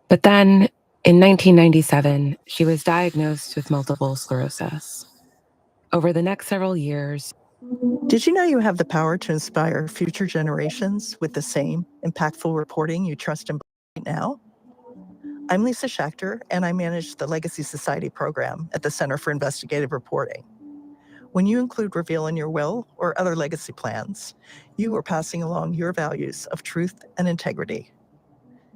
But then in 1997, she was diagnosed with multiple sclerosis. Over the next several years, Did you know you have the power to inspire future generations with the same impactful reporting you trust in right now? I'm Lisa Schachter, and I manage the Legacy Society program at the Center for Investigative Reporting. When you include Reveal in your will or other legacy plans, you are passing along your values of truth and integrity.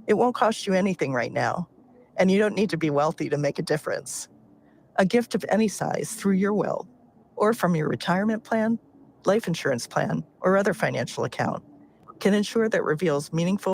It won't cost you anything right now, and you don't need to be wealthy to make a difference. A gift of any size through your will, or from your retirement plan, life insurance plan, or other financial account, can ensure that Reveal's meaningful.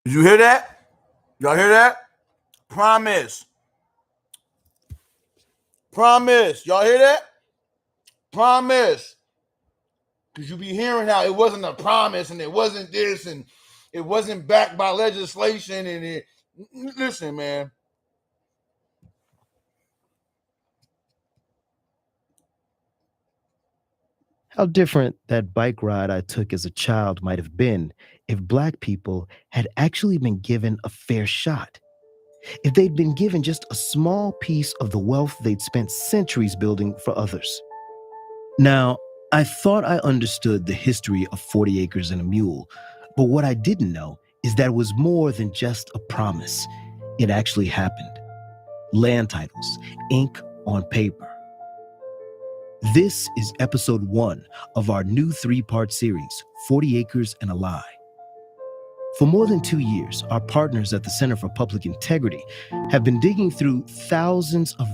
Did you hear that? Y'all hear that? Promise. Promise. Y'all hear that? Promise. Because you be hearing how it wasn't a promise and it wasn't this and it wasn't backed by legislation and it. Listen, man. How different that bike ride I took as a child might have been if Black people had actually been given a fair shot. If they'd been given just a small piece of the wealth they'd spent centuries building for others. Now, I thought I understood the history of 40 Acres and a Mule, but what I didn't know is that it was more than just a promise. It actually happened. Land titles, ink on paper. This is episode 1 of our new 3-part series, 40 Acres and a Lie. For more than 2 years, our partners at the Center for Public Integrity have been digging through thousands of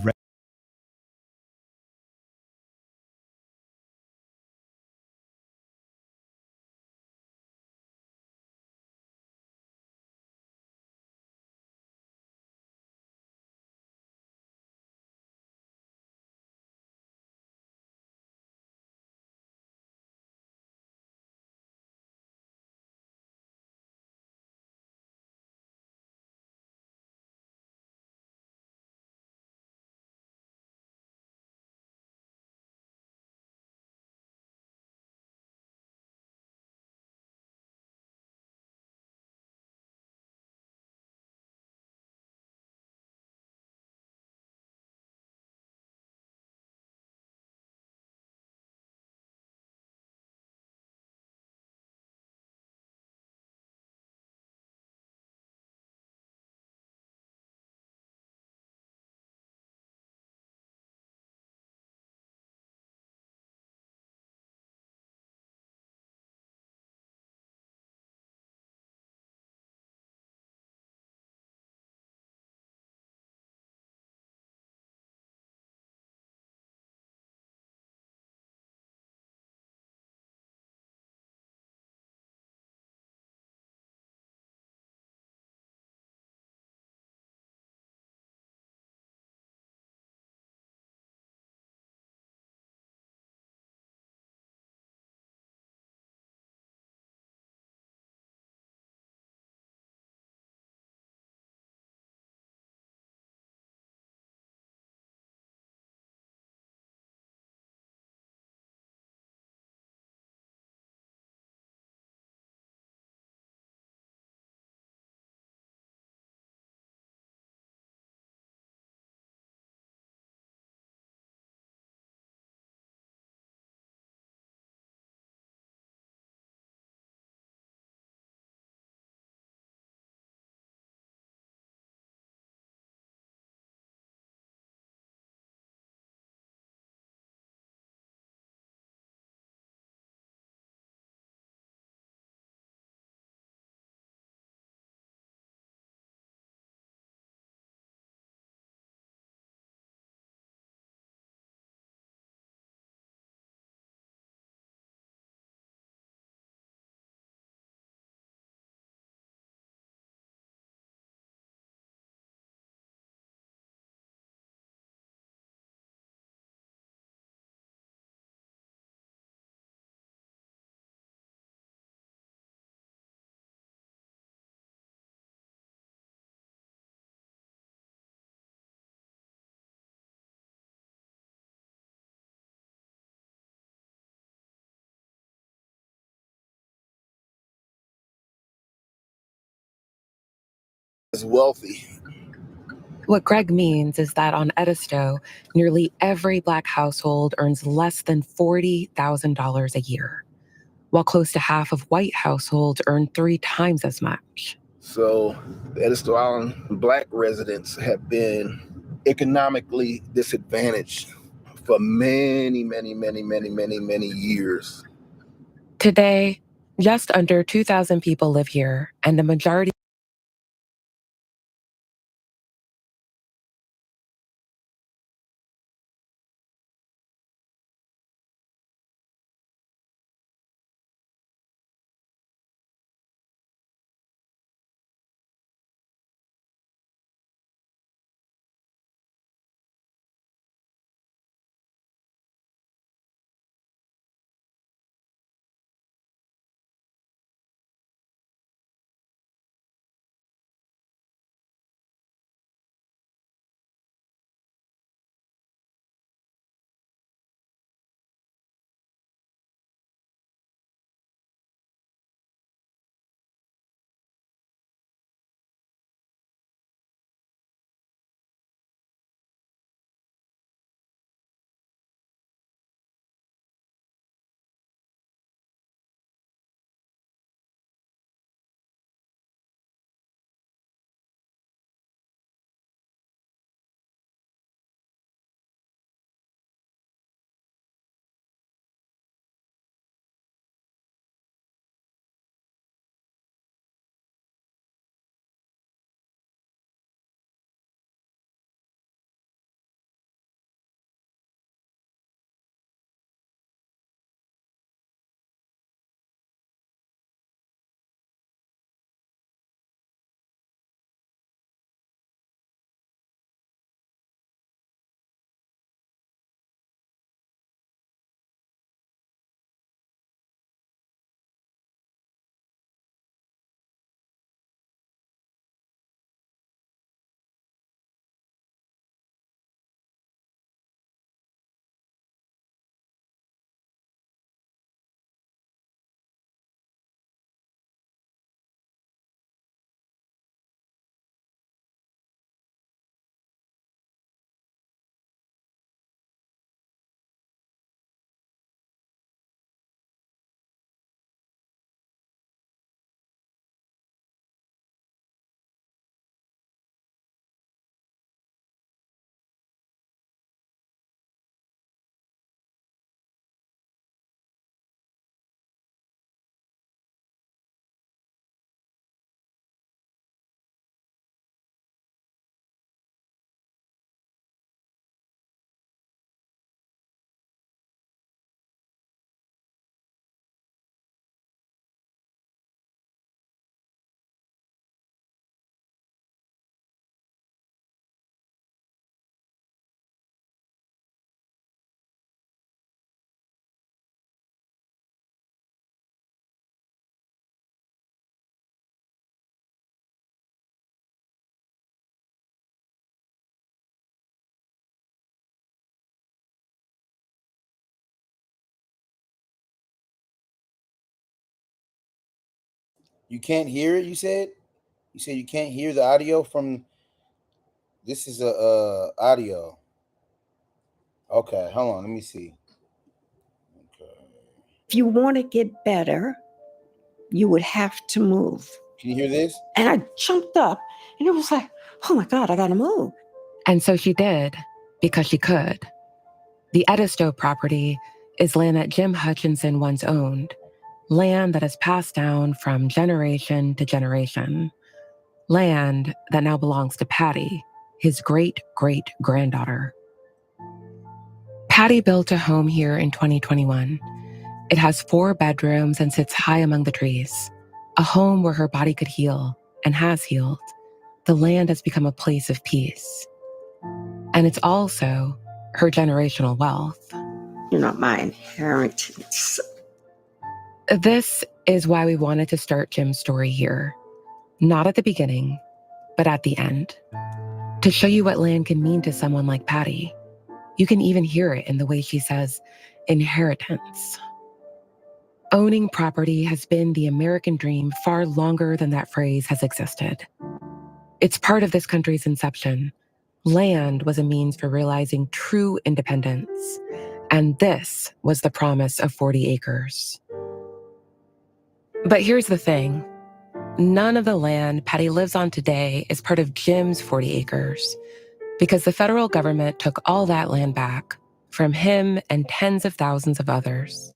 is wealthy. What Greg means is that on Edisto, nearly every Black household earns less than $40,000 a year, while close to half of white households earn 3 times as much. So the Edisto Island Black residents have been economically disadvantaged for many years. Today, just under 2,000 people live here, and the majority You can't hear it, you said? You said you can't hear the audio from this is a audio. Okay, hold on, let me see. Okay. If you want to get better, you would have to move. Can you hear this? And I jumped up and it was like, oh my God, I got to move. And so she did, because she could. The Edisto property is land that Jim Hutchinson once owned, land that has passed down from generation to generation, land that now belongs to Patty, his great-great-granddaughter. Patty built a home here in 2021. It has 4 bedrooms and sits high among the trees, a home where her body could heal and has healed. The land has become a place of peace. And it's also her generational wealth. You know, my inheritance. This is why we wanted to start Jim's story here. Not at the beginning, but at the end. To show you what land can mean to someone like Patty. You can even hear it in the way she says, inheritance. Owning property has been the American dream far longer than that phrase has existed. It's part of this country's inception. Land was a means for realizing true independence. And this was the promise of 40 acres. But here's the thing. None of the land Patty lives on today is part of Jim's 40 acres, because the federal government took all that land back from him and tens of thousands of others.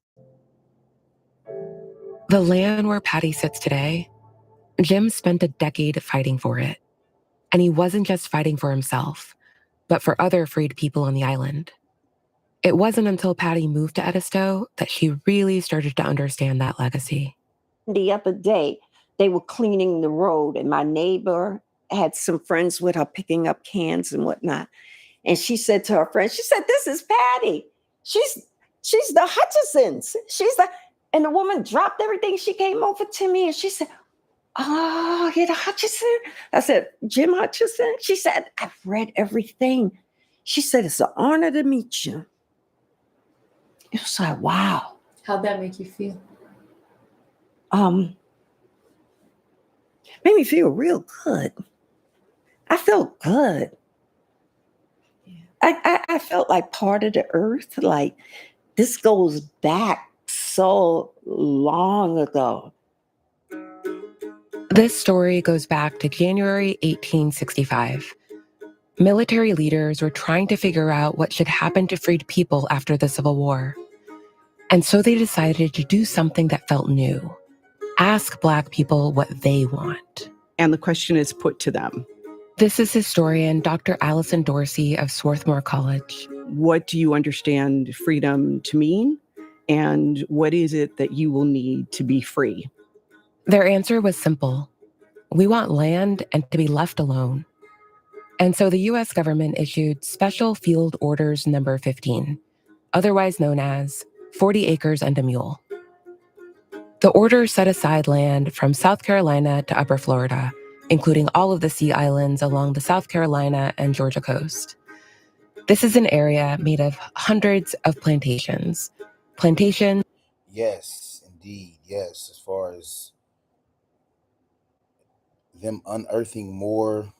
The land where Patty sits today, Jim spent a decade fighting for it. And he wasn't just fighting for himself, but for other freed people on the island. It wasn't until Patty moved to Edisto that she really started to understand that legacy. The other day, they were cleaning the road, and my neighbor had some friends with her picking up cans and whatnot. And she said to her friend, she said, "This is Patty. She's the Hutchisons. And the woman dropped everything. She came over to me and she said, "Oh, you're the Hutchison?" I said, "Jim Hutchison?" She said, "I've read everything." She said, "It's an honor to meet you." It was like, wow. How'd that make you feel? Made me feel real good. I felt good. I felt like part of the earth, like this goes back so long ago. This story goes back to January 1865. Military leaders were trying to figure out what should happen to freed people after the Civil War. And so they decided to do something that felt new. Ask Black people what they want. And the question is put to them. This is historian Dr. Allison Dorsey of Swarthmore College. What do you understand freedom to mean? And what is it that you will need to be free? Their answer was simple. We want land and to be left alone. And so the U.S. government issued Special Field Orders Number 15, otherwise known as 40 Acres and a Mule. The order set aside land from South Carolina to Upper Florida, including all of the Sea Islands along the South Carolina and Georgia coast. This is an area made of hundreds of plantations. Yes, indeed. Yes, as far as them unearthing more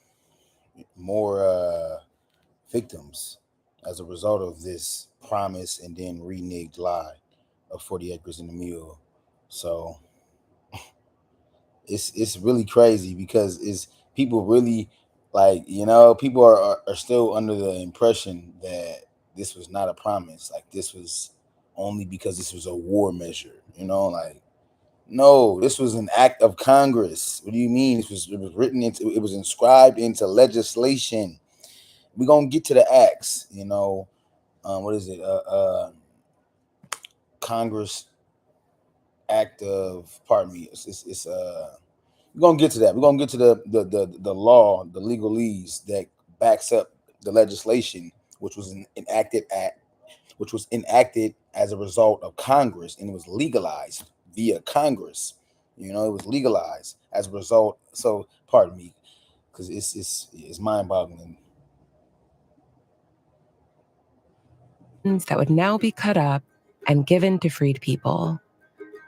victims as a result of this promise and then reneged lie of 40 acres and a mule. So it's really crazy because it's people really people are still under the impression that this was not a promise, like this was only because this was a war measure, no, this was an act of Congress. What do you mean? It was it was inscribed into legislation. We're gonna get to the acts, what is it? Congress Act of, pardon me, it's we're gonna get to that. We're gonna get to the law, the legalese that backs up the legislation, which was enacted as a result of Congress, and it was legalized via Congress. It was legalized as a result. So, pardon me, because it's mind-boggling. That would now be cut up and given to freed people.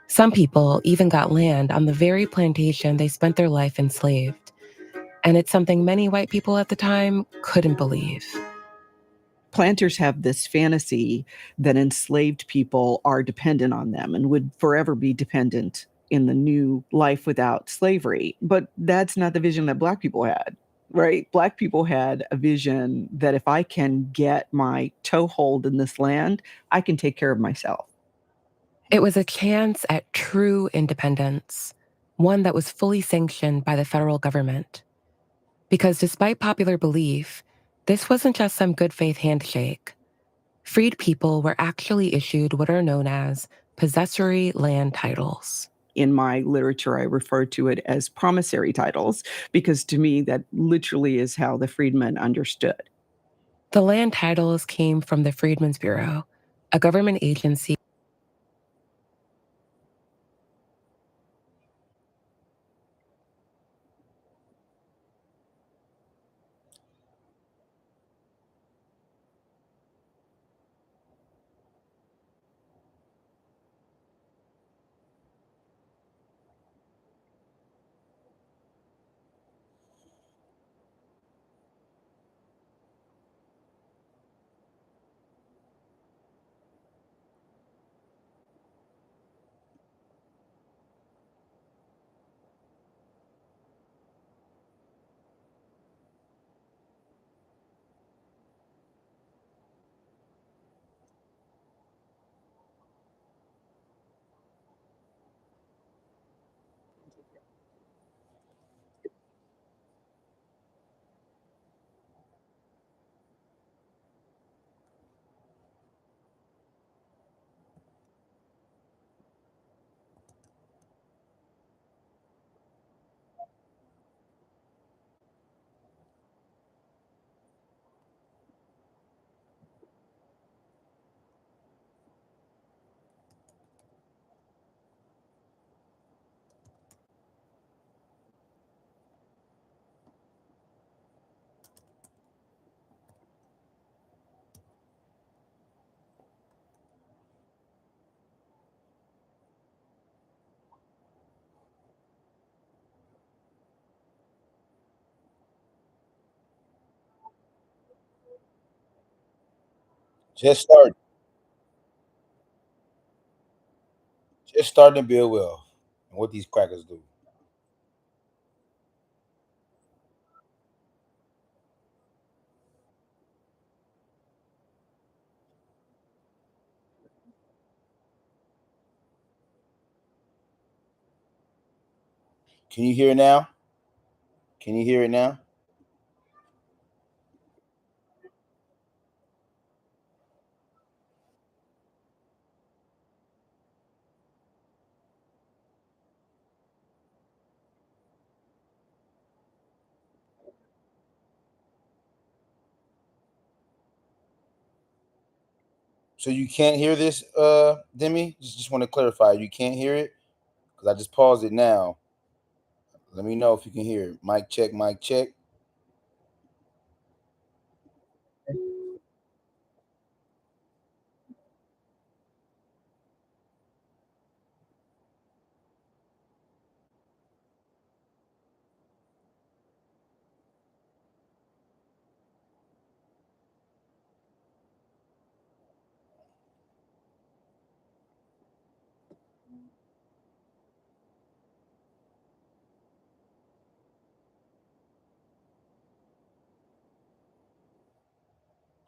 Some people even got land on the very plantation they spent their life enslaved. And it's something many white people at the time couldn't believe. Planters have this fantasy that enslaved people are dependent on them and would forever be dependent in the new life without slavery. But that's not the vision that Black people had, right? Black people had a vision that if I can get my toehold in this land, I can take care of myself. It was a chance at true independence, one that was fully sanctioned by the federal government. Because despite popular belief, this wasn't just some good faith handshake. Freed people were actually issued what are known as possessory land titles. In my literature, I refer to it as promissory titles, because to me, that literally is how the freedmen understood. The land titles came from the Freedmen's Bureau, a government agency Just start. Just starting to build wealth. And what these crackers do. Can you hear it now? Can you hear it now? So you can't hear this, Demi? Just want to clarify. You can't hear it? Because I just paused it now. Let me know if you can hear it. Mic check, mic check.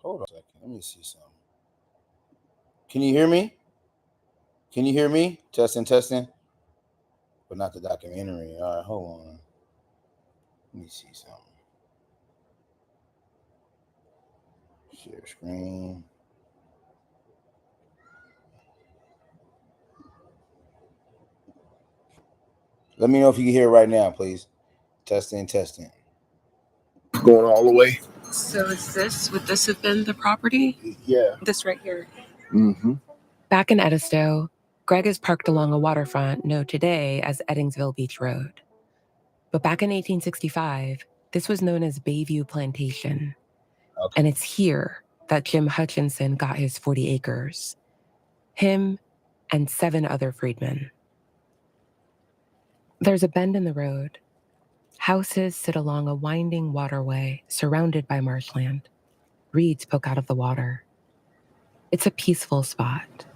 Hold on a second. Let me see something. Can you hear me? Can you hear me? Testing, testing. But not the documentary. All right, hold on. Let me see something. Share screen. Let me know if you can hear it right now, please. Testing, testing. Going all the way. So would this have been the property? Yeah. This right here. Mm-hmm. Back in Edisto, Greg is parked along a waterfront known today as Eddingsville Beach Road. But back in 1865, this was known as Bayview Plantation. Okay. And it's here that Jim Hutchinson got his 40 acres. Him and 7 other freedmen. There's a bend in the road. Houses sit along a winding waterway surrounded by marshland. Reeds poke out of the water. It's a peaceful spot.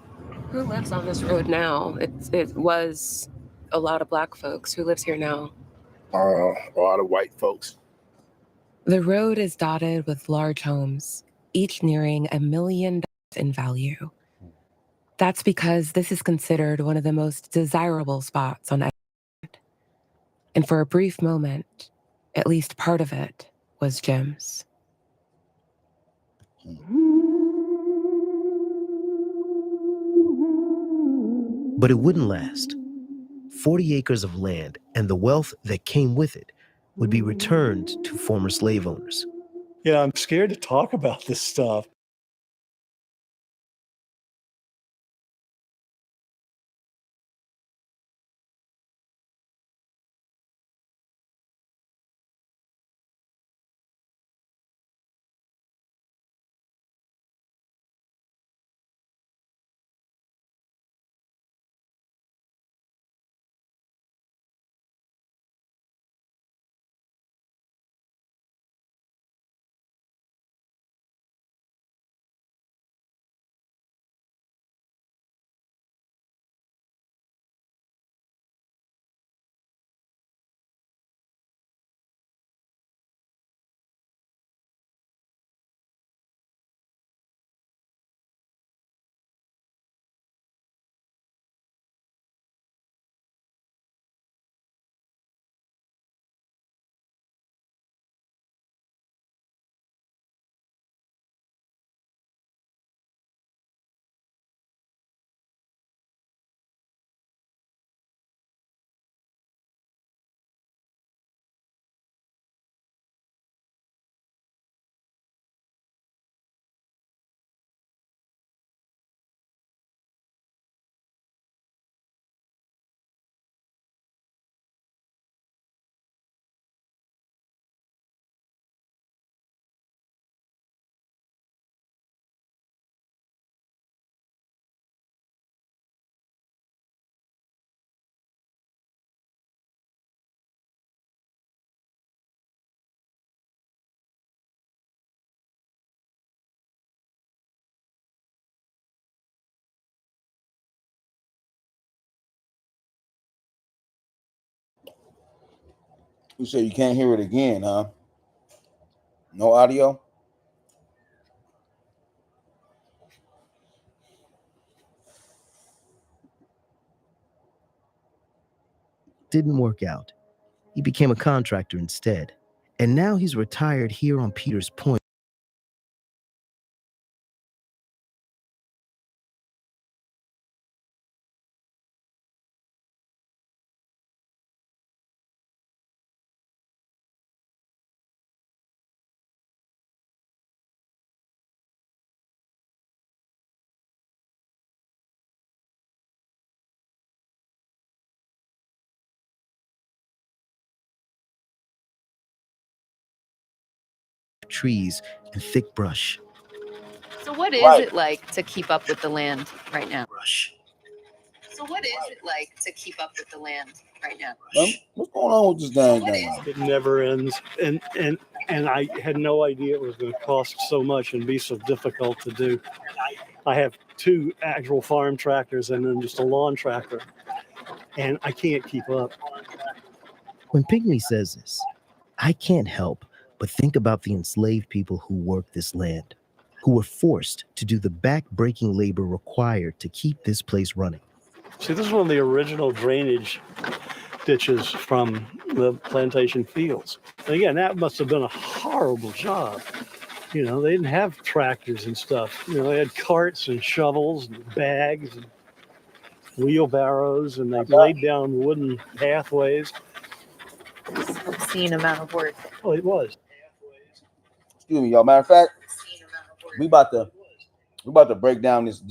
Who lives on this road now? It was a lot of Black folks. Who lives here now? A lot of white folks. The road is dotted with large homes, each nearing $1 million in value. That's because this is considered one of the most desirable spots on Edgewood. And for a brief moment, at least part of it was Jim's. But it wouldn't last. 40 acres of land and the wealth that came with it would be returned to former slave owners. Yeah, I'm scared to talk about this stuff. You say you can't hear it again, huh? No audio? Didn't work out. He became a contractor instead. And now he's retired here on Peters Point. Trees and thick brush. So what is Right. it like to keep up with the land right now? Brush. So what is it like to keep up with the land right now? What's going on with this dang thing? It never ends, and I had no idea it was going to cost so much and be so difficult to do. I have 2 actual farm tractors and then just a lawn tractor, and I can't keep up. When Pinckney says this, I can't help but think about the enslaved people who worked this land, who were forced to do the back-breaking labor required to keep this place running. See, this is one of the original drainage ditches from the plantation fields. And again, that must have been a horrible job. You know, they didn't have tractors and stuff. You know, they had carts and shovels and bags and wheelbarrows, and they laid down wooden pathways. It's an obscene amount of work. Oh, it was. Excuse me, y'all. Matter of fact, we about to break down this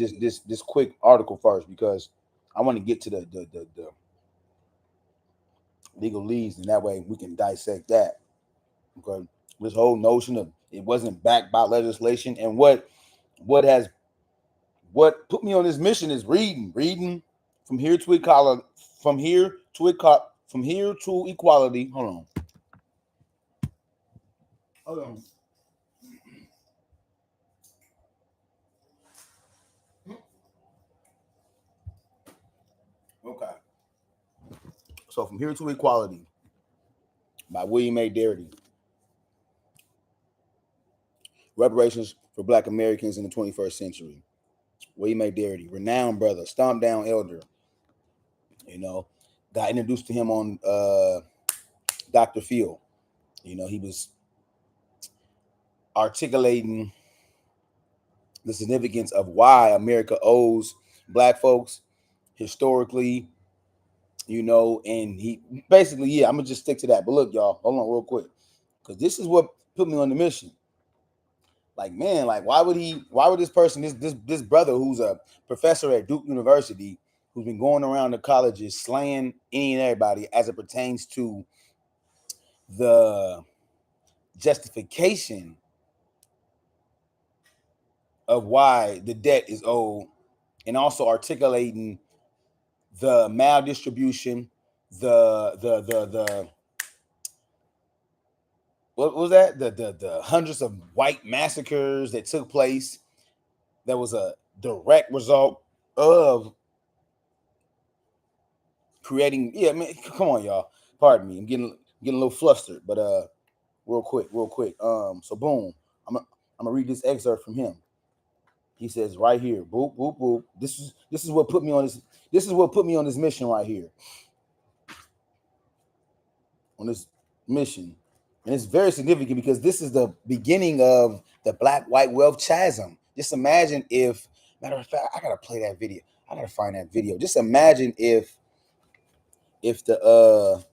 quick article first because I want to get to the legalese, and that way we can dissect that. Okay, this whole notion of it wasn't backed by legislation, and what put me on this mission is reading from here to equality. From here to equality. Hold on. Okay. So From Here to Equality by William A. Darity. Reparations for Black Americans in the 21st century. William A. Darity, renowned brother, stomp down elder. You know, got introduced to him on Dr. Phil. You know, he was articulating the significance of why America owes Black folks historically, you know, and he basically, I'm gonna just stick to that. But look, y'all, hold on real quick, because this is what put me on the mission. Like, man, like why would this person, this brother who's a professor at Duke University, who's been going around the colleges slaying any and everybody as it pertains to the justification of why the debt is owed, and also articulating the maldistribution, the what was that? The hundreds of white massacres that took place. That was a direct result of creating. Yeah, man, come on, y'all. Pardon me. I'm getting a little flustered, but real quick. So boom, I'm gonna read this excerpt from him. He says right here, boop, boop, boop. This is what put me on this. This is what put me on this mission right here. On this mission. And it's very significant because this is the beginning of the Black-white wealth chasm. Just imagine if, matter of fact, I gotta play that video. I gotta find that video. Just imagine if the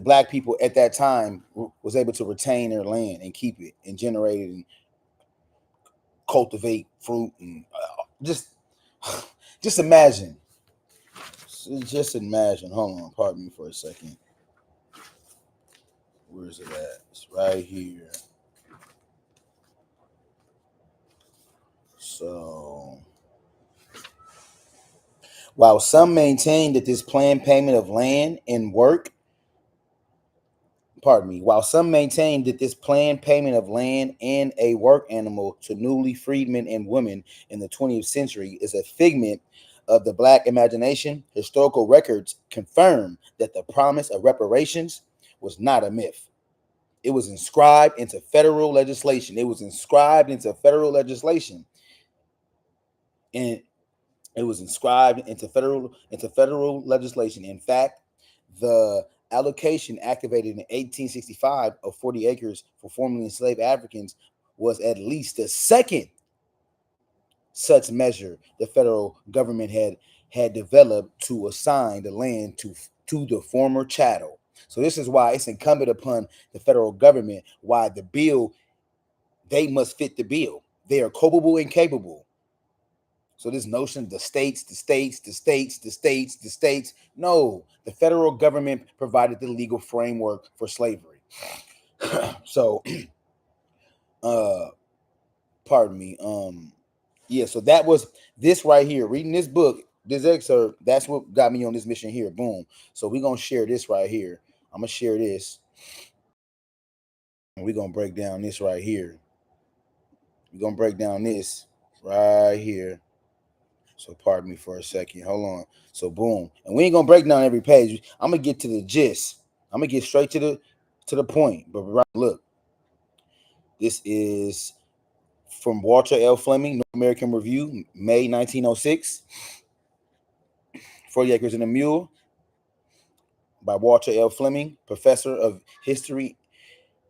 Black people at that time was able to retain their land and keep it and generate it and cultivate fruit and just imagine. Just imagine. Hold on, pardon me for a second. Where is it at? It's right here. So, while some maintain that this planned payment of land and work, while some maintain that this planned payment of land and a work animal to newly freedmen and women in the 20th century is a figment of the Black imagination, historical records confirm that the promise of reparations was not a myth. It was inscribed into federal legislation. It was inscribed into federal legislation. And it was inscribed into federal legislation. In fact, the allocation activated in 1865 of 40 acres for formerly enslaved Africans was at least the second such measure the federal government had developed to assign the land to the former chattel. So this is why it's incumbent upon the federal government why the bill, they must fit the bill. They are culpable and capable. So this notion, the states, no, the federal government provided the legal framework for slavery. So, pardon me. Yeah, so that was this right here. Reading this book, this excerpt, that's what got me on this mission here. Boom. So we're going to share this right here. I'm going to share this. And we're going to break down this right here. We're going to break down this right here. So pardon me for a second. Hold on. So boom. And we ain't going to break down every page. I'm going to get to the gist. I'm going to get straight to the point. But look. This is from Walter L. Fleming, North American Review, May 1906. 40 Acres and a Mule by Walter L. Fleming, professor of history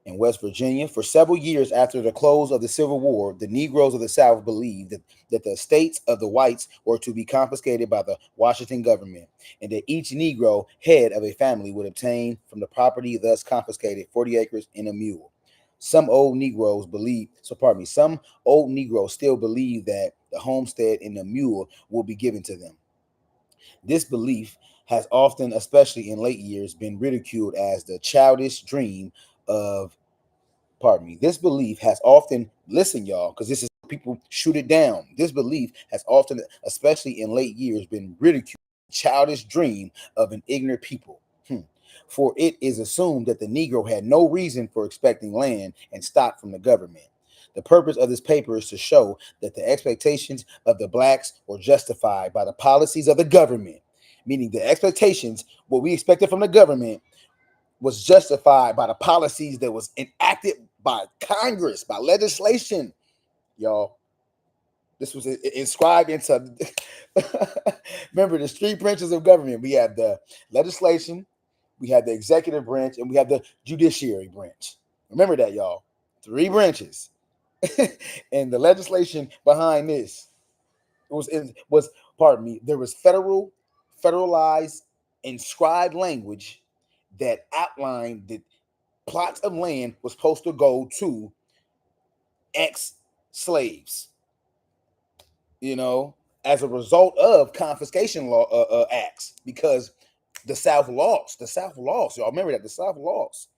in West Virginia. For several years after the close of the Civil War, the Negroes of the South believed that the estates of the whites were to be confiscated by the Washington government, and that each Negro head of a family would obtain from the property thus confiscated 40 acres and a mule. Some old Negroes still believe that the homestead and the mule will be given to them. This belief has often, especially in late years, been ridiculed as the childish dream of, this belief has often, listen y'all, because this is, people shoot it down. This belief has often, especially in late years, been ridiculed, childish dream of an ignorant people. For it is assumed that the Negro had no reason for expecting land and stock from the government. The purpose of this paper is to show that the expectations of the blacks were justified by the policies of the government, meaning the expectations, what we expected from the government, was justified by the policies that was enacted by Congress, by legislation. Y'all, this was inscribed into, remember, the three branches of government. We have the legislation, we have the executive branch, and we have the judiciary branch. Remember that, y'all. 3 branches. And the legislation behind this was there was federalized inscribed language that outlined that plots of land was supposed to go to ex-slaves, as a result of confiscation law acts, because the South lost. Y'all remember that? The South lost.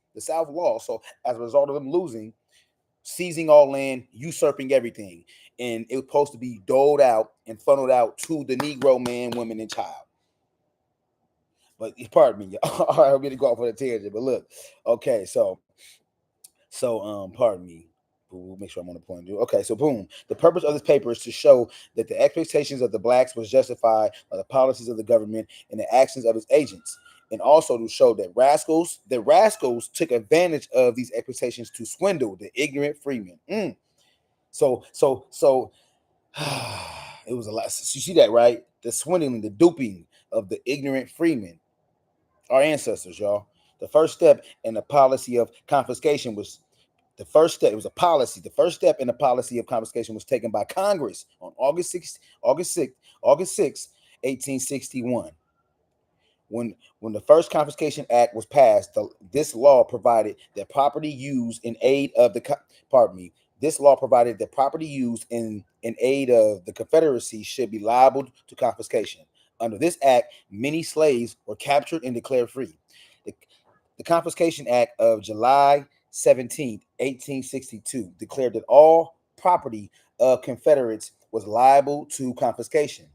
So as a result of them losing, seizing all land, usurping everything, and it was supposed to be doled out and funneled out to the Negro man, woman, and child. But pardon me, y'all. All right, I'm gonna go off on a tangent. But look, okay, so pardon me. We'll make sure I'm on the point. Okay, so boom. The purpose of this paper is to show that the expectations of the blacks was justified by the policies of the government and the actions of its agents, and also to show that rascals took advantage of these expectations to swindle the ignorant freemen. So it was a lot. You see that, right? The swindling, the duping of the ignorant freemen, our ancestors, y'all. The first step in the policy of confiscation was the first step. It was a policy. The first step in the policy of confiscation was taken by Congress on August 6, 1861. When the first Confiscation Act was passed, this law provided that property used in aid of the Confederacy should be liable to confiscation. Under this act, many slaves were captured and declared free. The Confiscation Act of July 17, 1862 declared that all property of Confederates was liable to confiscation.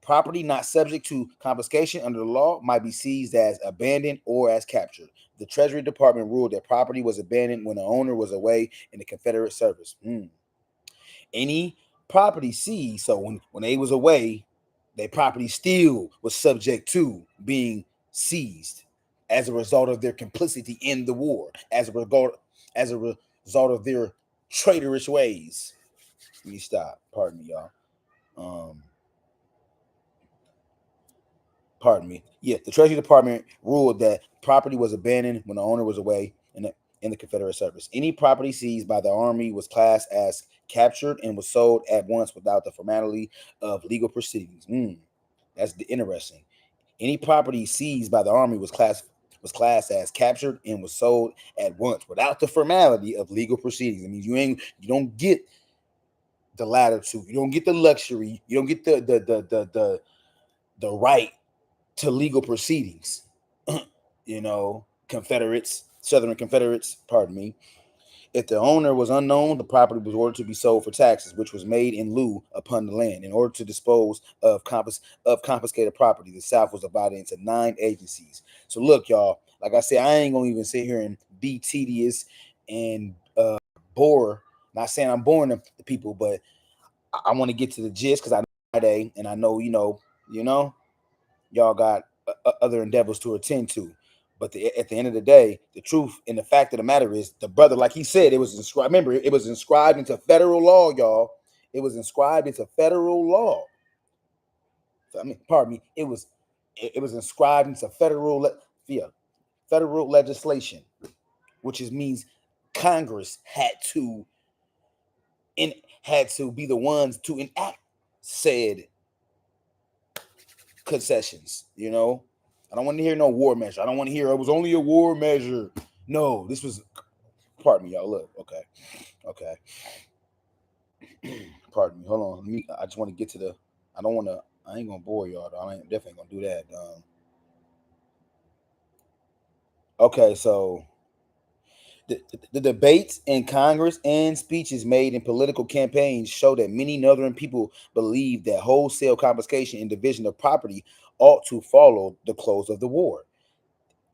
Property not subject to confiscation under the law might be seized as abandoned or as captured. The Treasury Department ruled that property was abandoned when the owner was away in the Confederate service. Any property seized, so when they was away, their property still was subject to being seized. as a result of their complicity in the war, as a result of their traitorous ways. Let me stop. Pardon me, y'all. Pardon me. Yeah, the Treasury Department ruled that property was abandoned when the owner was away in the Confederate service. Any property seized by the Army was classed as captured and was sold at once without the formality of legal proceedings. That's interesting. Any property seized by the Army was classed as captured and was sold at once without the formality of legal proceedings. It means you don't get the latitude, you don't get the luxury, you don't get the right to legal proceedings. Confederates, Southern Confederates, pardon me. If the owner was unknown, the property was ordered to be sold for taxes, which was made in lieu upon the land. In order to dispose of confiscated property, the South was divided into 9 agencies. So look, y'all, like I said, I ain't gonna even sit here and be tedious and bore. Not saying I'm boring the people, but I want to get to the gist because I know Friday, and I know y'all got other endeavors to attend to. But at the end of the day, the truth and the fact of the matter is, the brother, like he said, it was inscribed. Remember, it was inscribed into federal law, y'all. It was inscribed into federal law. Pardon me. It was inscribed into federal legislation, which means Congress had to be the ones to enact said concessions. I don't want to hear no war measure. I don't want to hear it was only a war measure. No, this was, pardon me, y'all. Look, okay. Pardon me. Hold on. I just want to get to I ain't gonna bore y'all. I ain't definitely gonna do that. Okay, so the debates in Congress and speeches made in political campaigns show that many Northern people believe that wholesale confiscation and division of property ought to follow the close of the war.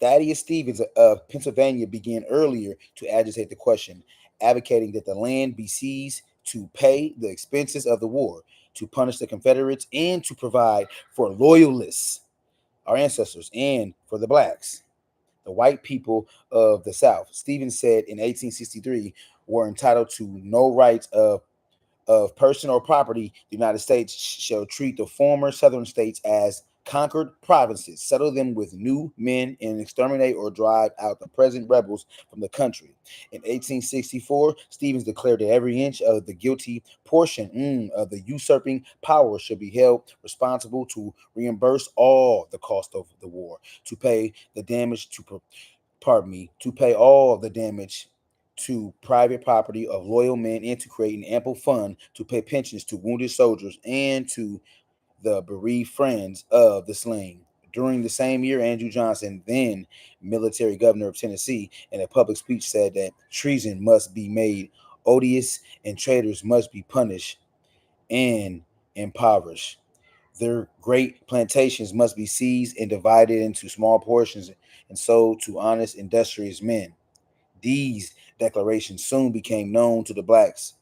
Thaddeus Stevens of Pennsylvania began earlier to agitate the question, advocating that the land be seized to pay the expenses of the war, to punish the Confederates, and to provide for loyalists, our ancestors, and for the blacks, the white people of the South. Stevens said in 1863 were entitled to no rights of person or property. The United States shall treat the former Southern states as conquered provinces, settle them with new men, and exterminate or drive out the present rebels from the country. In 1864, Stevens declared that every inch of the guilty portion of the usurping power should be held responsible to reimburse all the cost of the war, to pay the damage to pay all the damage to private property of loyal men, and to create an ample fund to pay pensions to wounded soldiers and to the bereaved friends of the slain. During the same year, Andrew Johnson, then military governor of Tennessee, in a public speech said that treason must be made odious and traitors must be punished and impoverished. Their great plantations must be seized and divided into small portions and sold to honest, industrious men. These declarations soon became known to the blacks,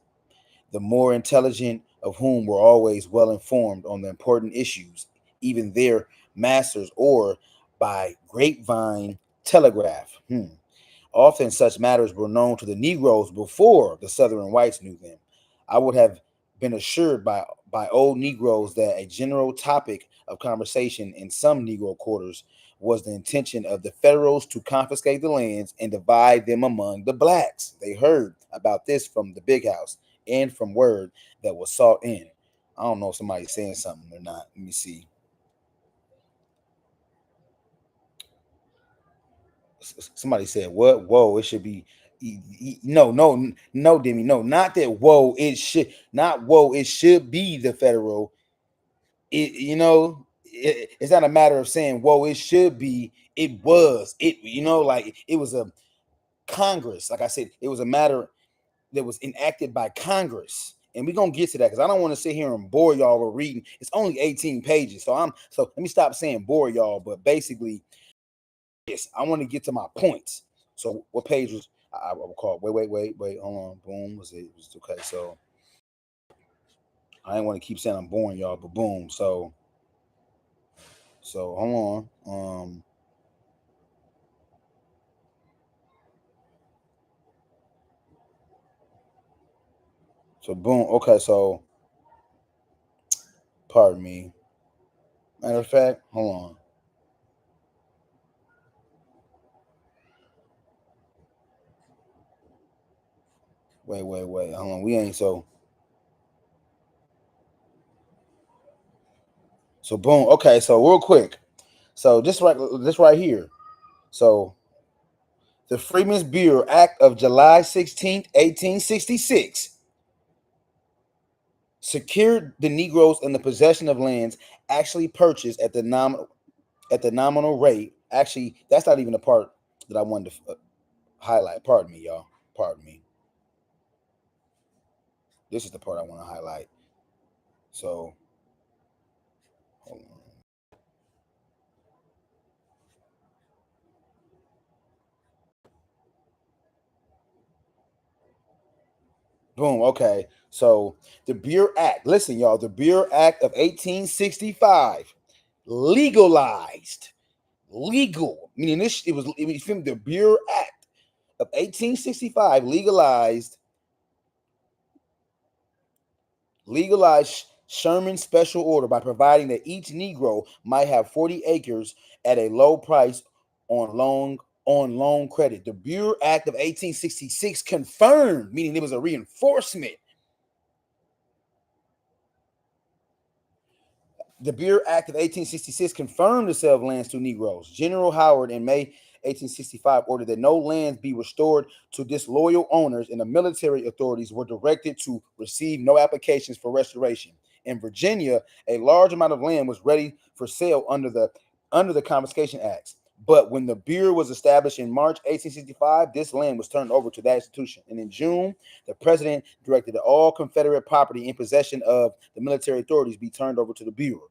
the more intelligent of whom were always well informed on the important issues, even their masters, or by grapevine telegraph. Often such matters were known to the Negroes before the Southern whites knew them. I would have been assured by old Negroes that a general topic of conversation in some Negro quarters was the intention of the Federals to confiscate the lands and divide them among the blacks. They heard about this from the big house and from word that was sought in. I don't know if somebody's saying something or not. Let me see. Somebody said, "What? Whoa! It should be." No, Demi. No, not that. Whoa! It should not. Whoa! It should be the federal. It's not a matter of saying, "Whoa!" It should be. It was. Like it was a Congress. Like I said, it was a matter that was enacted by Congress. And we're gonna get to that because I don't want to sit here and bore y'all with reading. It's only 18 pages. So let me stop saying bore y'all, but basically, yes, I want to get to my points. So what page was I will call? Wait, hold on. Boom. Was okay? So I didn't want to keep saying I'm boring y'all, but boom. So hold on. So boom. Okay, so pardon me. Matter of fact, hold on. Wait. Hold on. We ain't so. So boom. Okay, so real quick. So this right here. So the Freedmen's Bureau Act of July 16th, 1866 secured the Negroes in the possession of lands actually purchased at the nominal rate. Actually, that's not even the part that I wanted to highlight. Pardon me, y'all. Pardon me. This is the part I want to highlight. So, hold on. Boom. Okay. So the Bureau Act. Listen, y'all. The Bureau Act of 1865 legalized. Legal, meaning this. It was from the Bureau Act of 1865 legalized Sherman's special order by providing that each Negro might have 40 acres at a low price on loan credit. The Bureau Act of 1866 confirmed, meaning it was a reinforcement. The Bureau Act of 1866 confirmed the sale of lands to Negroes. General Howard in May 1865 ordered that no lands be restored to disloyal owners, and the military authorities were directed to receive no applications for restoration. In Virginia, a large amount of land was ready for sale under the Confiscation Acts. But when the Bureau was established in March 1865, this land was turned over to that institution. And in June, the president directed that all Confederate property in possession of the military authorities be turned over to the Bureau.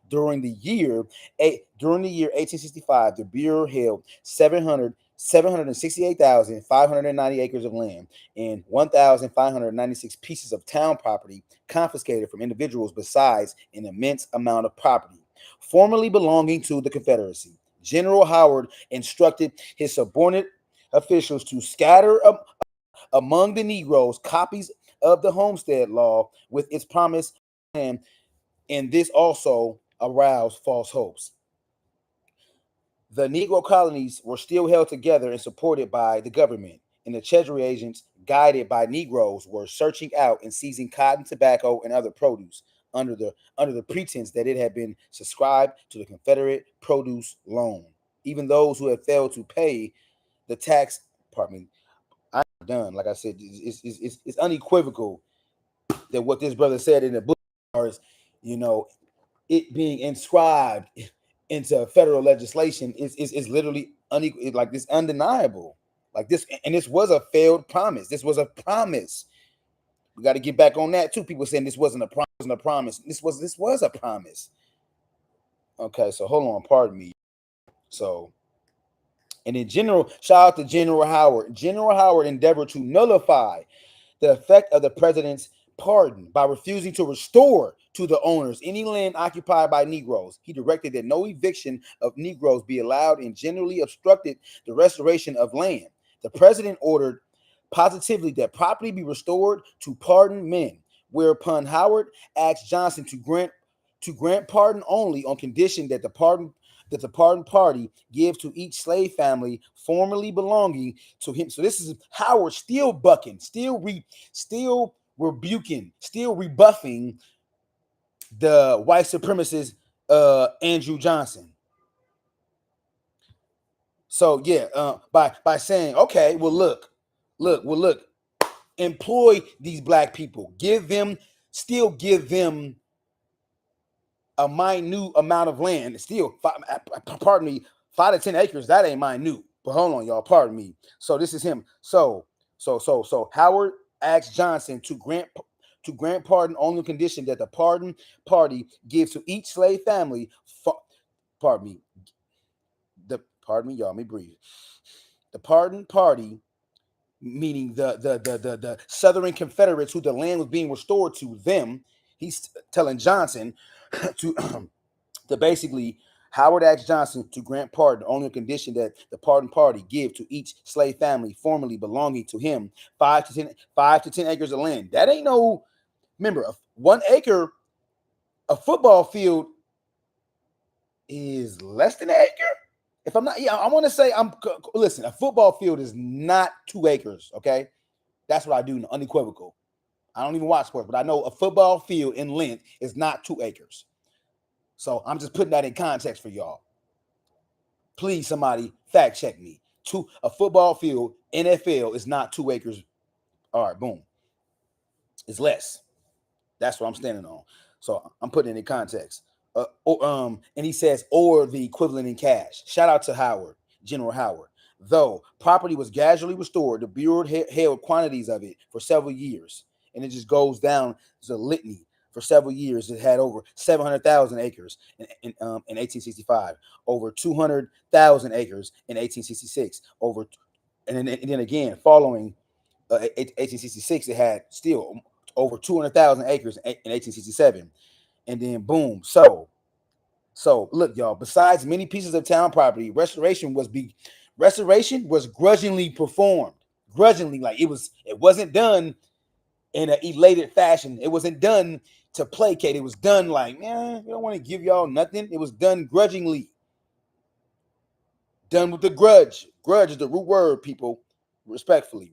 During the year 1865, the Bureau held 768,590 acres of land and 1,596 pieces of town property confiscated from individuals, besides an immense amount of property formerly belonging to the Confederacy. General Howard instructed his subordinate officials to scatter among the Negroes copies of the Homestead Law with its promise, and this also aroused false hopes. The Negro colonies were still held together and supported by the government, and the Treasury agents, guided by Negroes, were searching out and seizing cotton, tobacco, and other produce under the pretense that it had been subscribed to the Confederate produce loan. Even those who had failed to pay the tax, pardon me, I'm done. Like I said, it's unequivocal that what this brother said in the book is, it being inscribed into federal legislation is literally like this, undeniable. Like this, and this was a failed promise. This was a promise. We got to get back on that too. People saying this wasn't a promise. This was a promise. Okay, so hold on, pardon me. So, and in general, shout out to General Howard. General Howard endeavored to nullify the effect of the president's pardon by refusing to restore to the owners any land occupied by Negroes. He directed that no eviction of Negroes be allowed and generally obstructed the restoration of land. The president ordered positively that property be restored to pardoned men, whereupon Howard asked Johnson to grant pardon only on condition that the pardoned party give to each slave family formerly belonging to him. So this is Howard still bucking, still rebuking, still rebuffing the white supremacist Andrew Johnson. So yeah, by saying, okay, well look, employ these black people, give them a minute amount of land. Still, pardon me, 5 to 10 acres. That ain't minute. But hold on, y'all. Pardon me. So this is him. So Howard asked Johnson to grant pardon on the condition that the pardon party gives to each slave family. Pardon me, y'all. Let me breathe. The pardon party, meaning the Southern Confederates who the land was being restored to them. He's telling Johnson to basically Howard asked Johnson to grant pardon only on condition that the pardon party give to each slave family formerly belonging to him 5 to 10 acres of land. That ain't no, remember, 1 acre, a football field is less than an acre. If I'm not, I want to say, listen, a football field is not 2 acres, okay? That's what I do, unequivocal. I don't even watch sports, but I know a football field in length is not 2 acres. So I'm just putting that in context for y'all. Please, somebody fact check me. A football field, NFL, is not 2 acres. All right, boom. It's less. That's what I'm standing on. So I'm putting it in context. And he says, or the equivalent in cash. Shout out to Howard, General Howard. Though property was gradually restored, the Bureau held quantities of it for several years. And it just goes down as a litany. For several years, it had over 700,000 acres in 1865, over 200,000 acres in 1866, and then again, following 1866, it had still over 200,000 acres in 1867, and then boom. So look, y'all. Besides many pieces of town property, restoration was grudgingly performed. Grudgingly, like it wasn't done in an elated fashion. It wasn't done to placate. It was done like, man, we don't want to give y'all nothing. It was done grudgingly. Done with the grudge. Grudge is the root word, people, respectfully.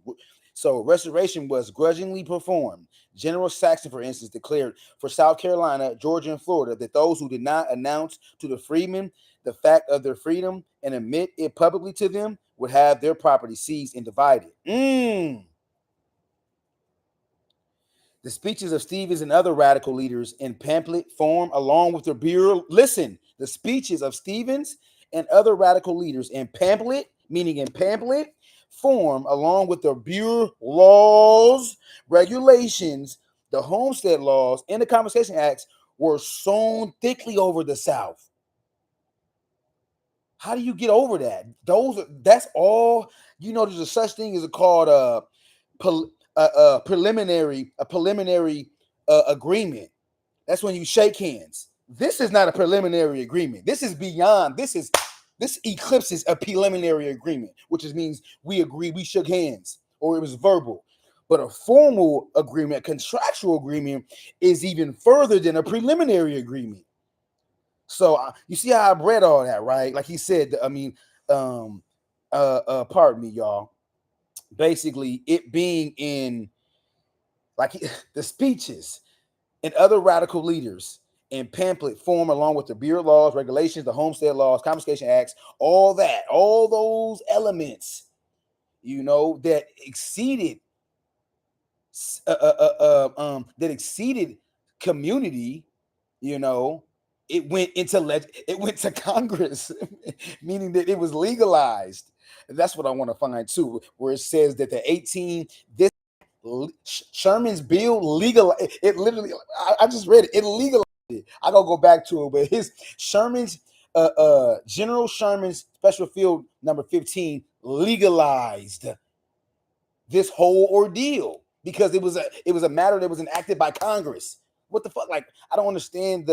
So restoration was grudgingly performed. General Saxon, for instance, declared for South Carolina, Georgia, and Florida that those who did not announce to the freedmen the fact of their freedom and admit it publicly to them would have their property seized and divided. The speeches of Stevens and other radical leaders in pamphlet form, along with the Bureau. Listen, the speeches of Stevens and other radical leaders in pamphlet, meaning in pamphlet form, along with the Bureau laws, regulations, the Homestead laws, and the Confiscation Acts, were sown thickly over the South. How do you get over that? That's all. There's a such thing as called preliminary agreement. That's when you shake hands. This is not a preliminary agreement. This is beyond. This eclipses a preliminary agreement, which means we agree, we shook hands, or it was verbal. But a formal agreement, a contractual agreement, is even further than a preliminary agreement. So you see how I've read all that, right? Like he said, pardon me, y'all. Basically, it being in the speeches and other radical leaders in pamphlet form, along with the Bureau laws, regulations, the Homestead laws, Confiscation Acts, all those elements, that exceeded community, it went to Congress, meaning that it was legalized. And that's what I want to find too, where it says that Sherman's bill legal. It literally, I just read it. It legalized it. I gotta go back to it, but General Sherman's Special Field Number 15 legalized this whole ordeal because it was a matter that was enacted by Congress. What the fuck? Like, I don't understand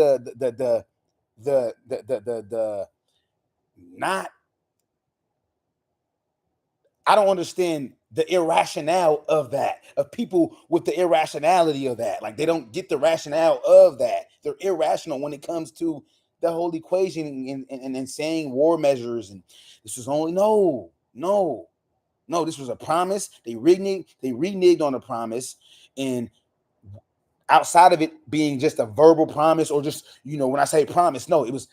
I don't understand the irrationale of that, of people with the irrationality of that. Like, they don't get the rationale of that. They're irrational when it comes to the whole equation and saying war measures. And this was only, no, this was a promise. They reneged on a promise. And outside of it being just a verbal promise, or just, when I say promise, no, it was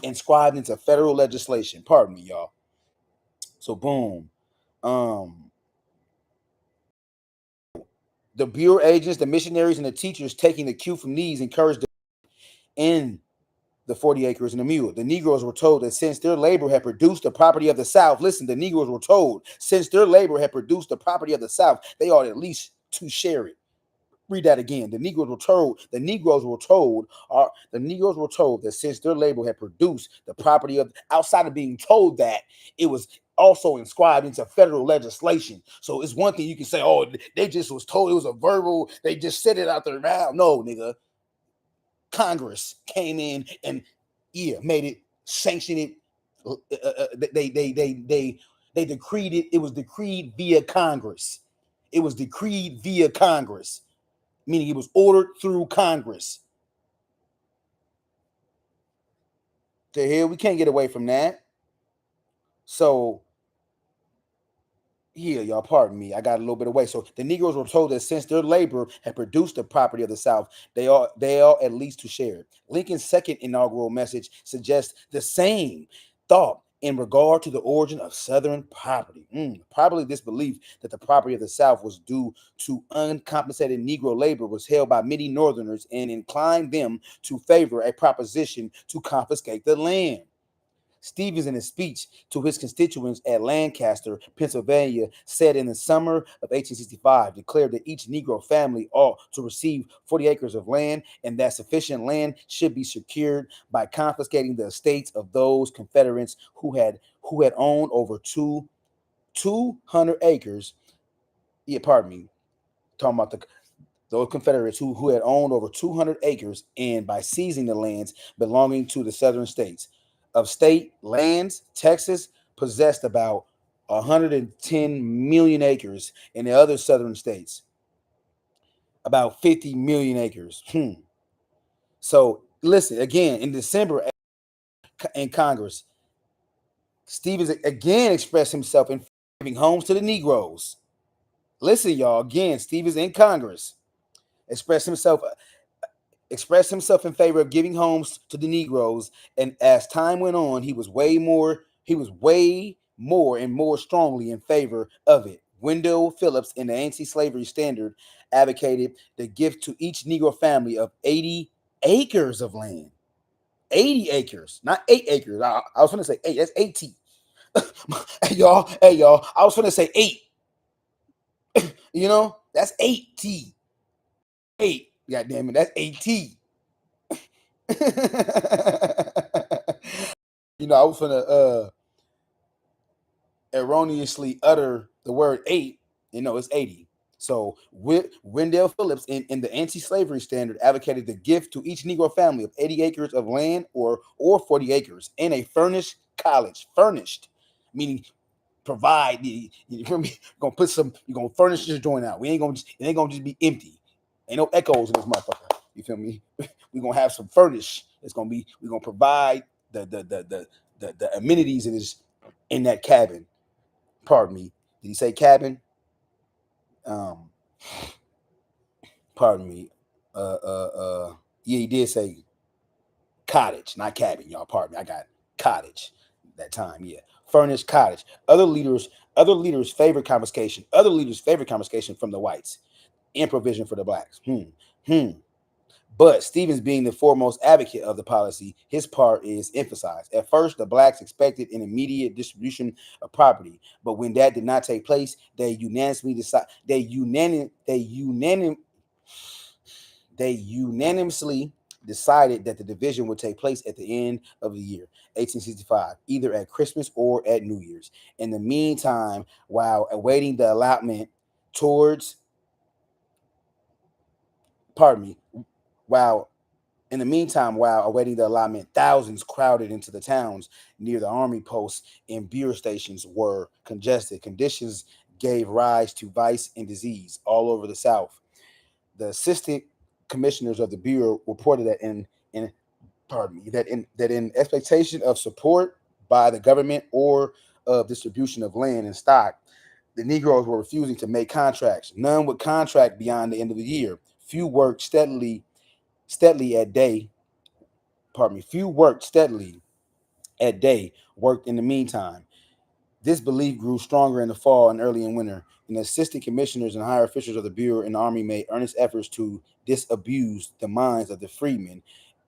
inscribed into federal legislation. Pardon me, y'all. So boom. The Bureau agents, the missionaries, and the teachers, taking the cue from these, encouraged in the 40 acres and a mule. The Negroes were told that since their labor had produced the property of the South, listen, the Negroes were told, since their labor had produced the property of the South, they ought at least to share it. Read that again. The Negroes were told that since their labor had produced the property of, outside of being told that, it was also inscribed into federal legislation. So it's one thing you can say, oh, they just was told, it was a verbal, they just said it out their mouth. No, nigga. Congress came in and made it sanctioned it. They decreed it. It was decreed via Congress. It was decreed via Congress, meaning it was ordered through Congress. To hell, we can't get away from that. So, yeah, y'all, pardon me. I got a little bit away. So the Negroes were told that since their labor had produced the property of the South, they are at least to share it. Lincoln's second inaugural message suggests the same thought in regard to the origin of Southern property. Probably this belief that the property of the South was due to uncompensated Negro labor was held by many Northerners and inclined them to favor a proposition to confiscate the land. Stevens, in his speech to his constituents at Lancaster, Pennsylvania, said in the summer of 1865, declared that each Negro family ought to receive 40 acres of land and that sufficient land should be secured by confiscating the estates of those Confederates who had owned over 200 acres. Yeah, pardon me. Talking about those Confederates who had owned over 200 acres and by seizing the lands belonging to the Southern states. Of state lands, Texas possessed about 110 million acres, and the other southern states about 50 million acres. So listen, again, in December in Congress, Stevens again expressed himself in giving homes to the Negroes. Listen, y'all, again, Stevens in Congress expressed himself in favor of giving homes to the Negroes, and as time went on, he was way more and more strongly in favor of it. Wendell Phillips, in the Anti-Slavery Standard, advocated the gift to each Negro family of 80 acres of land. 80 acres, not 8 acres. I was going to say 8. That's 18. Hey y'all, I was going to say 8. You know, that's 80. 8. God damn it, that's 80. You know, I was gonna erroneously utter the word 8. You know, it's 80. So Wendell Phillips in the Anti-Slavery Standard advocated the gift to each Negro family of 80 acres of land or 40 acres in a furnished college. Furnished, meaning provide. You're gonna furnish this joint out. It ain't gonna just be empty. Ain't no echoes in this motherfucker. You feel me? We're gonna have some furnish. We're gonna provide the amenities in that cabin. Pardon me. Did he say cabin? Pardon me. Yeah, he did say cottage, not cabin, y'all. Pardon me. I got cottage that time. Yeah. Furnished cottage. Other leaders favored confiscation. Other leaders favored confiscation from the whites and provision for the blacks. But Stevens, being the foremost advocate of the policy, his part is emphasized. At first, the blacks expected an immediate distribution of property, but when that did not take place, they unanimously decided that the division would take place at the end of the year, 1865, either at Christmas or at New Year's. In the meantime, while awaiting the allotment while awaiting the allotment, thousands crowded into the towns near the army posts and bureau stations were congested. Conditions gave rise to vice and disease all over the South. The assistant commissioners of the bureau reported that in expectation of support by the government or of distribution of land and stock, the Negroes were refusing to make contracts. None would contract beyond the end of the year. Few worked steadily at day. Few worked steadily at day, worked in the meantime. This belief grew stronger in the fall and early in winter. And assistant commissioners and higher officials of the Bureau and the Army made earnest efforts to disabuse the minds of the freedmen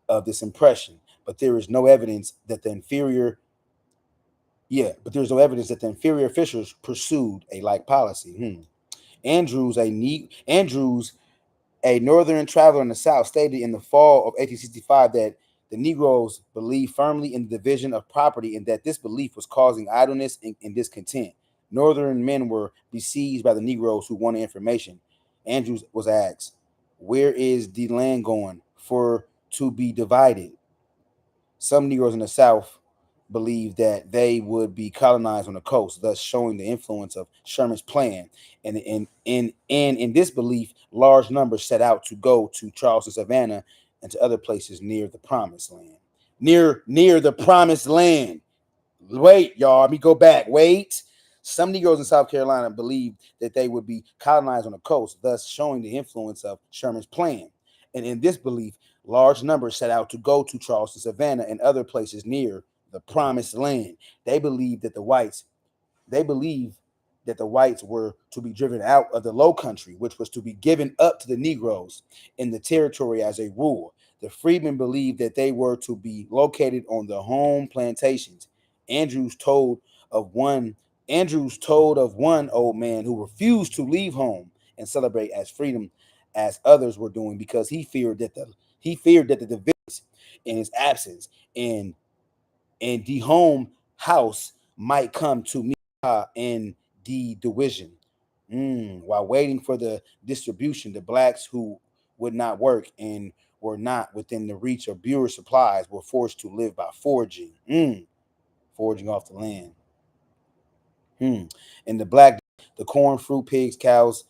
of this impression. But there is no evidence that the inferior officials pursued a like policy. Andrews, a northern traveler in the South, stated in the fall of 1865 that the Negroes believed firmly in the division of property and that this belief was causing idleness and discontent. Northern men were besieged by the Negroes who wanted information. Andrews was asked, "Where is the land going for to be divided?" Some Negroes in the South believed that they would be colonized on the coast, thus showing the influence of Sherman's plan. And in this belief, large numbers set out to go to Charleston, Savannah, and to other places near the Promised Land. Near the Promised Land. Wait, y'all. Let me go back. Wait. Some Negroes in South Carolina believed that they would be colonized on the coast, thus showing the influence of Sherman's plan. And in this belief, large numbers set out to go to Charleston, Savannah, and other places near the Promised Land. They believed that the whites were to be driven out of the Low Country, which was to be given up to the Negroes in the territory as a rule. The freedmen believed that they were to be located on the home plantations. Andrews told of one old man who refused to leave home and celebrate as freedom as others were doing, because he feared that the divisions in his absence and the home house might come to me in the division. While waiting for the distribution, the blacks who would not work and were not within the reach of Bureau supplies were forced to live by foraging. Foraging off the land. And the corn, fruit, pigs, cows,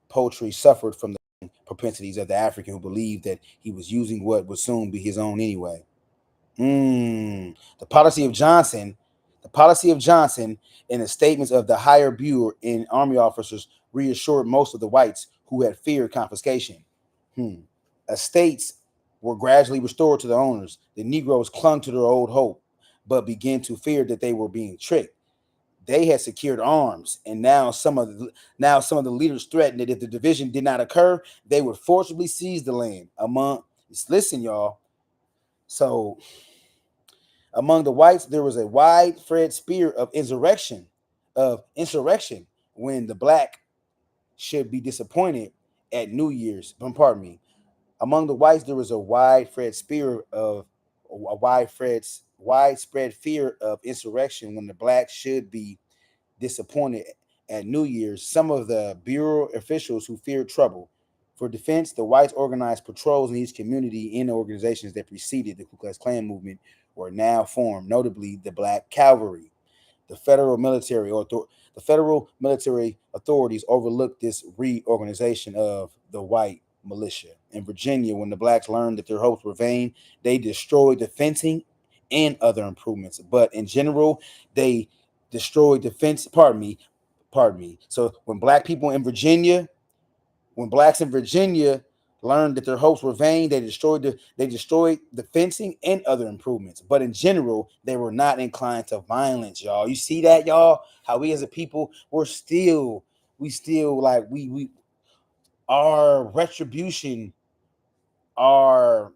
poultry suffered from the propensities of the African who believed that he was using what would soon be his own anyway. The policy of Johnson and the statements of the higher Bureau and army officers reassured most of the whites who had feared confiscation. Estates were gradually restored to the owners. The Negroes clung to their old hope, but began to fear that they were being tricked. They had secured arms, and now some of the leaders threatened that if the division did not occur, they would forcibly seize the land. Listen, y'all. So, among the whites, there was a widespread spirit of insurrection, when the black should be disappointed at New Year's. Pardon me. Among the whites, there was a widespread fear of insurrection when the blacks should be disappointed at New Year's. Some of the Bureau officials who feared trouble. For defense, the whites organized patrols in each community in the organizations that preceded the Ku Klux Klan movement were now formed, notably the Black Cavalry. The federal military authorities overlooked this reorganization of the white militia. In Virginia, when the blacks learned that their hopes were vain, they destroyed the fencing and other improvements. But in general, they destroyed the fence. Pardon me. So when blacks in Virginia learned that their hopes were vain, they destroyed the fencing and other improvements. But in general, they were not inclined to violence, y'all. You see that, y'all? How we as a people, our retribution, our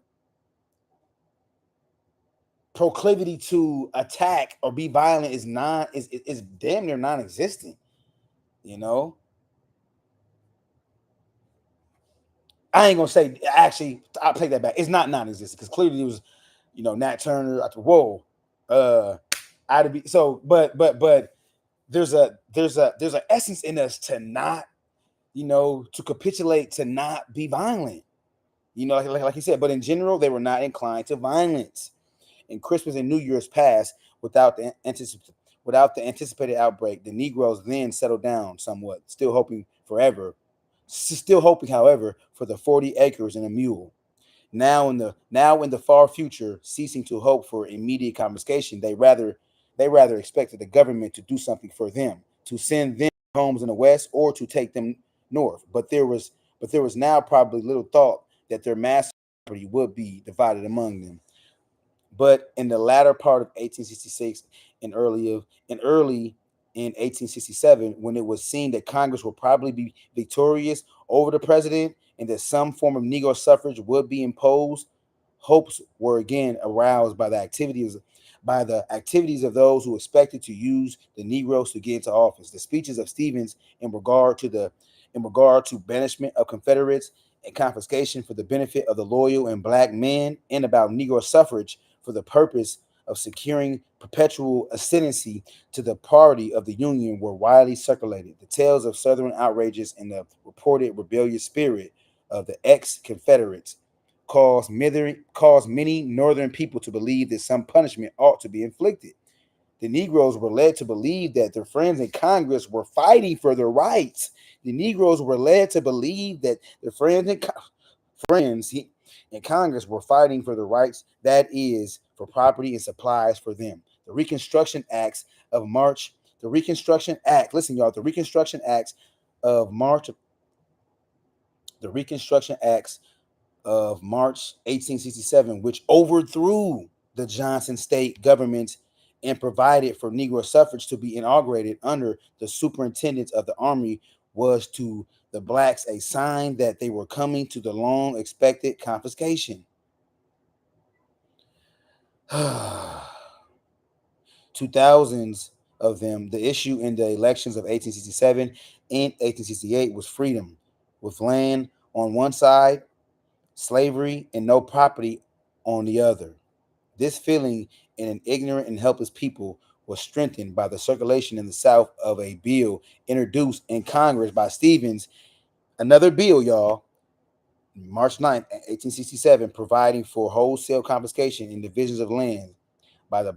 proclivity to attack or be violent is damn near non-existent. You know, I ain't gonna say, actually, I'll take that back. It's not non-existent, because clearly it was, Nat Turner. Whoa, I'd be so, but there's an essence in us to not, to capitulate, to not be violent. Like you said. But in general, they were not inclined to violence. And Christmas and New Year's passed without the anticipated outbreak. The Negroes then settled down somewhat, still hoping, however, for the 40 acres and a mule. Now in the far future, ceasing to hope for immediate confiscation, they rather expected the government to do something for them, to send them homes in the West or to take them north. But there was now probably little thought that their master property would be divided among them. But in the latter part of 1866 and early in 1867, when it was seen that Congress would probably be victorious over the president and that some form of Negro suffrage would be imposed, hopes were again aroused by the activities of those who expected to use the Negroes to get into office. The speeches of Stevens in regard to banishment of Confederates and confiscation for the benefit of the loyal and black men, and about Negro suffrage for the purpose of securing perpetual ascendancy to the party of the Union, were widely circulated. The tales of Southern outrages and the reported rebellious spirit of the ex-Confederates caused many northern people to believe that some punishment ought to be inflicted. The Negroes were led to believe that their friends in Congress were fighting for their rights. The Negroes were led to believe that their friends in Congress were fighting for the rights, that is, for property and supplies for them. The Reconstruction Acts of March, the Reconstruction Act, listen, y'all, the Reconstruction Acts of March, the Reconstruction Acts of March 1867, which overthrew the Johnson state government and provided for Negro suffrage to be inaugurated under the superintendence of the Army, was to the blacks a sign that they were coming to the long expected confiscation. 2000s of them, the issue in the elections of 1867 and 1868 was freedom, with land on one side, slavery and no property on the other. This feeling in an ignorant and helpless people was strengthened by the circulation in the South of a bill introduced in Congress by Stevens, another bill, y'all, March 9th, 1867, providing for wholesale confiscation and divisions of land by the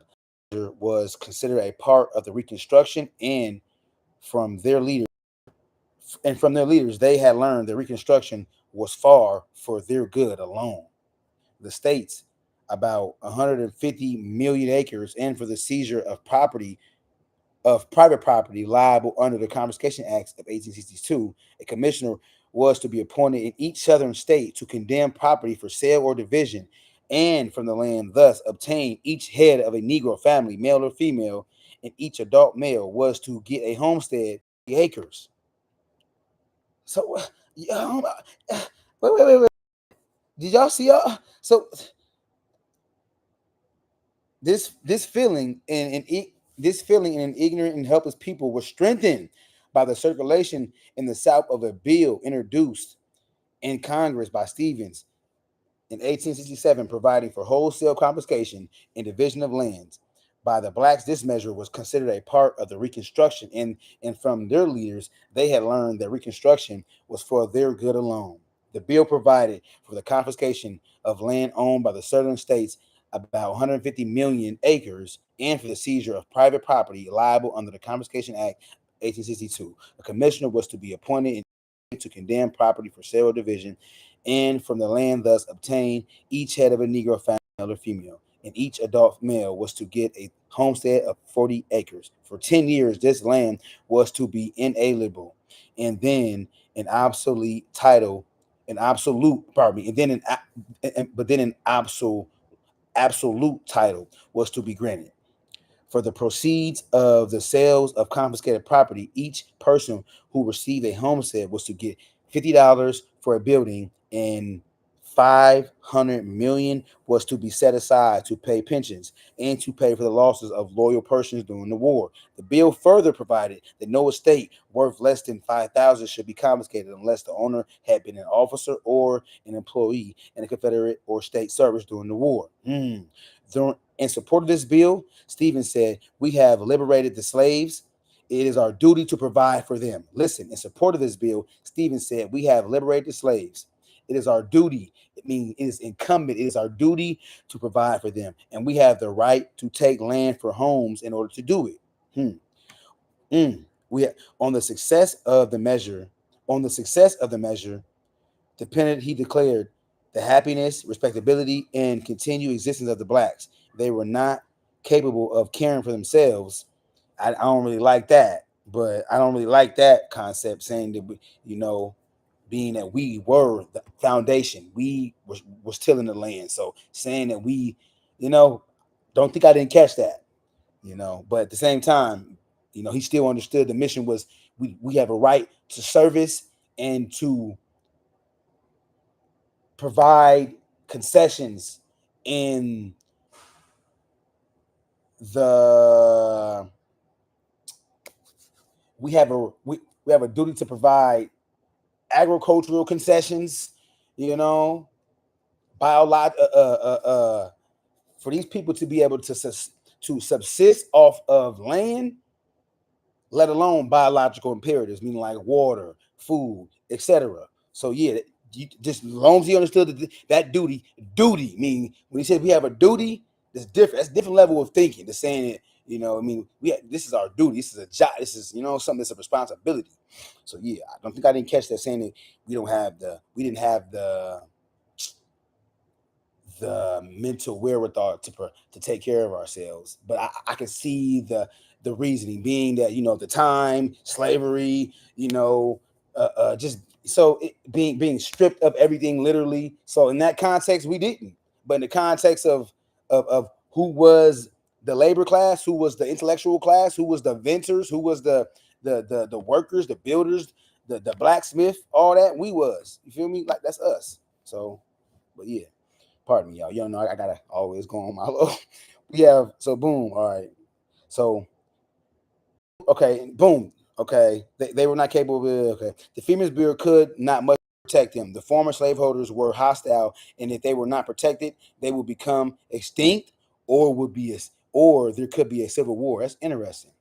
was considered a part of the Reconstruction, and from their leaders they had learned that Reconstruction was far for their good alone. The states about 150 million acres and for the seizure of private property liable under the Confiscation Acts of 1862. A commissioner was to be appointed in each southern state to condemn property for sale or division, and from the land thus obtained, each head of a Negro family, male or female, and each adult male was to get a homestead, acres. So, wait. Did y'all see? So this feeling in an ignorant and helpless people was strengthened by the circulation in the South of a bill introduced in Congress by Stevens in 1867, providing for wholesale confiscation and division of lands by the blacks. This measure was considered a part of the Reconstruction, and from their leaders, they had learned that Reconstruction was for their good alone. The bill provided for the confiscation of land owned by the southern states, about 150 million acres, and for the seizure of private property liable under the Confiscation Act 1862. A commissioner was to be appointed to condemn property for sale or division, and from the land thus obtained, each head of a Negro family, male or female, and each adult male was to get a homestead of 40 acres. For 10 years, this land was to be inalienable, and then an absolute title, absolute title was to be granted. For the proceeds of the sales of confiscated property, each person who received a homestead was to get $50 for a building, and $500 million was to be set aside to pay pensions and to pay for the losses of loyal persons during the war. The bill further provided that no estate worth less than $5,000 should be confiscated unless the owner had been an officer or an employee in a Confederate or state service during the war. In support of this bill, Stevens said, "We have liberated the slaves. It is our duty to provide for them." Listen, in support of this bill, Stevens said, "We have liberated the slaves. It is our duty. It means it is incumbent. It is our duty to provide for them. And we have the right to take land for homes in order to do it." We on the success of the measure, depended, he declared, the happiness, respectability, and continued existence of the blacks. They were not capable of caring for themselves. I don't really like that, but I don't really like that concept, saying that being that we were the foundation, we was tilling the land. So saying that we, don't think I didn't catch that, But at the same time, he still understood the mission was we have a right to service and to provide concessions in we have a duty to provide agricultural concessions, for these people to be able to subsist off of land, let alone biological imperatives, meaning like water, food, etc. So yeah, Just as long as he understood that duty meaning when he said we have a duty, that's different. That's a different level of thinking. To saying it, I mean, this is our duty. This is a job. This is something that's a responsibility. So yeah, I don't think I didn't catch that saying that we didn't have the mental wherewithal to take care of ourselves. But I can see the reasoning being that the time, slavery, just so being stripped of everything literally. So in that context, we didn't. But in the context of who was the labor class, who was the intellectual class, who was the inventors, who was the workers, the builders, the blacksmith, all that, we was. You feel me? Like that's us. So, but yeah. Pardon me, y'all. You know I gotta always go on my low. We have boom. All right. So okay, boom. Okay. They were not capable of okay. The Freedmen's Bureau could not much protect them. The former slaveholders were hostile, and if they were not protected, they would become extinct or there could be a civil war. That's interesting.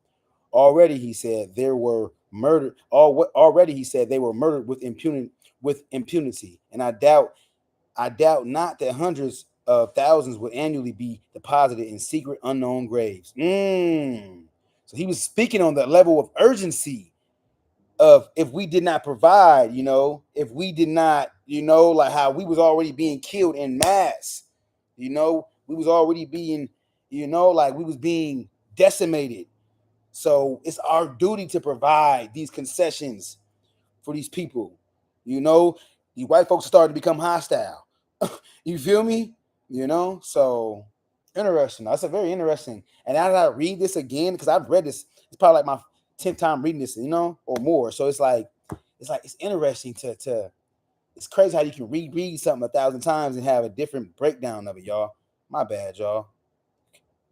Already he said there were murdered. Already he said they were murdered with impunity. And I doubt not that hundreds of thousands would annually be deposited in secret unknown graves. So he was speaking on the level of urgency of if we did not provide, if we did not, like how we was already being killed in mass, we was already being, like we was being decimated. So it's our duty to provide these concessions for these people. The white folks started to become hostile. You feel me? So interesting. That's a very interesting. And as I read this again, because I've read this, it's probably like my 10th time reading this, or more. So it's interesting to it's crazy how you can reread something 1,000 times and have a different breakdown of it, y'all. My bad, y'all.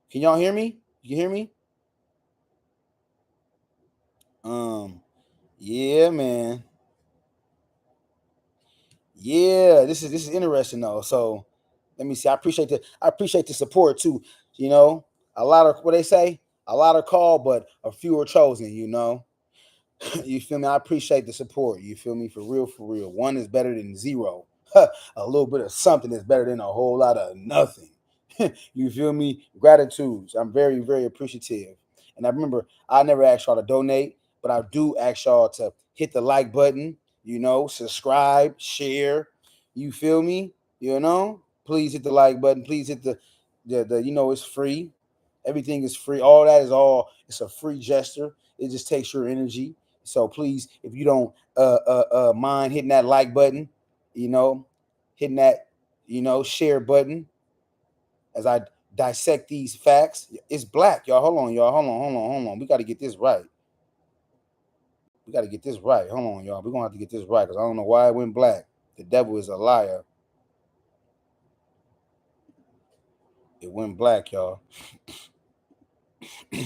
Can y'all hear me? You hear me? Yeah, man. Yeah, this is interesting though. So let me see. I appreciate the support too. A lot of what they say, a lot are called, but a few are chosen. You feel me? I appreciate the support. You feel me? For real, for real. One is better than zero. A little bit of something is better than a whole lot of nothing. You feel me? Gratitude. I'm very, very appreciative. And I remember I never asked y'all to donate, but I do ask y'all to hit the like button, subscribe, share. You feel me? Please hit the like button. Please hit the it's free. Everything is free. All that is it's a free gesture. It just takes your energy. So please, if you don't mind hitting that like button, hitting that, share button as I dissect these facts. It's black, y'all. Hold on, y'all. Hold on. We got to get this right. Hold on, y'all. We're going to have to get this right because I don't know why it went black. The devil is a liar. It went black, y'all.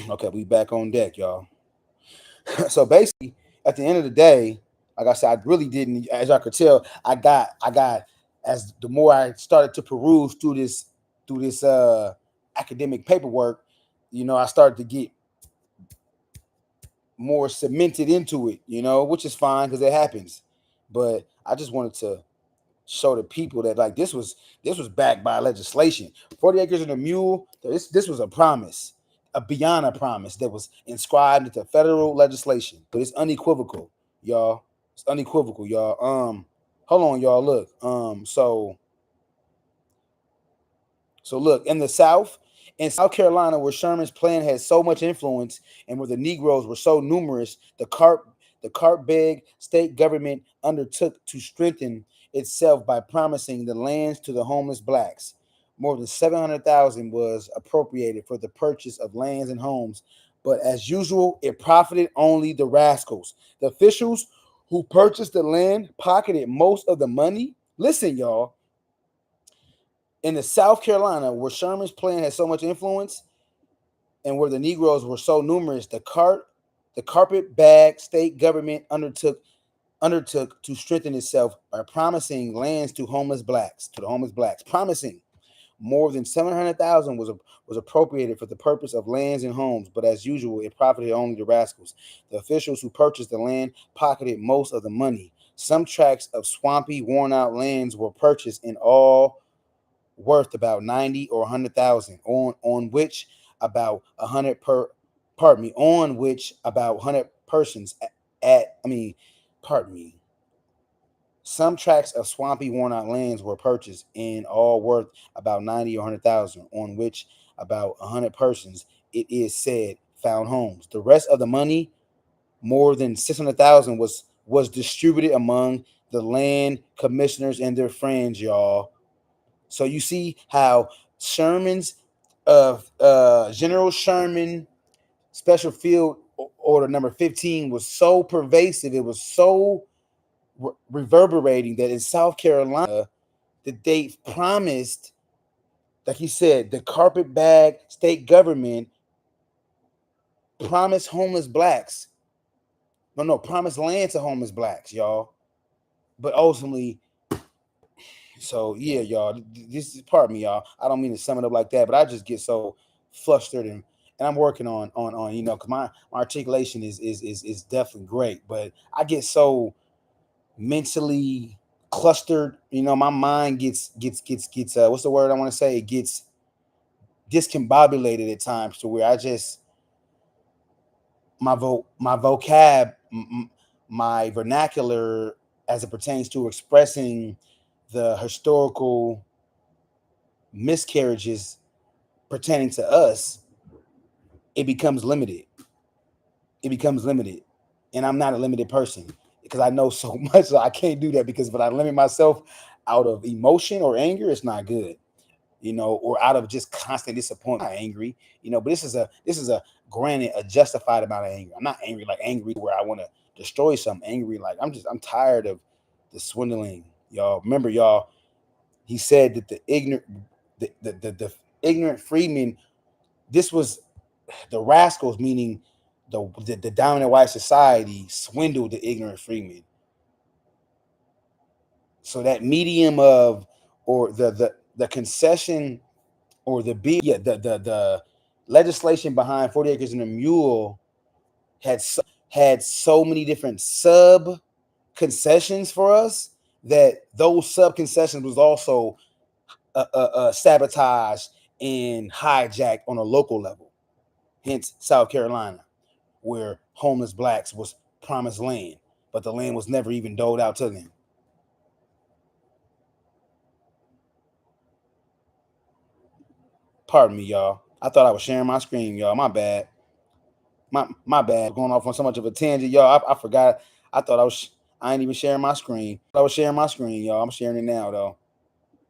Okay, we back on deck, y'all. So basically, at the end of the day, like I said, I really didn't, as y'all could tell, I got as the more I started to peruse through this academic paperwork, I started to get more cemented into it, which is fine because it happens. But I just wanted to show the people that like this was backed by legislation. 40 acres and a mule. This was a promise, beyond a promise that was inscribed into federal legislation. But it's unequivocal, y'all. It's unequivocal, y'all. Hold on, y'all. Look. So look, in South Carolina, where Sherman's plan had so much influence and where the Negroes were so numerous, the Carpetbag state government undertook to strengthen itself by promising the lands to the homeless blacks. More than 700,000 was appropriated for the purchase of lands and homes, but as usual, it profited only the rascals. The officials who purchased the land pocketed most of the money. Listen, y'all. In the South Carolina, where Sherman's plan had so much influence and where the Negroes were so numerous, the Carpetbag state government undertook to strengthen itself by promising lands to the homeless blacks. Promising more than 700,000 was appropriated for the purpose of lands and homes, but as usual, it profited only the rascals. The officials who purchased the land pocketed most of the money. Some tracts of swampy, worn-out lands were purchased, in all worth about 90 or 100,000, on which about 100 on which about 100 persons some tracts of swampy, worn-out lands were purchased, in all worth about 90 or 100,000, on which about 100 persons, it is said, found homes. The rest of the money, more than 600,000, was distributed among the land commissioners and their friends, y'all. So you see how Sherman's General Sherman Special Field Order number 15 was so pervasive, it was so reverberating, that in South Carolina, that they promised, like he said, the carpetbag state government promised homeless blacks. Promised land to homeless blacks, y'all. But ultimately, so yeah, y'all, this is, pardon me, y'all. I don't mean to sum it up like that, but I just get so flustered, and I'm working on because my articulation is definitely great, but I get so mentally clustered. My mind gets what's the word I want to say? It gets discombobulated at times, to where I just my vocab, my vernacular, as it pertains to expressing the historical miscarriages pertaining to us, it becomes limited. And I'm not a limited person, because I know so much, so I can't do that, because if I limit myself out of emotion or anger, it's not good, or out of just constant disappointment. I'm not angry, but this is a granted a justified amount of anger. I'm not angry where I want to destroy something. Angry like I'm tired of the swindling, y'all. Remember, y'all, he said that the ignorant freemen, this was the rascals, meaning the dominant white society, swindled the ignorant freemen. So that medium of, or the concession, or the legislation behind 40 acres and a mule had so many different sub concessions for us, that those sub concessions was also sabotaged and hijacked on a local level. Hence South Carolina, where homeless blacks was promised land, but the land was never even doled out to them. Pardon me, y'all. I thought I was sharing my screen, y'all. My bad. My bad. Going off on so much of a tangent, y'all. I forgot. I ain't even sharing my screen. I was sharing my screen, y'all. I'm sharing it now, though.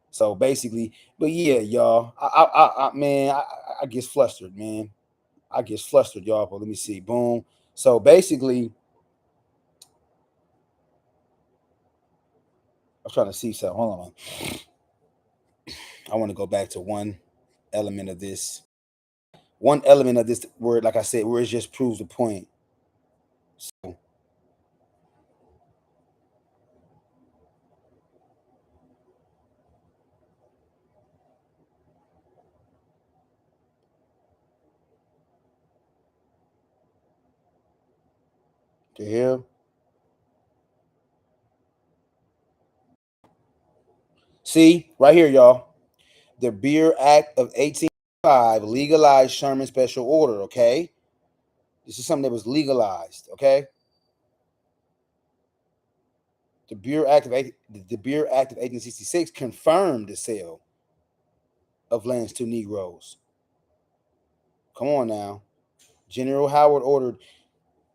So basically, but yeah, y'all. I get flustered, man. I get flustered, y'all. But let me see. Boom. So basically, I'm trying to see something. Hold on. I want to go back to one element of this. One element of this word, like I said, where it just proves the point. So the hell? See, right here, y'all. The Beer Act of 1805 legalized Sherman Special Order, okay? This is something that was legalized, okay? The Beer Act of 1866 confirmed the sale of lands to Negroes. Come on now. General Howard ordered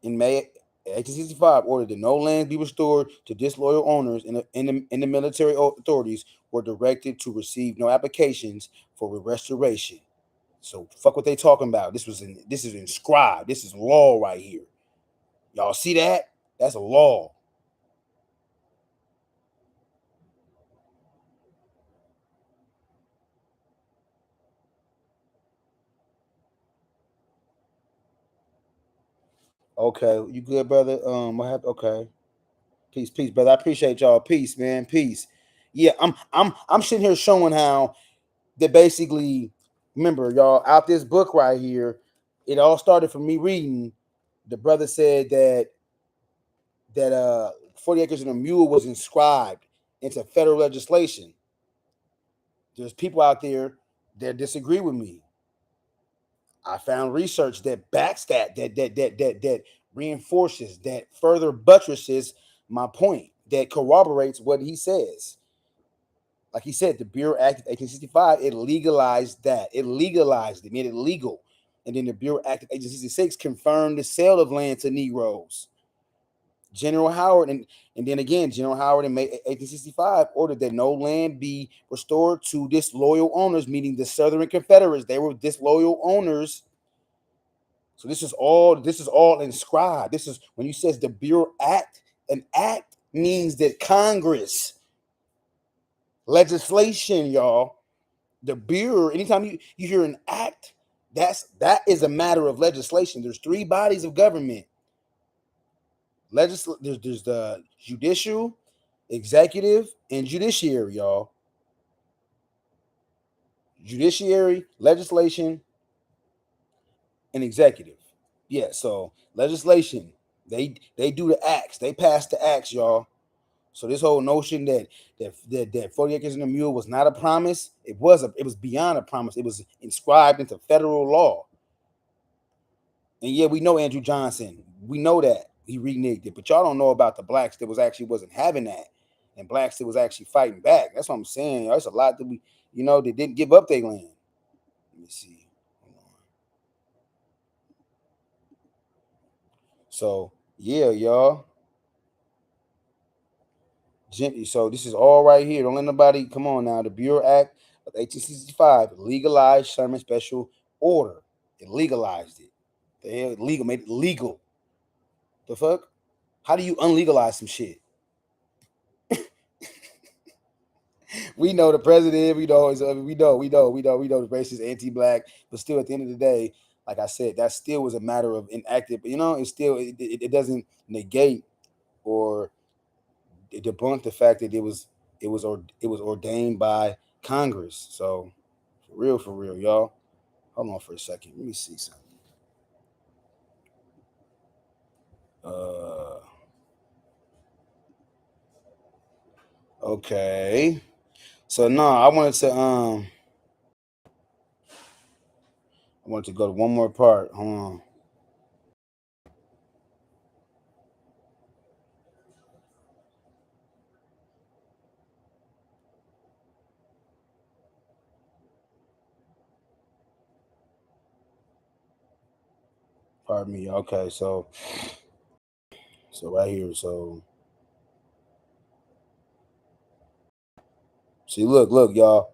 in May 1865 ordered that no land be restored to disloyal owners, and the military authorities were directed to receive no applications for restoration. So fuck what they talking about. This is inscribed. This is law right here. Y'all see that? That's a law. Okay, you good, brother? What happened? Okay. Peace, brother. I appreciate y'all. Peace, man. Peace. Yeah, I'm sitting here showing how that basically, remember, y'all, out this book right here, it all started from me reading. The brother said that 40 acres and a mule was inscribed into federal legislation. There's people out there that disagree with me. I found research that backs that reinforces, that further buttresses my point, that corroborates what he says. Like he said, the Bureau Act of 1865, it legalized that. It legalized it, made it legal. And then the Bureau Act of 1866 confirmed the sale of land to Negroes. General Howard, and then again, General Howard in May 1865 ordered that no land be restored to disloyal owners, meaning the Southern Confederates. They were disloyal owners. So this is all inscribed. This is when you says the Bureau Act. An act means that Congress, legislation, y'all. The Bureau, anytime you hear an act, that is a matter of legislation. There's three bodies of government. There's the judicial, executive, and judiciary, y'all. Judiciary, legislation, and executive. Yeah, so legislation, they do the acts, they pass the acts, y'all. So this whole notion that 40 acres and a mule was not a promise, it was beyond a promise. It was inscribed into federal law. And yeah, we know Andrew Johnson. We know that he reneged it, but y'all don't know about the blacks that wasn't having that, and blacks that was actually fighting back. That's what I'm saying. Y'all. There's a lot that they didn't give up their land. Let me see. Hold on. So yeah, y'all. So this is all right here. Don't let nobody come on now. The Bureau Act of 1865 legalized Sherman Special Order. It legalized it. They made it legal. The fuck? How do you unlegalize some shit? We know the president. We know the racist, anti-black. But still, at the end of the day, like I said, that still was a matter of inactive. It doesn't negate or debunk the fact that it was ordained by Congress. So for real, y'all. Hold on for a second. Let me see something. Okay. So no, I wanted to go to one more part. Hold on. Pardon me. Okay, so right here. So see, look, y'all.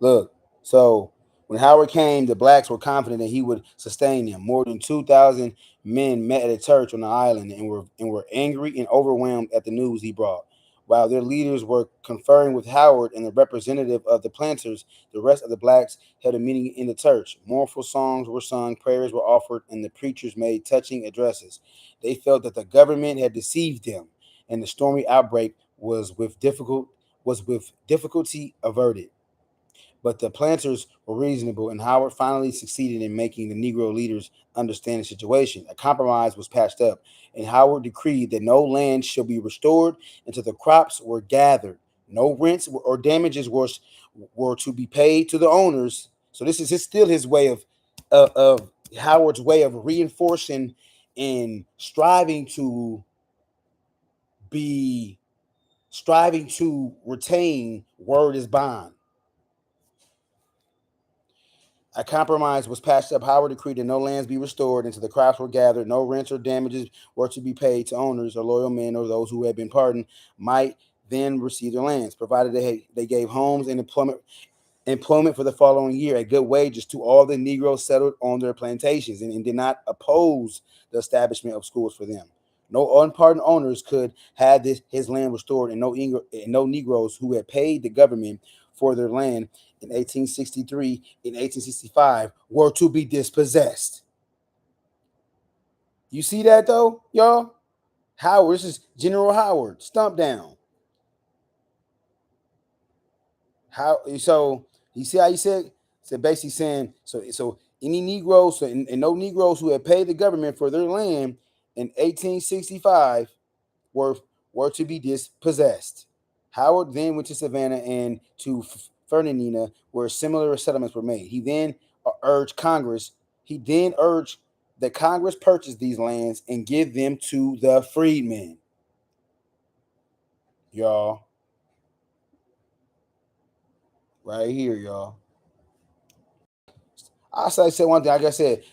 Look. So when Howard came, the blacks were confident that he would sustain them. More than 2,000 men met at a church on the island and were angry and overwhelmed at the news he brought. While their leaders were conferring with Howard and the representative of the planters, the rest of the blacks held a meeting in the church. Mournful songs were sung, prayers were offered, and the preachers made touching addresses. They felt that the government had deceived them, and the stormy outbreak was with difficulty averted. But the planters were reasonable, and Howard finally succeeded in making the Negro leaders understand the situation. A compromise was patched up, and Howard decreed that no land shall be restored until the crops were gathered. No rents or damages were to be paid to the owners. So this is still his way of Howard's way of reinforcing and striving to retain word is bond. A compromise was patched up. Howard decreed that no lands be restored until the crops were gathered. No rents or damages were to be paid to owners or loyal men, or those who had been pardoned might then receive their lands, provided they gave homes and employment for the following year at good wages to all the Negroes settled on their plantations, and did not oppose the establishment of schools for them. No unpardoned owners could have his land restored, and no Negroes who had paid the government for their land in 1863 and 1865 were to be dispossessed. You see that though, y'all? Howard, this is General Howard, stump down. So you see how he said? So basically saying, so any Negroes and no Negroes who had paid the government for their land in 1865 were to be dispossessed. Howard then went to Savannah and to Fernandina, where similar settlements were made. He then urged that Congress purchase these lands and give them to the freedmen. Y'all. Right here, y'all. I say one thing, like I said,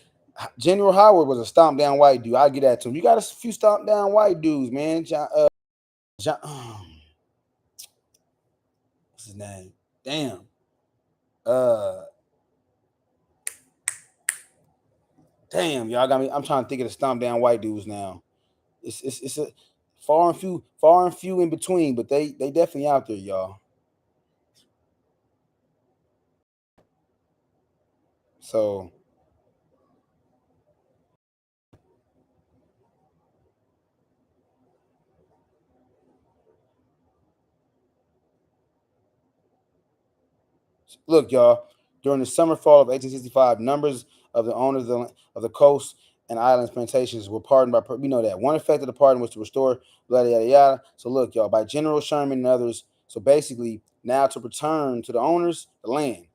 General Howard was a stomp down white dude. I'll get that to him. You got a few stomp down white dudes, man. John, what's his name? Damn. Damn, y'all got me. I'm trying to think of the stomp down white dudes now. It's a far and few in between, but they definitely out there, y'all. So look, y'all, during the summer fall of 1865, numbers of the owners of the coast and islands plantations were pardoned by, we know that. One effect of the pardon was to restore, yada, yada, yada. So look, y'all, by General Sherman and others, so basically now to return to the owners the land,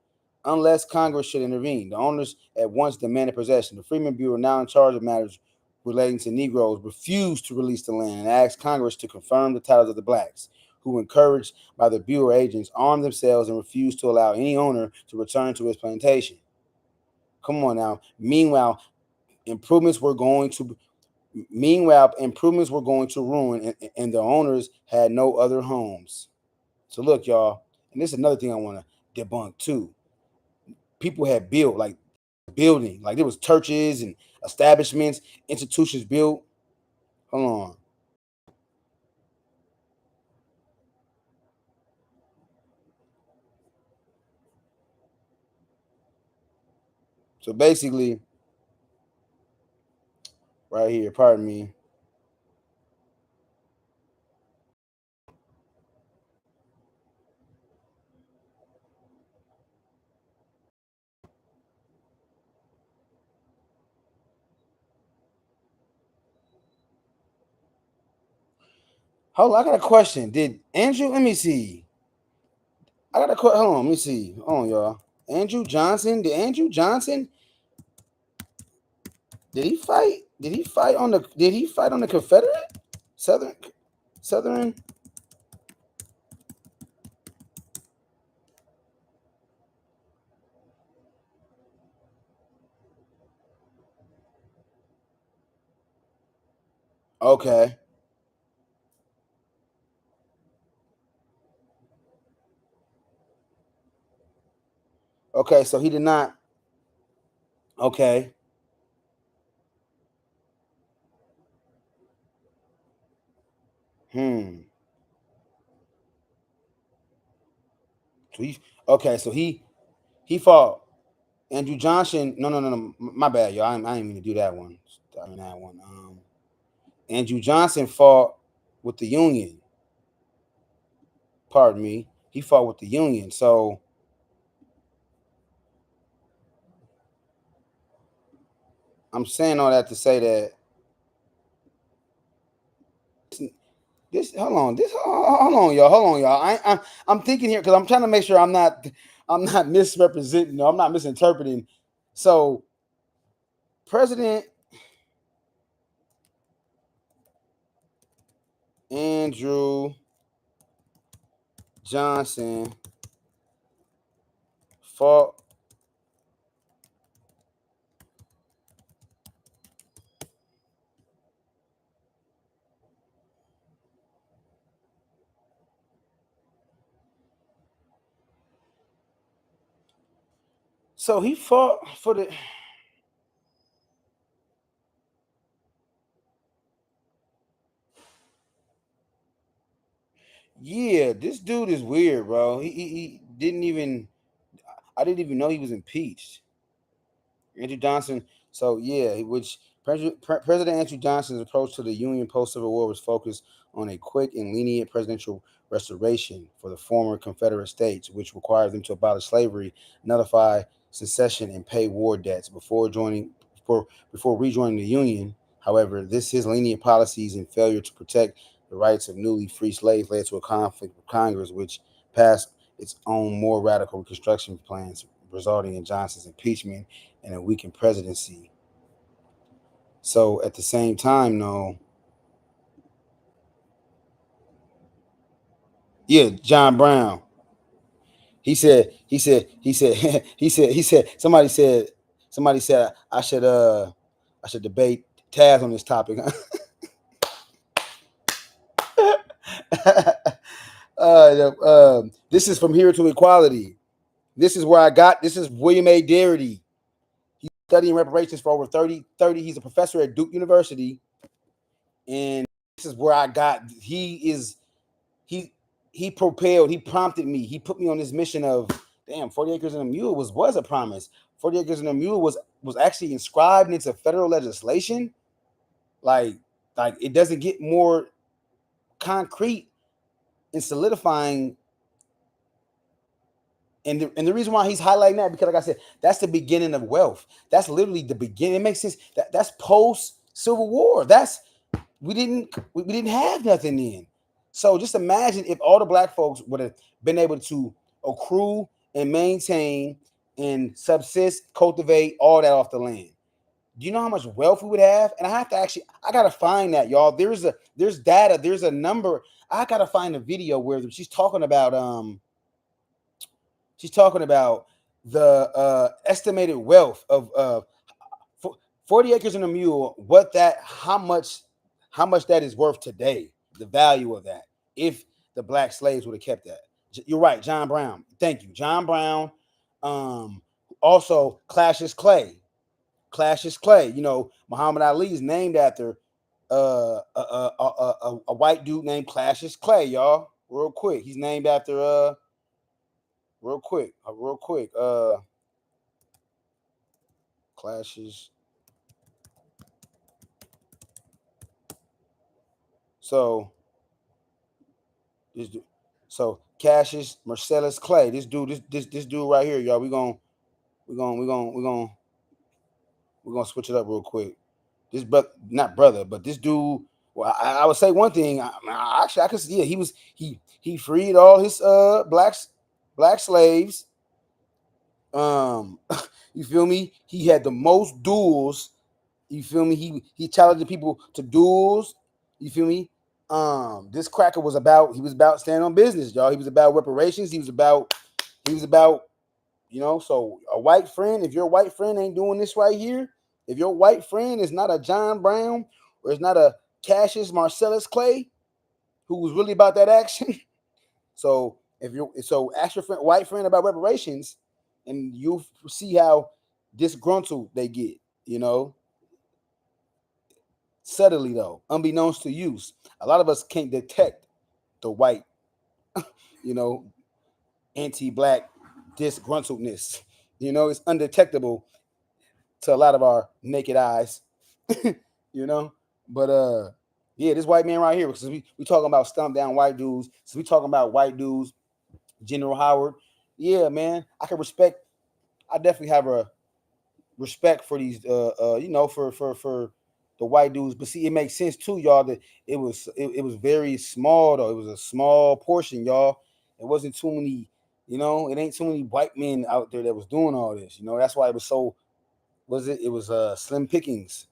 unless Congress should intervene. The owners at once demanded possession. The Freedmen Bureau, now in charge of matters relating to Negroes, refused to release the land and asked Congress to confirm the titles of the blacks, who, encouraged by the Bureau agents, armed themselves and refused to allow any owner to return to his plantation. Come on now. Meanwhile, improvements were going to ruin, and the owners had no other homes. So look, y'all, and this is another thing I want to debunk too. People had built like building, like there was churches and establishments, institutions built. Hold on. So basically, right here, pardon me. Hold on, I got a question. Did Andrew, let me see. I got a question. Hold on, let me see. Hold on, y'all. Andrew Johnson, did he fight? Did he fight on the Confederate? Southern? Okay. Okay, so he did not. Okay. So he fought Andrew Johnson. No. My bad, y'all. I didn't mean to do that one. Andrew Johnson fought with the Union. Pardon me. He fought with the Union. So I'm saying all that to say that hold on, y'all. I'm thinking here because I'm trying to make sure I'm not misrepresenting, I'm not misinterpreting. So President Andrew Johnson fought for the yeah, this dude is weird, bro. He didn't even, I didn't even know he was impeached. Andrew Johnson. So yeah, President Andrew Johnson's approach to the Union post-Civil War was focused on a quick and lenient presidential restoration for the former Confederate states, which required them to abolish slavery, nullify secession, and pay war debts before rejoining the Union. However, his lenient policies and failure to protect the rights of newly free slaves led to a conflict with Congress, which passed its own more radical Reconstruction plans, resulting in Johnson's impeachment and a weakened presidency. So at the same time, though, yeah, John Brown. He said, somebody said I should debate Taz on this topic. This is From Here to Equality. This is William A. Darity. He's studying reparations for over 30. He's a professor at Duke University. And this is where I got, he prompted me. He put me on this mission of, damn, 40 Acres and a Mule was a promise. 40 Acres and a Mule was actually inscribed into federal legislation. Like it doesn't get more concrete and solidifying. And the reason why he's highlighting that, because like I said, that's the beginning of wealth. That's literally the beginning. It makes sense. That's post Civil War. We didn't have nothing then. So just imagine if all the black folks would have been able to accrue and maintain and subsist, cultivate all that off the land. Do you know how much wealth we would have? And I gotta find that, y'all. There's data, there's a number. I gotta find a video where she's talking about the estimated wealth of 40 Acres and a Mule, how much that is worth today, the value of that, if the black slaves would have kept that. You're right, John Brown. Thank you, John Brown. Also, Cassius Clay. You know, Muhammad Ali is named after a white dude named Cassius Clay, y'all. Real quick, he's named after real quick. Cassius. So Cassius Marcellus Clay. This dude right here, y'all. We're gonna switch it up real quick. This not brother, but this dude. Well, I would say one thing. I could see. Yeah, he freed all his black slaves. You feel me? He had the most duels. You feel me? He challenged people to duels. You feel me? This cracker was about standing on business, y'all. He was about reparations. He was about, you know, so a white friend, if your white friend ain't doing this right here, if your white friend is not a John Brown or is not a Cassius Marcellus Clay, who was really about that action. So ask your white friend about reparations, and you'll see how disgruntled they get, you know. Subtly though, unbeknownst to you, a lot of us can't detect the white, you know, anti-black disgruntledness. You know, it's undetectable to a lot of our naked eyes, you know. But yeah, this white man right here, because we talking about stomp down white dudes. So we talking about white dudes, General Howard. Yeah, man, I definitely have a respect for these, you know, for the white dudes. But see, it makes sense too, y'all, that it was very small though. It was a small portion, y'all. It wasn't too many, you know, it ain't too many white men out there that was doing all this, you know. That's why it was so, it was slim pickings.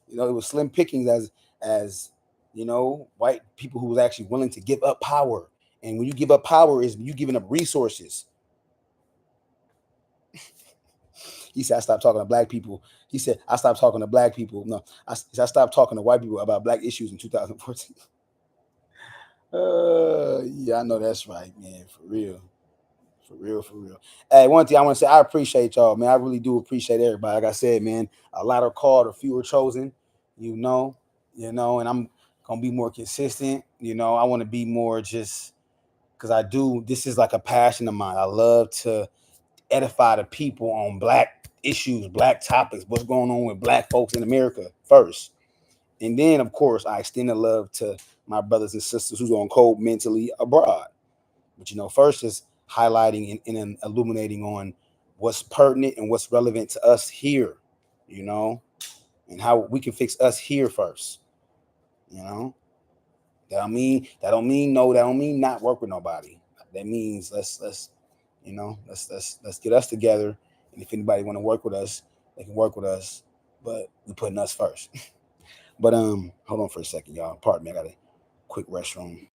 You know, it was slim pickings as you know, white people who was actually willing to give up power. And when you give up power, is you giving up resources. He said, I stopped talking to black people. He said, I stopped talking to black people. No, I stopped talking to white people about black issues in 2014. Yeah, I know that's right, man. For real. Hey, one thing I want to say, I appreciate y'all, man. I really do appreciate everybody. Like I said, man, a lot are called, a few are chosen, you know, and I'm going to be more consistent. You know, I want to be more just because this is like a passion of mine. I love to edify the people on black issues, black topics, what's going on with black folks in America first. And then, of course, I extend the love to my brothers and sisters who's on code mentally abroad. But, you know, first is highlighting and illuminating on what's pertinent and what's relevant to us here, you know, and how we can fix us here first, you know. That don't mean no. That don't mean not work with nobody. That means let's get us together. And if anybody want to work with us, they can work with us. But we putting us first. But hold on for a second, y'all. Pardon me. I got a quick restroom.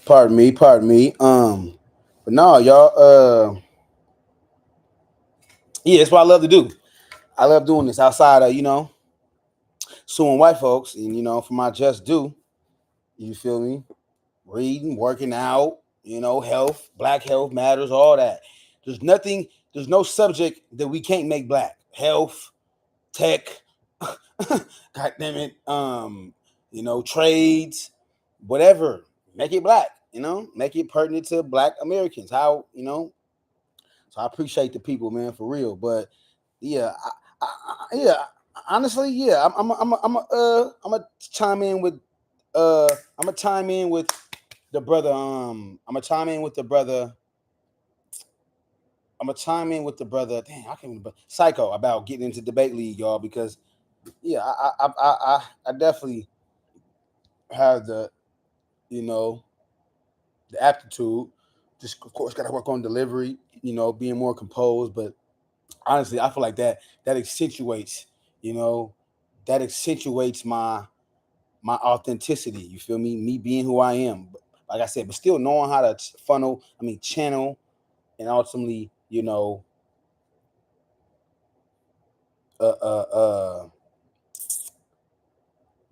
Pardon me. But no, y'all. Yeah, it's what I love to do. I love doing this outside of suing white folks, and for my just due. You feel me? Reading, working out, health, black health matters, all that. There's no subject that we can't make black. Health, tech, god damn it, trades, whatever. Make it black, make it pertinent to black Americans. So I appreciate the people, man, for real. But yeah, yeah, honestly, yeah, I'm a chime in with I'm gonna chime in with the brother. I'm gonna chime in with the brother. Dang, I can't remember. Psycho about getting into debate league, y'all, because yeah, I definitely have the the aptitude. Just of course gotta work on delivery, being more composed. But honestly, I feel like that accentuates, that accentuates my authenticity. You feel me? Me being who I am. But like I said, but still knowing how to channel, and ultimately,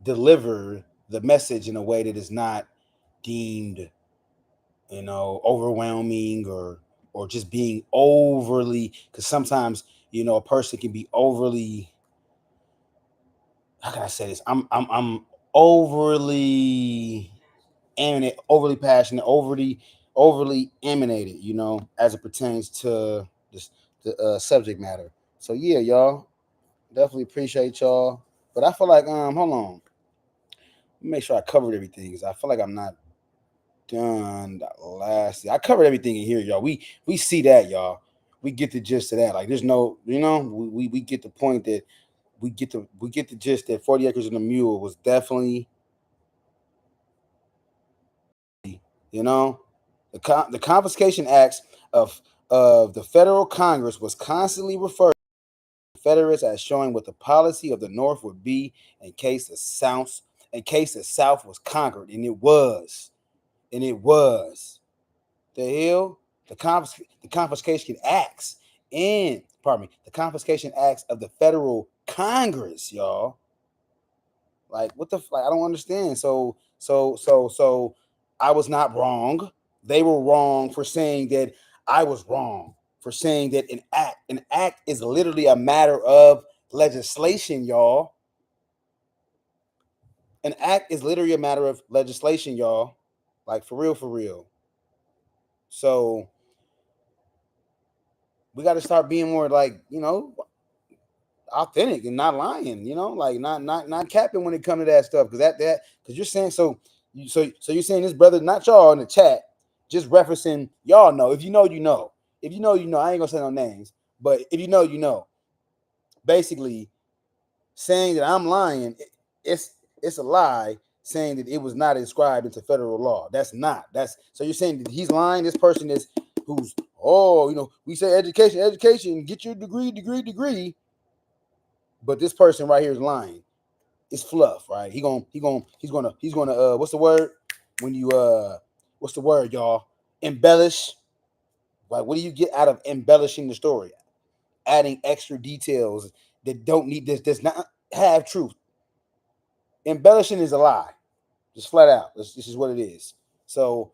deliver the message in a way that is not deemed, overwhelming or just being overly. Because sometimes, a person can be overly. How can I say this? I'm overly eminent, overly passionate, overly emanated, as it pertains to this the subject matter. So yeah, y'all, definitely appreciate y'all. But I feel like hold on, let me make sure I covered everything because I feel like I'm not done. Lastly, I covered everything in here, y'all. We see that, y'all. We get the gist of that. Like, there's no, we get the point that we get the gist that 40 Acres and a Mule was definitely, the confiscation acts of the federal Congress was constantly referred to Confederates as showing what the policy of the North would be in case the South was conquered, and it was, the hell, the confiscation acts and pardon me, the confiscation acts of the federal Congress, y'all. Like, what the like? I don't understand. So I was not wrong. They were wrong for saying that I was wrong for saying that an act is literally a matter of legislation, y'all. An act is literally a matter of legislation, y'all. Like, for real, for real. So we got to start being more like, authentic and not lying, like not capping when it comes to that stuff. Because because you're saying so you're saying this brother, not y'all in the chat, just referencing y'all know. If you know, you know. If you know, you know. I ain't gonna say no names, but if you know, you know. Basically, saying that I'm lying, it's a lie. Saying that it was not inscribed into federal law. That's not. So you're saying that he's lying. This person is who's we say education, get your degree. But this person right here is lying. It's fluff, right? He's gonna what's the word when you what's the word, y'all? Embellish Like, what do you get out of embellishing the story, adding extra details that don't need this, does not have truth? Embellishing is a lie, just flat out. This is what it is. So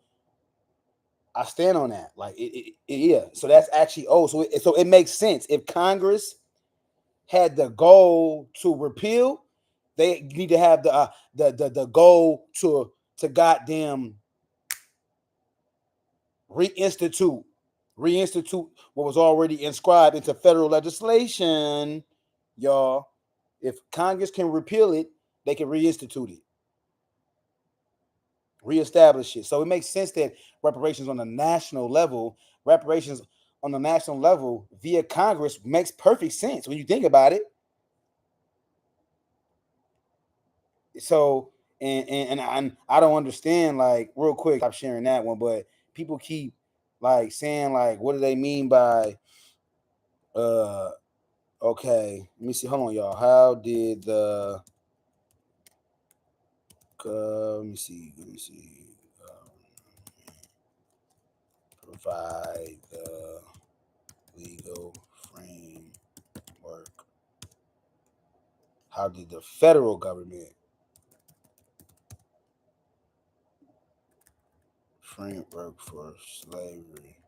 I stand on that. Like, yeah. So that's actually so it makes sense if Congress had the goal to repeal, they need to have the goal to goddamn reinstitute what was already inscribed into federal legislation, y'all. If Congress can repeal it, they can reinstitute it, reestablish it. So it makes sense that reparations on the national level via Congress makes perfect sense when you think about it. So and I don't understand, like, real quick, stop sharing that one, but people keep like saying, like, what do they mean by okay, let me see, hold on, y'all. How did the let me see provide the legal framework? How did the federal government framework for slavery?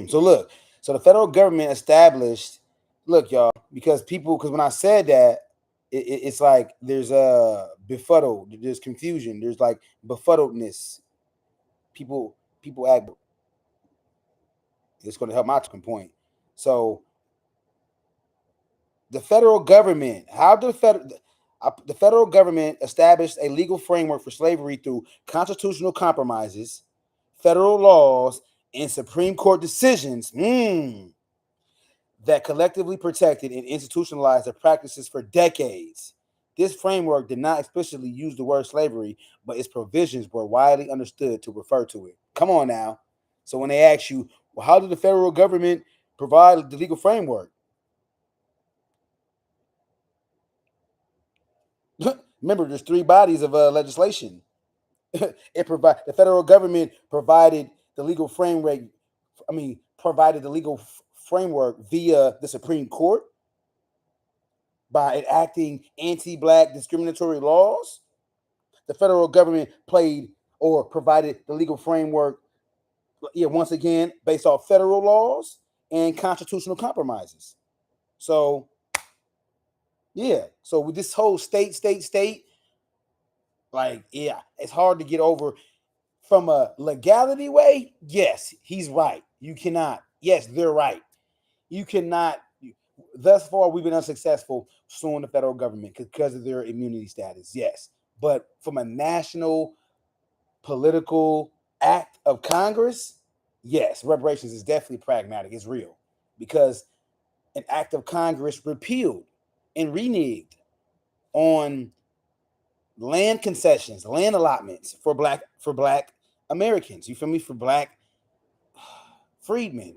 So look, so the federal government established, look, y'all, because when I said that, it's like there's befuddled, there's confusion, there's like befuddledness. People act. It's going to help my point. So the federal government, the federal government established a legal framework for slavery through constitutional compromises, federal laws, and Supreme Court decisions that collectively protected and institutionalized the practices for decades. This framework did not explicitly use the word slavery, but its provisions were widely understood to refer to it. Come on now. So when they ask you, well, how did the federal government provide the legal framework? Remember, there's three bodies of legislation. The federal government provided the legal framework. Provided the legal framework via the Supreme Court by enacting anti-Black discriminatory laws. The federal government provided the legal framework, once again, based off federal laws and constitutional compromises. So, yeah. So with this whole state, like, yeah, it's hard to get over. From a legality way, yes, he's right. You cannot. Yes, they're right. You cannot. Thus far, we've been unsuccessful suing the federal government because of their immunity status. Yes. But from a national political act of Congress, yes, reparations is definitely pragmatic. It's real because an act of Congress repealed and reneged on land concessions, land allotments for black Americans. You feel me? For black freedmen,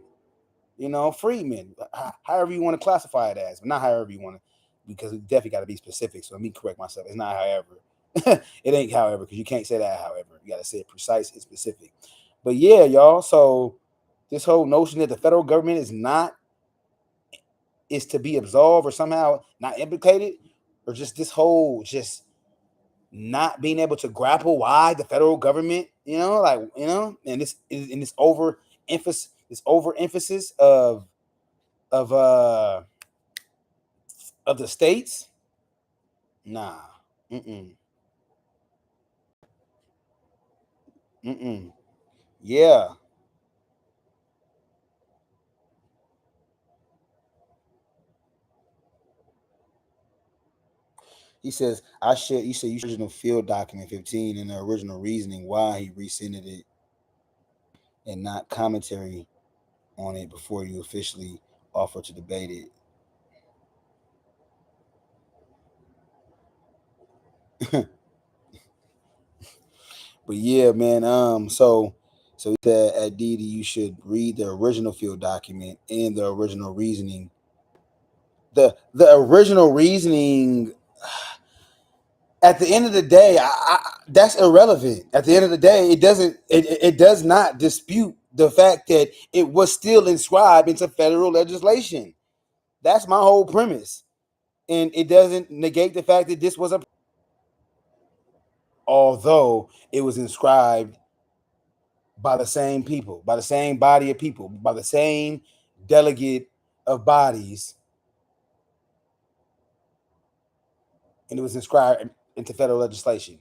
freedmen, however you want to classify it as, but not however you want to, because it definitely got to be specific. So let me correct myself. It's not however. It ain't however, because you can't say that however. You got to say it precise and specific. But yeah, y'all. So this whole notion that the federal government is to be absolved or somehow not implicated, or just this whole not being able to grapple why the federal government, and this overemphasis of the states. Nah. Yeah. He says, you said you original field document 15 and the original reasoning why he rescinded it and not commentary on it before you officially offer to debate it. But yeah, man. So he said at Didi, you should read the original field document and the original reasoning. The original reasoning, at the end of the day, that's irrelevant. At the end of the day, it does not dispute the fact that it was still inscribed into federal legislation. That's my whole premise. And it doesn't negate the fact that this was although it was inscribed by the same people, by the same body of people, by the same delegate of bodies, and it was inscribed into federal legislation,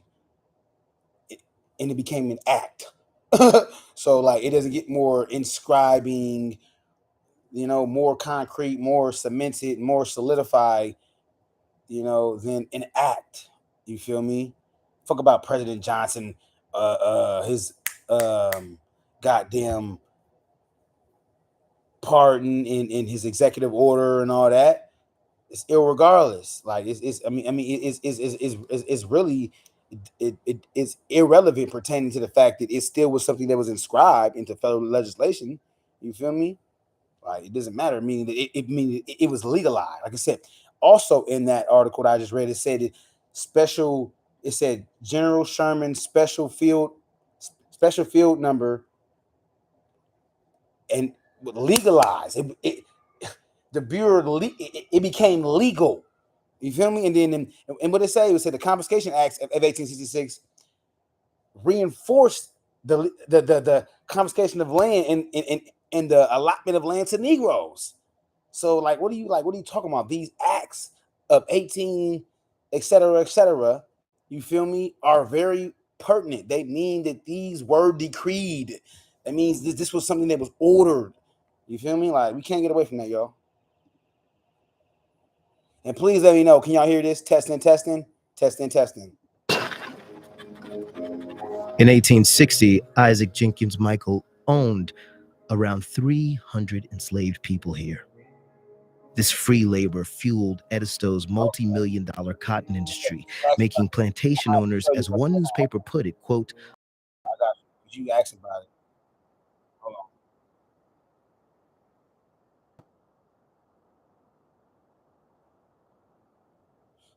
and it became an act. So like it doesn't get more inscribing, more concrete, more cemented, more solidified, than an act. You feel me? Fuck about President Johnson, his goddamn pardon in his executive order and all that. It's irregardless. Like it's really it's irrelevant pertaining to the fact that it still was something that was inscribed into federal legislation. You feel me? Like it doesn't matter, meaning that it was legalized. Like I said, also in that article that I just read, it said it said General Sherman special field number, and legalized. The Bureau it became legal. You feel me? And then and what it said the Confiscation Acts of 1866 reinforced the confiscation of land and the allotment of land to Negroes. So like, what are you talking about? These acts of 18, et cetera, you feel me, are very pertinent. They mean that these were decreed. That means this was something that was ordered. You feel me? Like, we can't get away from that, y'all. And please let me know. Can y'all hear this? Testing. In 1860, Isaac Jenkins Michael owned around 300 enslaved people here. This free labor fueled Edisto's multi-million-dollar cotton industry, making plantation owners, as one newspaper put it, quote, I got you. You asked about it.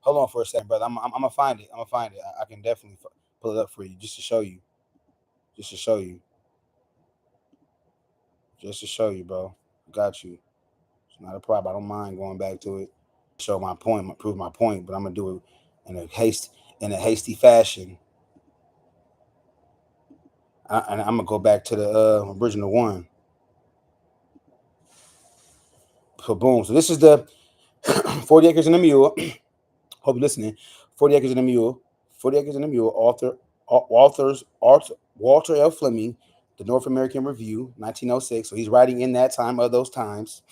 Hold on for a second, brother. I'm gonna find it. I can definitely pull it up for you, just to show you, bro. I got you. It's not a problem. I don't mind going back to it, show my point, prove my point, but I'm gonna do it in a hasty fashion. And I'm gonna go back to the original one. So boom. So this is the 40 Acres and a Mule. Hope you're listening. 40 Acres and a Mule. 40 Acres and a Mule. Walter L. Fleming, the North American Review, 1906. So he's writing in that time of those times.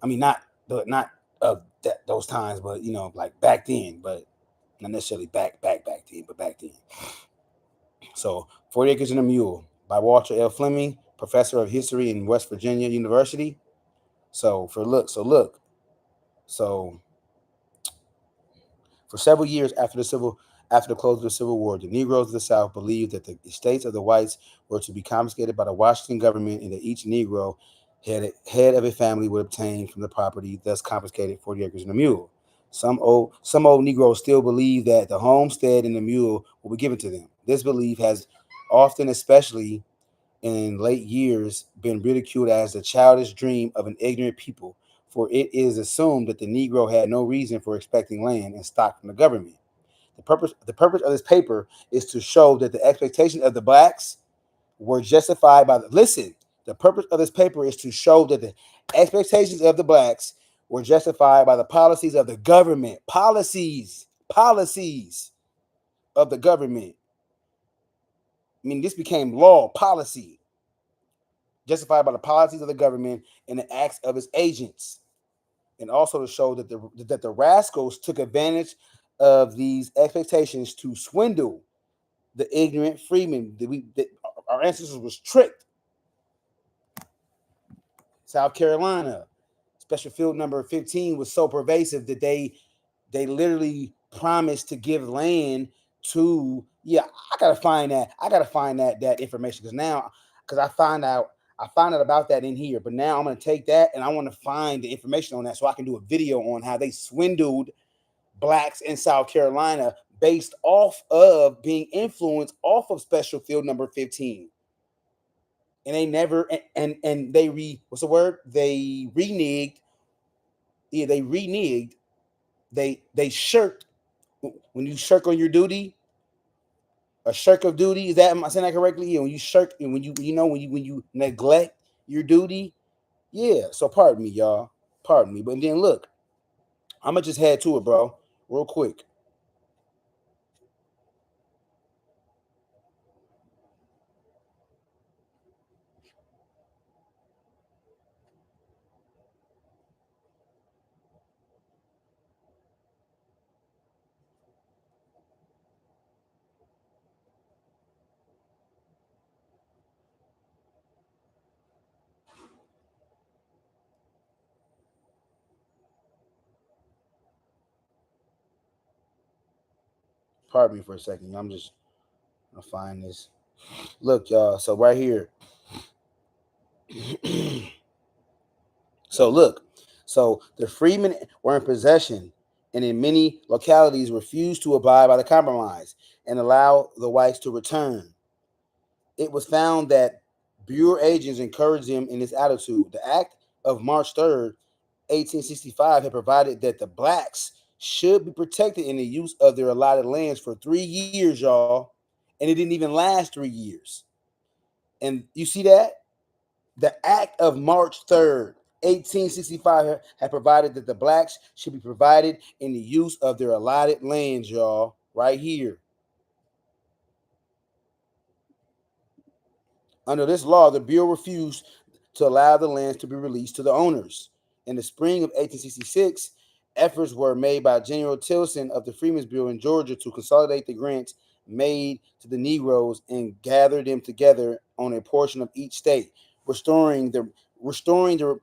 I mean, not of those times, but like back then, but not necessarily back then, but back then. So 40 Acres and a Mule by Walter L. Fleming, professor of history in West Virginia University. So for several years after the close of the Civil War, the Negroes of the South believed that the estates of the whites were to be confiscated by the Washington government, and that each Negro head of a family would obtain from the property thus confiscated 40 acres and a mule. Some old Negroes still believe that the homestead and the mule will be given to them. This belief has often, especially in late years, been ridiculed as the childish dream of an ignorant people, for it is assumed that the Negro had no reason for expecting land and stock from the government. The purpose of this paper is to show that the expectations of the blacks were justified by the purpose of this paper is to show that the expectations of the blacks were justified by the policies of the government. Policies of the government. I mean, this became law, policy, justified by the policies of the government and the acts of its agents. And also to show that the rascals took advantage of these expectations to swindle the ignorant freemen. That our ancestors was tricked. South Carolina, Special Field Number 15 was so pervasive that they literally promised to give land to. Yeah, I gotta find that information because I found out about that in here. But now I'm gonna take that and I want to find the information on that so I can do a video on how they swindled blacks in South Carolina based off of being influenced off of Special Field Number 15. And they never and they what's the word? They reneged. Yeah, they reneged. They shirked. When you shirk on your duty, a shirk of duty, is that, am I saying that correctly? Yeah, when you shirk and when you neglect your duty, yeah. So pardon me, y'all. Pardon me. But then look, I'ma just head to it, bro, real quick. Pardon me for a second. I'm just gonna find this. Look, y'all. So right here. So look. So the freedmen were in possession, and in many localities refused to abide by the compromise and allow the whites to return. It was found that Bureau agents encouraged them in this attitude. The Act of March 3rd, 1865 had provided that the blacks should be protected in the use of their allotted lands for 3 years, y'all. And it didn't even last 3 years. And you see that? The Act of March 3rd, 1865 had provided that the blacks should be provided in the use of their allotted lands, y'all, right here. Under this law, the Bureau refused to allow the lands to be released to the owners. In the spring of 1866, efforts were made by General Tilson of the Freedmen's Bureau in Georgia to consolidate the grants made to the Negroes and gather them together on a portion of each state, restoring the remainder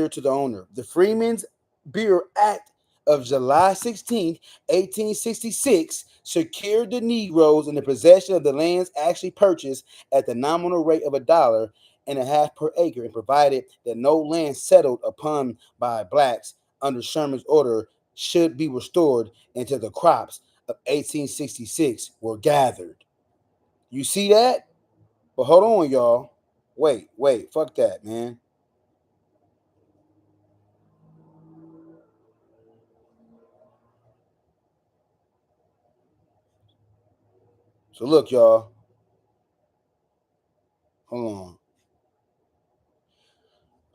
to the owner. The Freedmen's Bureau Act of July 16, 1866 secured the Negroes in the possession of the lands actually purchased at the nominal rate of $1.50 per acre, and provided that no land settled upon by blacks under Sherman's order should be restored until the crops of 1866 were gathered. You see that? But hold on, y'all. Wait, fuck that, man. So look, y'all. Hold on.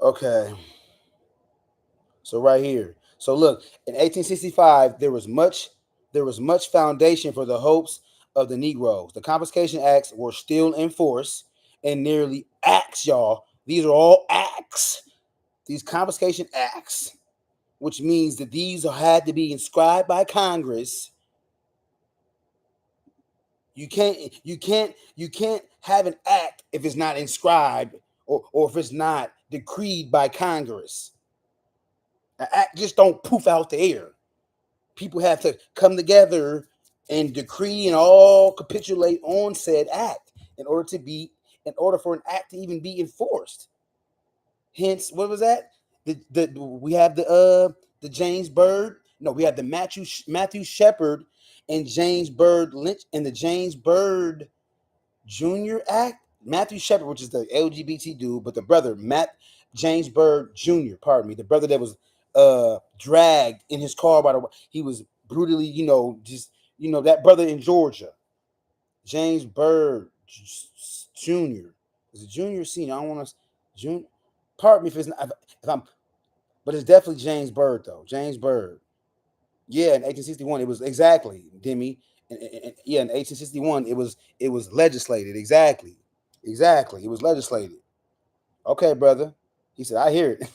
Okay. So right here. So look, in 1865, there was much foundation for the hopes of the Negroes. The Confiscation Acts were still in force, and nearly acts, y'all. These are all acts. These Confiscation Acts, which means that these had to be inscribed by Congress. You can't have an act if it's not inscribed or if it's not decreed by Congress. An act just don't poof out the air. People have to come together and decree and all capitulate on said act in order for an act to even be enforced. Hence, what was that? We have the James Byrd. No, we have the Matthew Shepard and James Byrd Lynch and the James Byrd Jr. Act. Matthew Shepard, which is the LGBT dude, but the brother James Byrd Jr. Pardon me, the brother that was dragged in his car by he was brutally, that brother in Georgia, James Byrd Jr. Is it junior or senior? I don't want to junior. Pardon me if I'm, but it's definitely James Byrd though. James Byrd. Yeah, in 1861 it was exactly Demi. In 1861 it was legislated exactly. It was legislated. Okay, brother. He said, I hear it.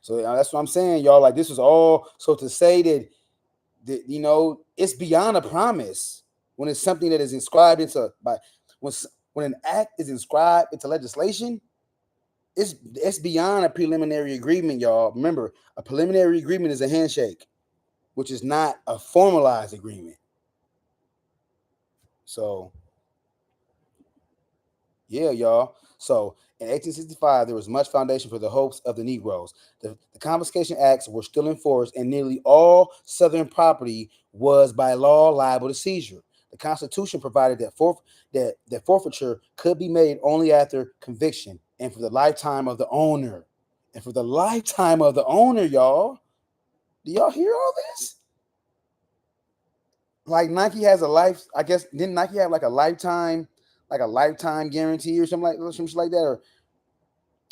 So that's what I'm saying, y'all. Like this was all so to say that it's beyond a promise when it's something that is inscribed into when an act is inscribed into legislation. It's beyond a preliminary agreement, y'all. Remember, a preliminary agreement is a handshake, which is not a formalized agreement. So Yeah, y'all. So in 1865, there was much foundation for the hopes of the Negroes. The Confiscation Acts were still in force, and nearly all Southern property was by law liable to seizure. The Constitution provided that forfeiture could be made only after conviction and for the lifetime of the owner. And for the lifetime of the owner, y'all. Do y'all hear all this? Like Nike has a life, I guess. Didn't Nike have like a lifetime guarantee or something like that? Or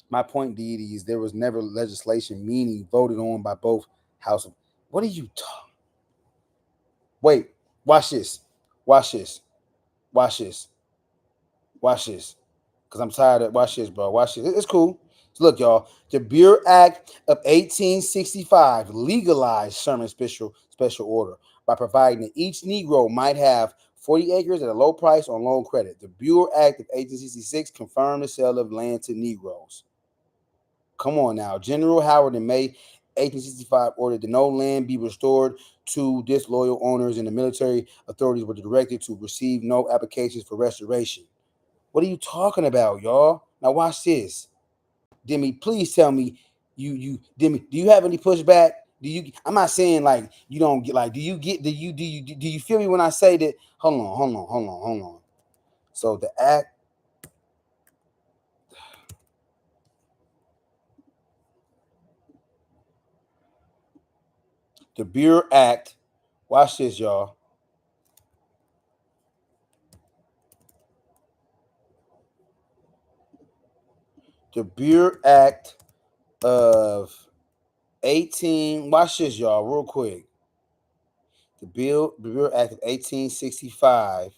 my point, Didi, is there was never legislation, meaning voted on by both houses. What are you talking? Wait, watch this. Watch this. Watch this. Watch this. Because I'm tired of watch this, bro. Watch this. It's cool. So look, y'all. The Bureau Act of 1865 legalized Sherman's special order by providing that each Negro might have 40 acres at a low price on loan credit. The Bureau Act of 1866 confirmed the sale of land to Negroes. Come on now. General Howard in May 1865 ordered that no land be restored to disloyal owners, and the military authorities were directed to receive no applications for restoration. What are you talking about, y'all? Now watch this. Demi, please tell me Demi, do you have any pushback? I'm not saying like you don't get like do you feel me when I say that? Hold on. So the act. The Bureau Act. Watch this, y'all. The Bureau Act of 18. Watch this, y'all, real quick. The Bureau Act of 1865.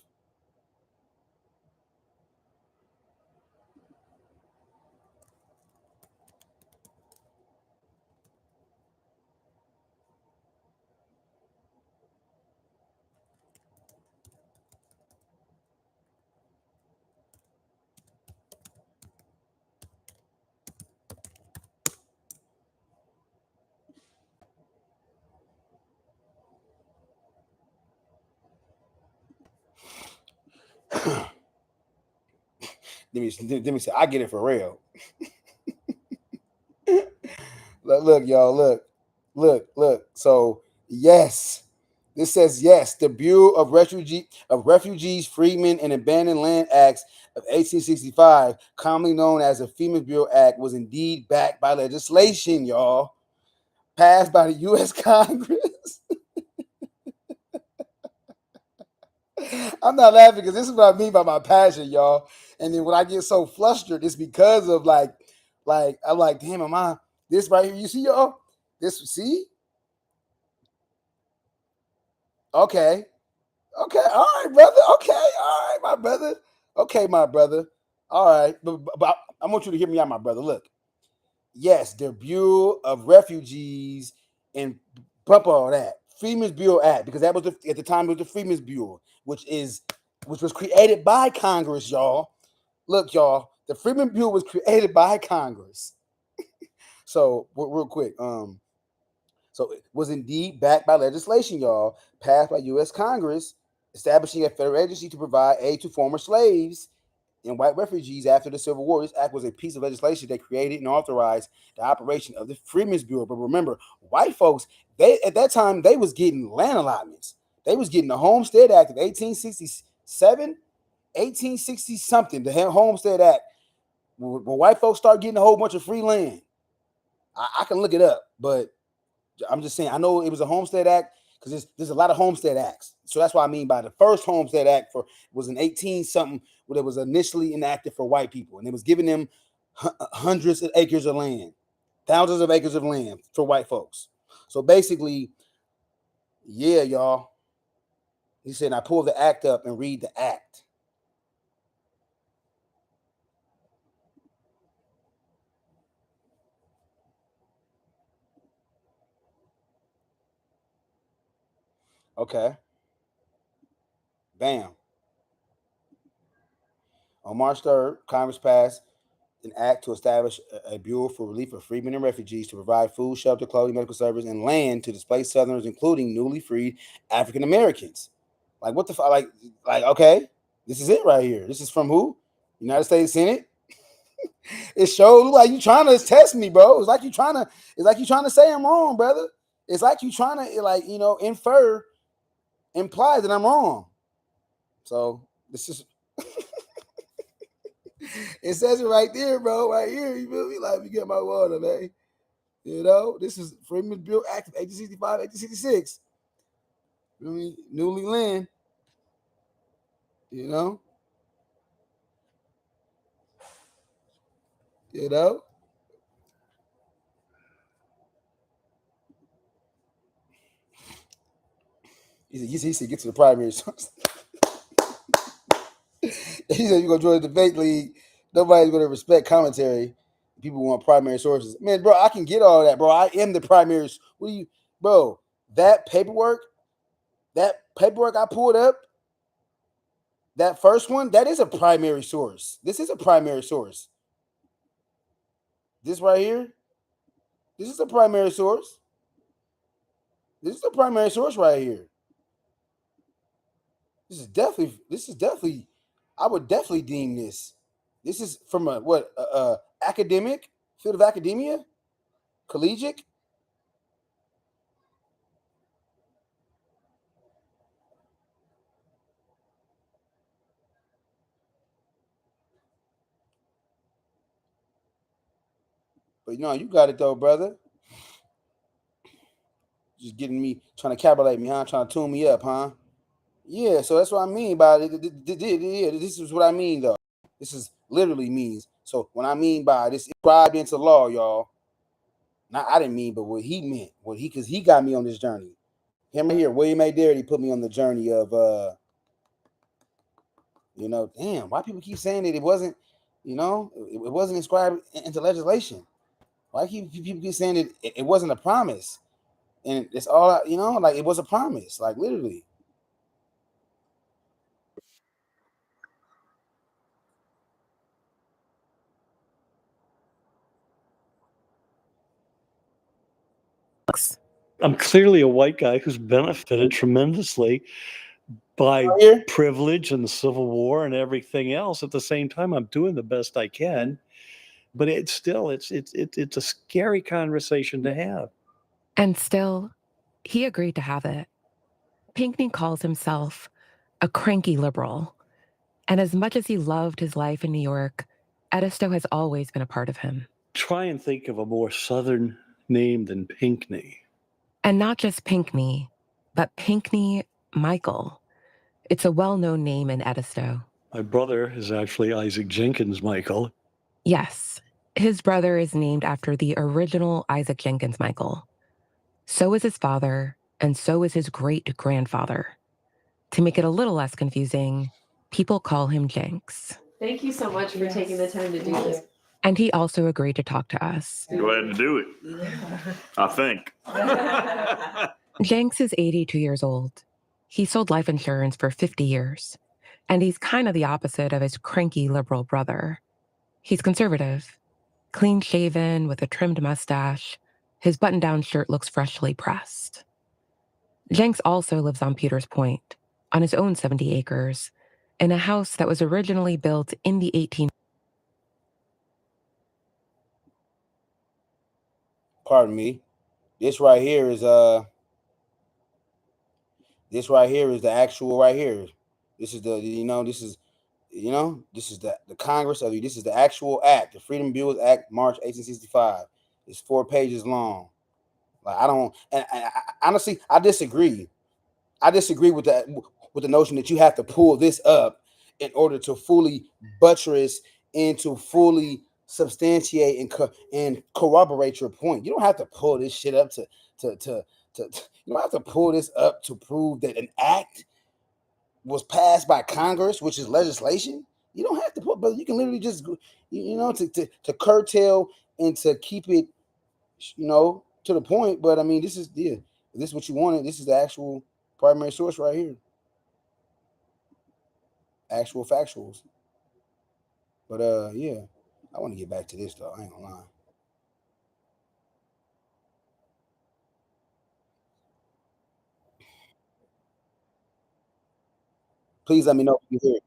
Let me say, I get it for real. Look, y'all, look. So yes, this says yes. The Bureau of Refugees, Freedmen, and Abandoned Land Acts of 1865, commonly known as the FEMA Bureau Act, was indeed backed by legislation, y'all, passed by the U.S. Congress. I'm not laughing because this is what I mean by my passion, y'all. And then when I get so flustered, it's because of like I'm like, damn, am I this right here? You see, y'all? This see? Okay. All right, brother. Okay, all right, my brother. Okay, my brother. All right, but I want you to hear me out, my brother. Look, yes, the Bureau of Refugees and bump all that. Freeman's Bureau Act, because that was at the time it was the Freeman's Bureau, which was created by Congress, y'all. Look, y'all, the Freeman Bureau was created by Congress. So real quick, so it was indeed backed by legislation, y'all, passed by U.S. Congress, establishing a federal agency to provide aid to former slaves and white refugees after the Civil War. This act was a piece of legislation that created and authorized the operation of the Freedmen's Bureau. But remember, white folks, they at that time, they was getting land allotments. They was getting the Homestead Act of 1867, 1860 something, the Homestead Act. When white folks start getting a whole bunch of free land, I can look it up, but I'm just saying, I know it was a Homestead Act because there's a lot of Homestead Acts. So that's what I mean by the first Homestead Act was in 18 something, where it was initially enacted for white people, and it was giving them hundreds of acres of land, thousands of acres of land for white folks. So basically, yeah, y'all. He said, I pull the act up and read the act. Okay. Bam. On March 3rd, Congress passed an act to establish a Bureau for Relief of Freedmen and Refugees to provide food, shelter, clothing, medical service, and land to displaced Southerners, including newly freed African Americans. Like, what the fuck? Like, okay, this is it right here. This is from who? United States Senate. It shows like you trying to test me, bro. It's like you trying to say I'm wrong, brother. It's like you trying to imply that I'm wrong. So this is it says it right there, bro. Right here. You feel me? Like, you get my water, man. This is Freedmen's Bureau Act of 1865, 1866. Newly land. You know. He said get to the primary source. He said you're gonna join the debate league. Nobody's gonna respect commentary. People want primary sources. Man, bro, I can get all that, bro. I am the primary. What do you, bro? That paperwork I pulled up, that first one, that is a primary source. This is a primary source. This right here, this is a primary source. This is a primary source right here. This is definitely, I would definitely deem this. This is from a academic field of academia, collegiate. But you got it though, brother. Just getting me, trying to capitulate me, huh? Trying to tune me up, huh? Yeah, so that's what I mean by it. Yeah, this is what I mean though. This is literally means. So when I mean by this, inscribed into law, y'all. Not I didn't mean, but what he meant, because he got me on this journey. Him right here, William A. Darity put me on the journey of damn, why people keep saying that it wasn't, it wasn't inscribed into legislation. Why people keep saying that it wasn't a promise? And it's all, like it was a promise, like literally. I'm clearly a white guy who's benefited tremendously by privilege and the Civil War and everything else. At the same time, I'm doing the best I can, but it's still it's a scary conversation to have. And still, he agreed to have it. Pinckney calls himself a cranky liberal. And as much as he loved his life in New York, Edisto has always been a part of him. Try and think of a more Southern name than Pinckney. And not just Pinckney, but Pinckney Michael. It's a well-known name in Edisto. My brother is actually Isaac Jenkins Michael. Yes, his brother is named after the original Isaac Jenkins Michael. So is his father, and so is his great-grandfather. To make it a little less confusing, people call him Jenks. Thank you so much for taking the time to do this. And he also agreed to talk to us. Glad to do it, I think. Jenks is 82 years old. He sold life insurance for 50 years. And he's kind of the opposite of his cranky liberal brother. He's conservative, clean-shaven with a trimmed mustache. His button-down shirt looks freshly pressed. Jenks also lives on Peters Point, on his own 70 acres, in a house that was originally built in the 18... Pardon me. This right here is the actual right here. This is this is the Congress of you. This is the actual act, the Freedom Bureau Act, March 1865. It's 4 pages long. Like I honestly, I disagree. I disagree with that, with the notion that you have to pull this up in order to fully buttress and to fully substantiate and corroborate your point. You don't have to pull this shit up to you don't have to pull this up to prove that an act was passed by Congress, which is legislation. You don't have to put, but you can literally just, to curtail and to keep it, to the point. But I mean, this is what you wanted. This is the actual primary source right here. Actual factuals. But yeah, I want to get back to this though. I ain't gonna lie. Please let me know if you hear it.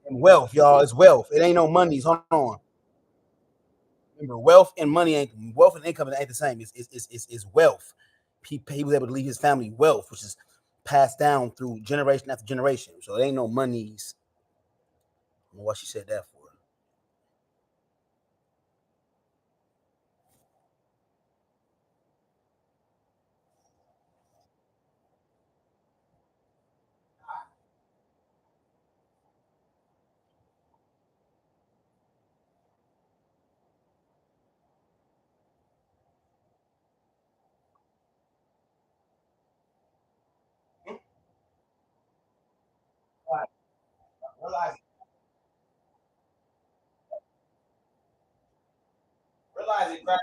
And wealth, y'all, it's wealth. It ain't no monies. Hold on. Remember, wealth and income ain't the same. It's wealth. He was able to leave his family wealth, which is passed down through generation after generation. So it ain't no monies. I don't know what she said that for. Realize it, right?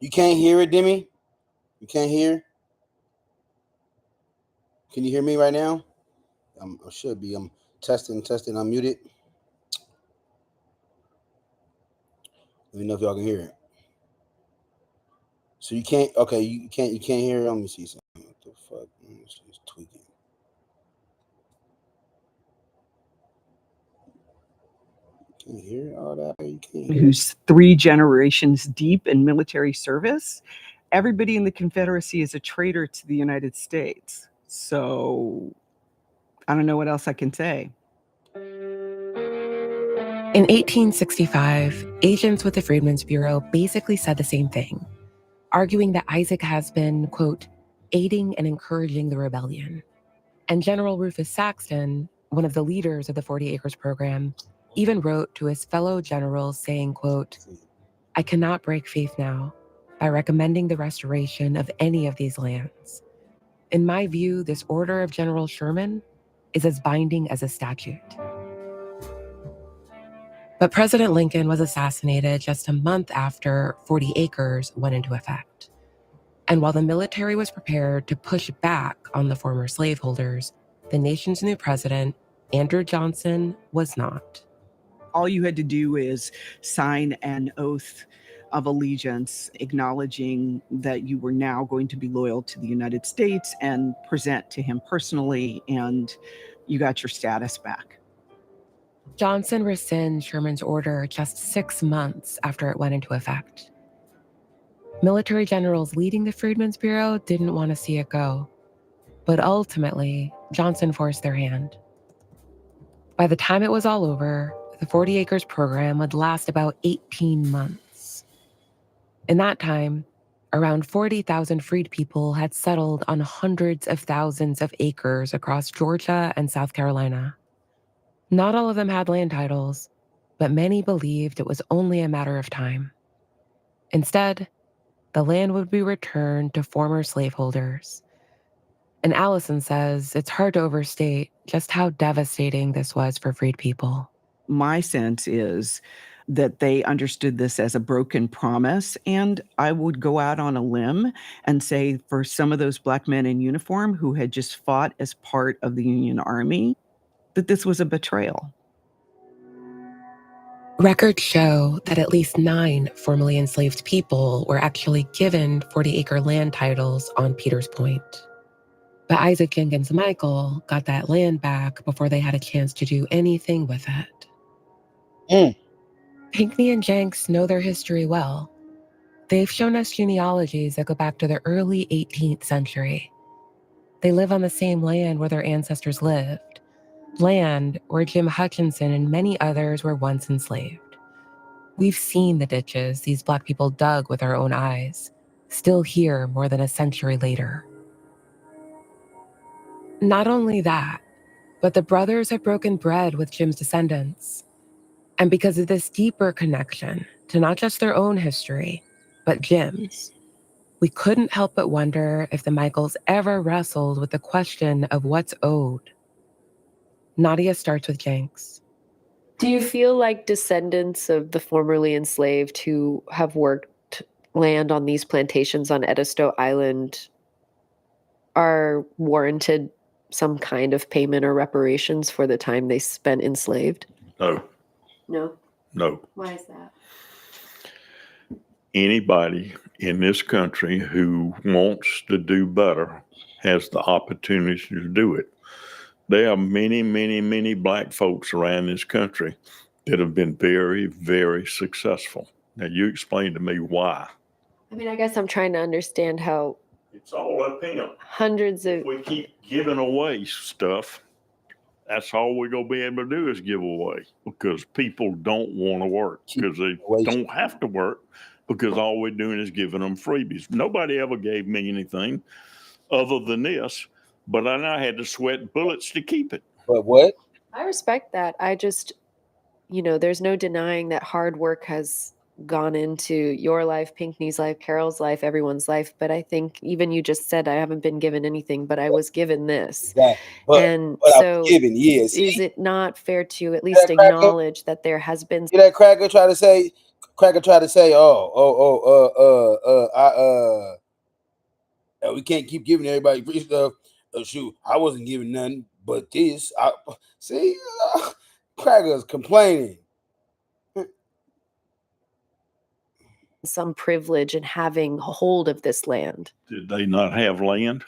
You can't hear it, Demi? You can't hear? Can you hear me right now? I should be. I'm testing, unmuted. Let me know if y'all can hear it. So you can't, okay, you can't hear it. Let me see something. What the fuck? It's tweaking. Can't hear all that. You can't hear. Who's 3 generations deep in military service. Everybody in the Confederacy is a traitor to the United States. So I don't know what else I can say. In 1865, agents with the Freedmen's Bureau basically said the same thing, arguing that Isaac has been, quote, aiding and encouraging the rebellion. And General Rufus Saxton, one of the leaders of the 40 Acres program, even wrote to his fellow generals saying, quote, I cannot break faith now by recommending the restoration of any of these lands. In my view, this order of General Sherman is as binding as a statute. But President Lincoln was assassinated just a month after 40 Acres went into effect. And while the military was prepared to push back on the former slaveholders, the nation's new president, Andrew Johnson, was not. All you had to do is sign an oath of allegiance, acknowledging that you were now going to be loyal to the United States and present to him personally, and you got your status back. Johnson rescinded Sherman's order just 6 months after it went into effect. Military generals leading the Freedmen's Bureau didn't want to see it go, but ultimately, Johnson forced their hand. By the time it was all over, the 40 Acres program would last about 18 months. In that time, around 40,000 freed people had settled on hundreds of thousands of acres across Georgia and South Carolina. Not all of them had land titles, but many believed it was only a matter of time. Instead, the land would be returned to former slaveholders. And Allison says it's hard to overstate just how devastating this was for freed people. My sense is that they understood this as a broken promise, and I would go out on a limb and say for some of those Black men in uniform who had just fought as part of the Union Army, that this was a betrayal. Records show that at least 9 formerly enslaved people were actually given 40-acre land titles on Peters Point. But Isaac Jenkins Michael got that land back before they had a chance to do anything with it. Pinckney and Jenks know their history well. They've shown us genealogies that go back to the early 18th century. They live on the same land where their ancestors lived, land where Jim Hutchinson and many others were once enslaved. We've seen the ditches these Black people dug with our own eyes, still here more than a century later. Not only that, but the brothers have broken bread with Jim's descendants. And because of this deeper connection to not just their own history, but Jim's, we couldn't help but wonder if the Michaels ever wrestled with the question of what's owed. Nadia starts with Jenks. Do you feel like descendants of the formerly enslaved who have worked land on these plantations on Edisto Island are warranted some kind of payment or reparations for the time they spent enslaved? No, No. no. Why is that? Anybody in this country who wants to do better has the opportunity to do it. There are many, many, many Black folks around this country that have been very, very successful. Now, you explain to me why. I mean, I guess I'm trying to understand how It's all up him. hundreds of... If we keep giving away stuff, that's all we're going to be able to do is give away, because people don't want to work, because they don't have to work, because all we're doing is giving them freebies. Nobody ever gave me anything other than this, but I had to sweat bullets to keep it. But what? I respect that. I just, there's no denying that hard work has gone into your life, Pinckney's life, Carol's life, everyone's life. But I think even you just said I haven't been given anything, but I was given this. Exactly. But so given, yes. Is it not fair to at least acknowledge that there has been... That cracker try to say, Cracker tried to say, we can't keep giving everybody free stuff. Shoot, I wasn't giving nothing but this. See, Cracker's complaining. Some privilege in having hold of this land. Did they not have land?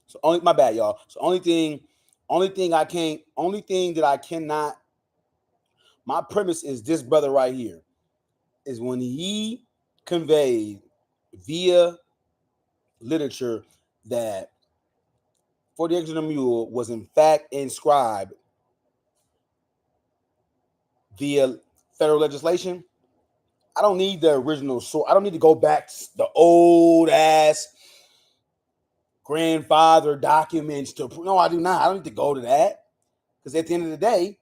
So only my bad, y'all. So only thing that I cannot. My premise is this brother right here is when he conveyed via literature that 40 acres and a mule was in fact inscribed via federal legislation. I don't need the original source. I don't need to go back to the old ass grandfather documents to prove. No, I do not. I don't need to go to that because at the end of the day,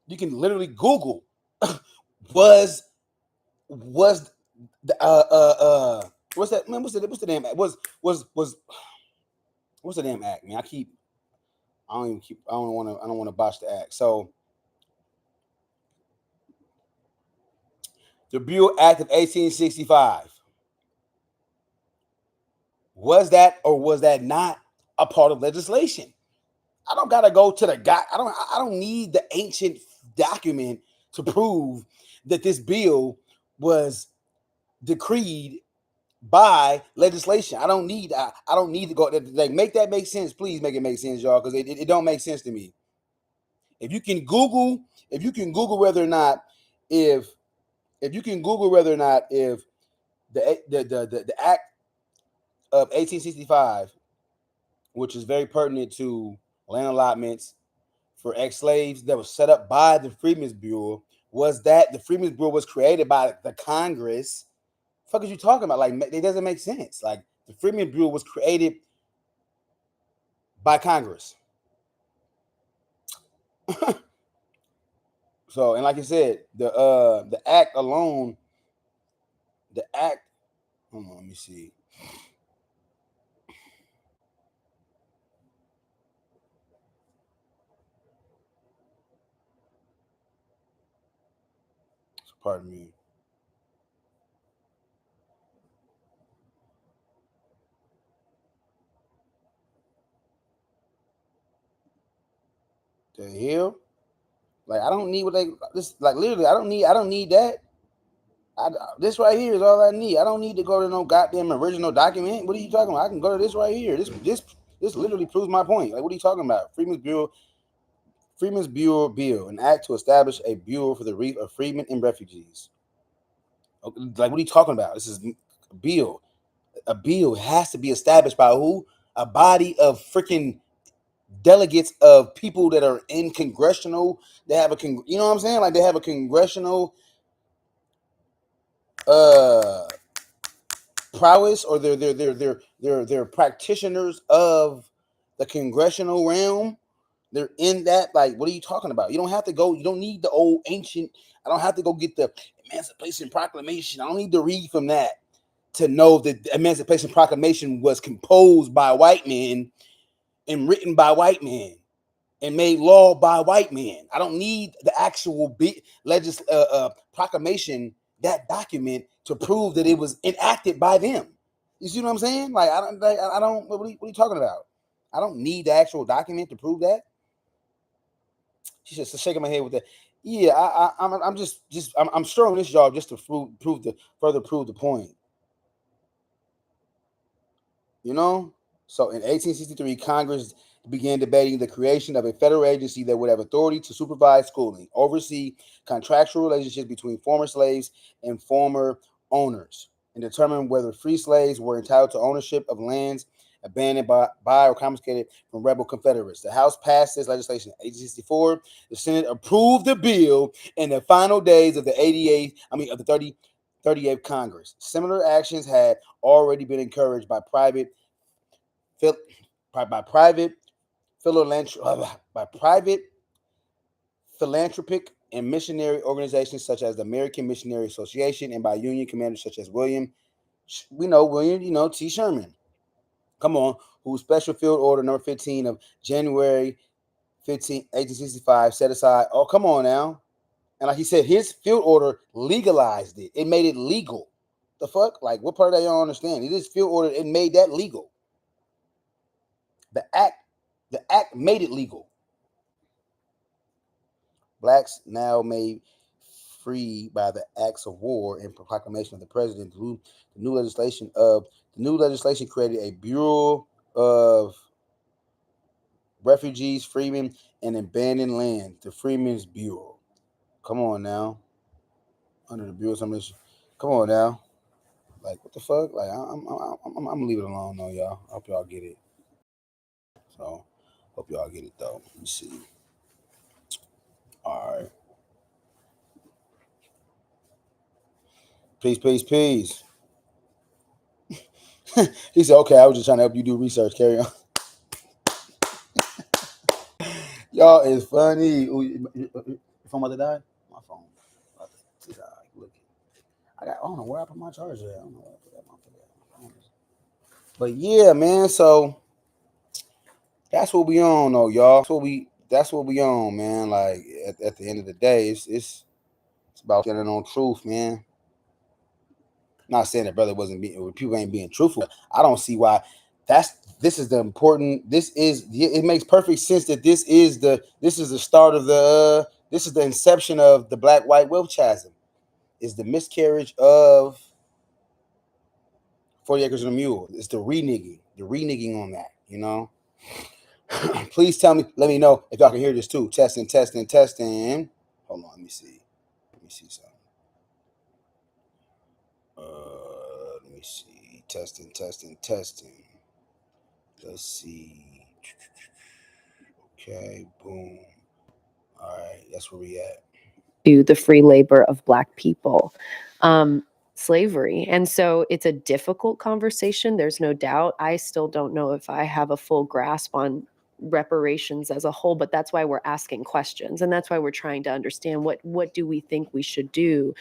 you can literally Google was the what's that man? What's the damn act? What's the damn act, man? I don't want to botch the act. So the Buell Act of 1865. Was that or was that not a part of legislation? I don't gotta go to the guy. I don't need the ancient document to prove that this bill was decreed by legislation. I don't need to go. Like, make that make sense. Please make it make sense, y'all, because it don't make sense to me. If you can Google whether or not if the Act of 1865, which is very pertinent to land allotments for ex-slaves that was set up by the Freedmen's Bureau, was that the Freedmen's Bureau was created by the Congress. What the fuck is you talking about? Like, it doesn't make sense. Like, the Freedmen's Bureau was created by Congress. So, and like I said, the act alone, hold on, let me see. Pardon me. The hell? Like, I don't need literally, I don't need that. This right here is all I need. I don't need to go to no goddamn original document. What are you talking about? I can go to this right here. This literally proves my point. Like, what are you talking about? Freedmen's Bureau Bill, an act to establish a bureau for the relief of freedmen and refugees. Like, what are you talking about? This is a bill. A bill has to be established by who? A body of freaking delegates of people that are in congressional. They have you know what I'm saying? Like, they have a congressional prowess, or they're practitioners of the congressional realm, They're in that. Like, what are you talking about? You don't have to go. You don't need the old ancient. I don't have to go get the Emancipation Proclamation. I don't need to read from that to know that the Emancipation Proclamation was composed by white men and written by white men and made law by white men. I don't need the actual proclamation, that document, to prove that it was enacted by them. You see what I'm saying? Like, I don't. What are you talking about? I don't need the actual document to prove that. She's just shaking my head with that. Yeah, I'm strong this job just to further prove the point. You know? So in 1863, Congress began debating the creation of a federal agency that would have authority to supervise schooling, oversee contractual relationships between former slaves and former owners, and determine whether free slaves were entitled to ownership of lands abandoned by or confiscated from rebel Confederates. The House passed this legislation in 1864. The Senate approved the bill in the final days of the 38th Congress. Similar actions had already been encouraged by private philanthropic and missionary organizations such as the American Missionary Association and by Union commanders such as William T. Sherman. Come on, whose Special Field Order number 15 of January 15, 1865 set aside. Oh, come on now. And like he said, his field order legalized it. It made it legal. The fuck? Like, what part of that y'all understand? It is field order. It made that legal. The act made it legal. Blacks now made free by the acts of war and proclamation of the president. The new legislation created a Bureau of Refugees, Freemen, and Abandoned Land, the Freemen's Bureau. Come on now. Under the Bureau of something. Come on now. Like, what the fuck? Like, I'm gonna leave it alone though, y'all. I hope y'all get it. So, hope y'all get it though. Let me see. All right. Peace. He said, okay, I was just trying to help you do research. Carry on. Y'all is funny. Your phone about to die? My phone about to die. I don't know where I put my charger at. I don't know where I put that. But yeah, man, so that's what we on though, y'all. That's what we on, man. Like at the end of the day, it's about getting on truth, man. Not saying that brother people ain't being truthful. I don't see why. This is the important. It makes perfect sense that this is the start of this is the inception of the black-white wealth chasm. Is the miscarriage of 40 Acres and a Mule. It's the reneging on that, you know. Please let me know if y'all can hear this too. Testing. Hold on, let me see something. Let me see. Testing. Let's see. Okay, boom. All right, that's where we at. To the free labor of Black people. Slavery. And so it's a difficult conversation. There's no doubt. I still don't know if I have a full grasp on reparations as a whole, but that's why we're asking questions. And that's why we're trying to understand what do we think we should do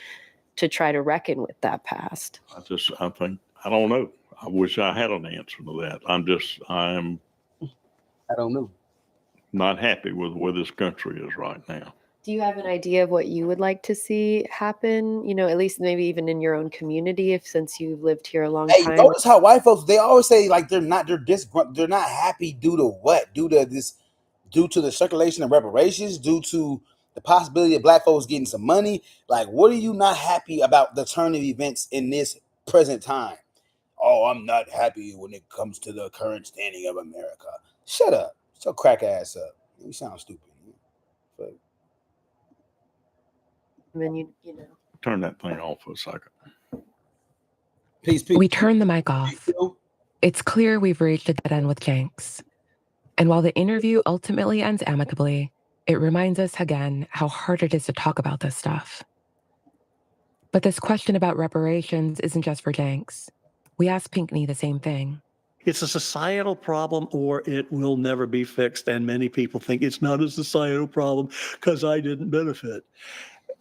to try to reckon with that past. I don't know. I wish I had an answer to that. I don't know. Not happy with where this country is right now. Do you have an idea of what you would like to see happen? You know, at least maybe even in your own community, since you've lived here a long time. Notice how white folks, they always say like they're not happy due to what? Due to the circulation of reparations, due to the possibility of Black folks getting some money. Like, what are you not happy about the turn of events in this present time? Oh, I'm not happy when it comes to the current standing of America. Shut up. Shut your crack ass up. You sound stupid. But and then you know. Turn that thing off for a second. Peace. We turn the mic off. It's clear we've reached a dead end with Jenks. And while the interview ultimately ends amicably, it reminds us again how hard it is to talk about this stuff. But this question about reparations isn't just for Jenks. We asked Pinckney the same thing. It's a societal problem or it will never be fixed. And many people think it's not a societal problem because I didn't benefit.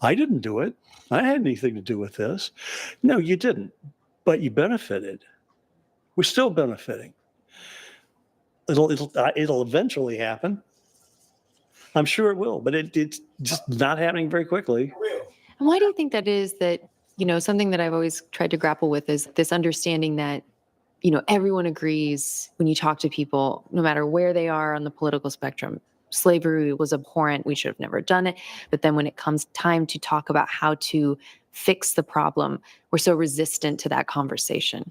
I didn't do it. I had anything to do with this. No, you didn't, but you benefited. We're still benefiting. It'll eventually happen. I'm sure it will, but it's just not happening very quickly. And why do you think that is that, something that I've always tried to grapple with is this understanding that, everyone agrees when you talk to people, no matter where they are on the political spectrum, slavery was abhorrent. We should have never done it. But then when it comes time to talk about how to fix the problem, we're so resistant to that conversation.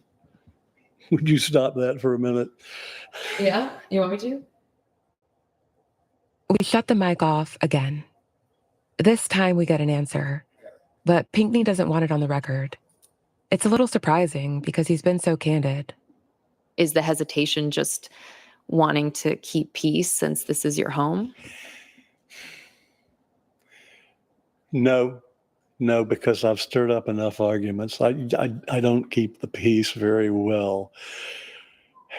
Would you stop that for a minute? Yeah. You want me to? We shut the mic off again. This time we get an answer, but Pinckney doesn't want it on the record. It's a little surprising because he's been so candid. Is the hesitation just wanting to keep peace since this is your home? No, because I've stirred up enough arguments. I don't keep the peace very well,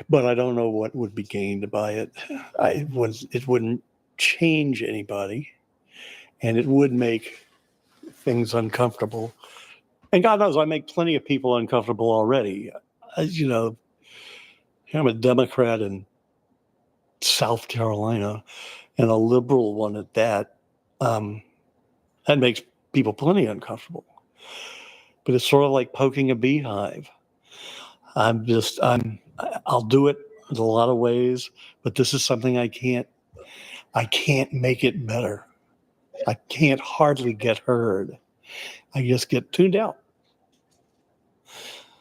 but I don't know what would be gained by it. It wouldn't change anybody, and it would make things uncomfortable. And God knows I make plenty of people uncomfortable already. I'm a Democrat in South Carolina, and a liberal one at that. That makes people plenty uncomfortable. But it's sort of like poking a beehive. I'll do it in a lot of ways, but this is something I can't make it better. I can't hardly get heard. I just get tuned out.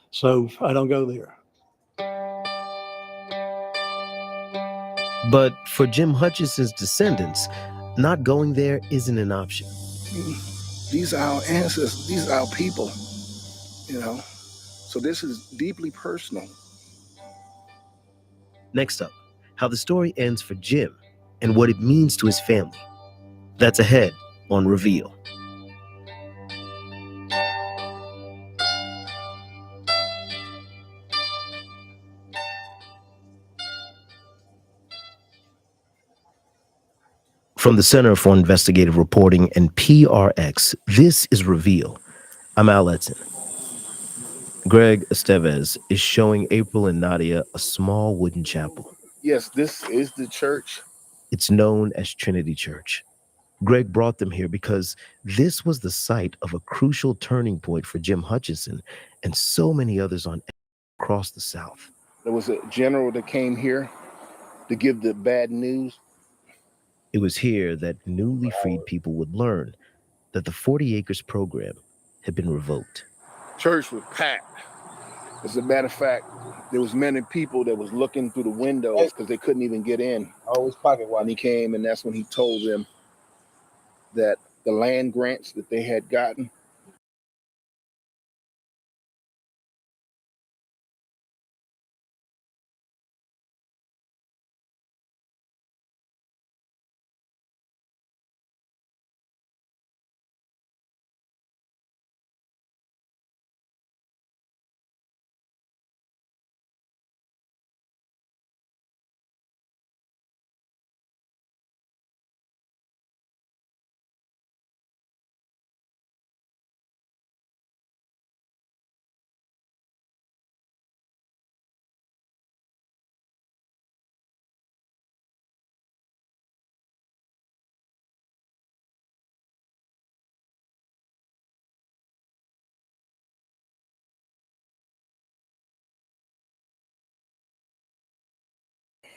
So I don't go there. But for Jim Hutchison's descendants, not going there isn't an option. These are our ancestors. These are our people, So this is deeply personal. Next up, how the story ends for Jim and what it means to his family. That's ahead on Reveal. From the Center for Investigative Reporting and PRX, this is Reveal. I'm Al Letson. Greg Estevez is showing April and Nadia a small wooden chapel. Yes, this is the church. It's known as Trinity Church. Greg brought them here because this was the site of a crucial turning point for Jim Hutchison and so many others across the South. There was a general that came here to give the bad news. It was here that newly freed people would learn that the 40 Acres program had been revoked. Church was packed. As a matter of fact, there was many people that was looking through the windows because they couldn't even get in. Always pocket watch. And he came, and that's when he told them that the land grants that they had gotten,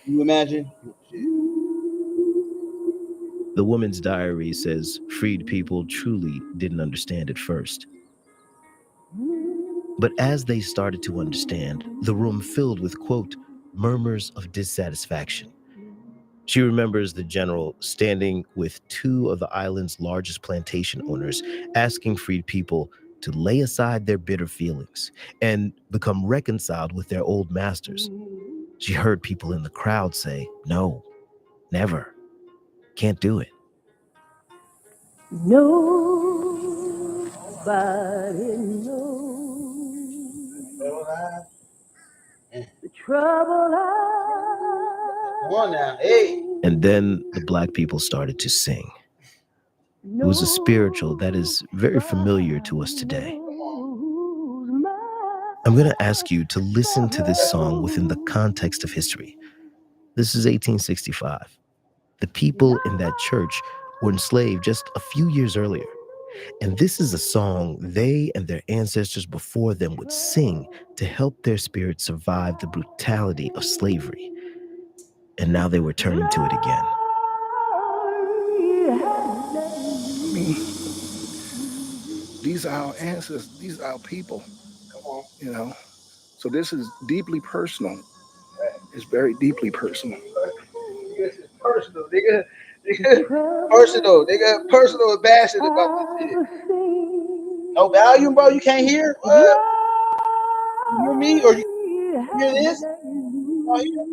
You imagine? The woman's diary says freed people truly didn't understand at first. But as they started to understand, the room filled with, quote, murmurs of dissatisfaction. She remembers the general standing with two of the island's largest plantation owners, asking freed people to lay aside their bitter feelings and become reconciled with their old masters. She heard people in the crowd say, no, never, can't do it. Nobody knows the Come on now. Hey. And then the Black people started to sing. It was a spiritual that is very familiar to us today. I'm going to ask you to listen to this song within the context of history. This is 1865. The people in that church were enslaved just a few years earlier. And this is a song they and their ancestors before them would sing to help their spirits survive the brutality of slavery. And now they were turning to it again. These are our ancestors. These are our people. Come on. You know, so this is deeply personal. It's very deeply personal. This is personal, nigga. Personal. Nigga, personal and passionate about this shit. No volume, bro. You can't hear? What? You hear me? Or you hear this? Oh, yeah.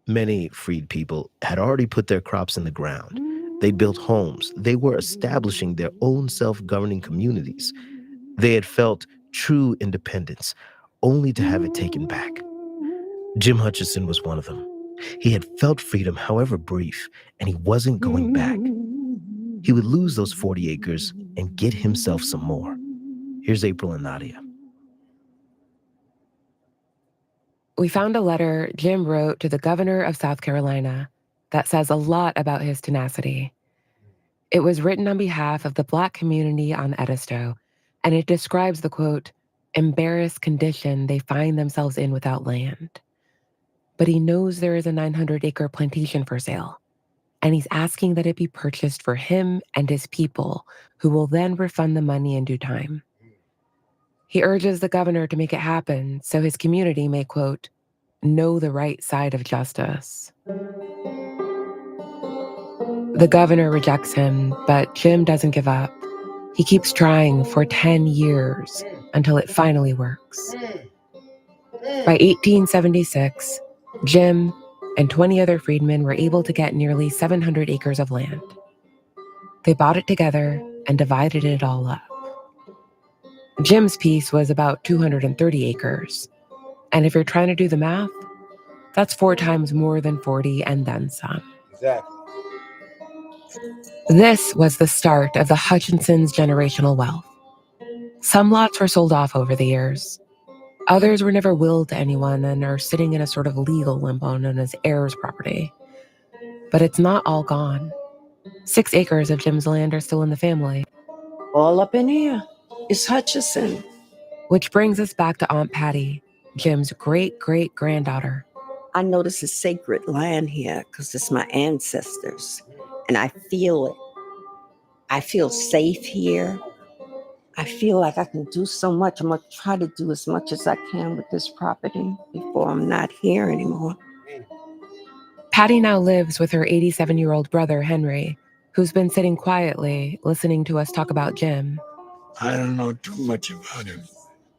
Many freed people had already put their crops in the ground. They built homes. They were establishing their own self-governing communities. They had felt true independence, only to have it taken back. Jim Hutchinson was one of them. He had felt freedom, however brief, and he wasn't going back. He would lose those 40 acres and get himself some more. Here's April and Nadia. We found a letter Jim wrote to the governor of South Carolina that says a lot about his tenacity. It was written on behalf of the Black community on Edisto, and it describes the, quote, embarrassed condition they find themselves in without land. But he knows there is a 900-acre plantation for sale, and he's asking that it be purchased for him and his people, who will then refund the money in due time. He urges the governor to make it happen so his community may, quote, know the right side of justice. The governor rejects him, but Jim doesn't give up. He keeps trying for 10 years until it finally works. By 1876, Jim and 20 other freedmen were able to get nearly 700 acres of land. They bought it together and divided it all up. Jim's piece was about 230 acres. And if you're trying to do the math, that's 4 times more than 40 and then some. Exactly. This was the start of the Hutchinsons' generational wealth. Some lots were sold off over the years. Others were never willed to anyone and are sitting in a sort of legal limbo known as heirs property. But it's not all gone. 6 acres of Jim's land are still in the family. All up in here is Hutchinson. Which brings us back to Aunt Patty, Jim's great-great-granddaughter. I know this is sacred land here because it's my ancestors, and I feel it. I feel safe here. I feel like I can do so much. I'm going to try to do as much as I can with this property before I'm not here anymore. Patty now lives with her 87-year-old brother, Henry, who's been sitting quietly listening to us talk about Jim. I don't know too much about him.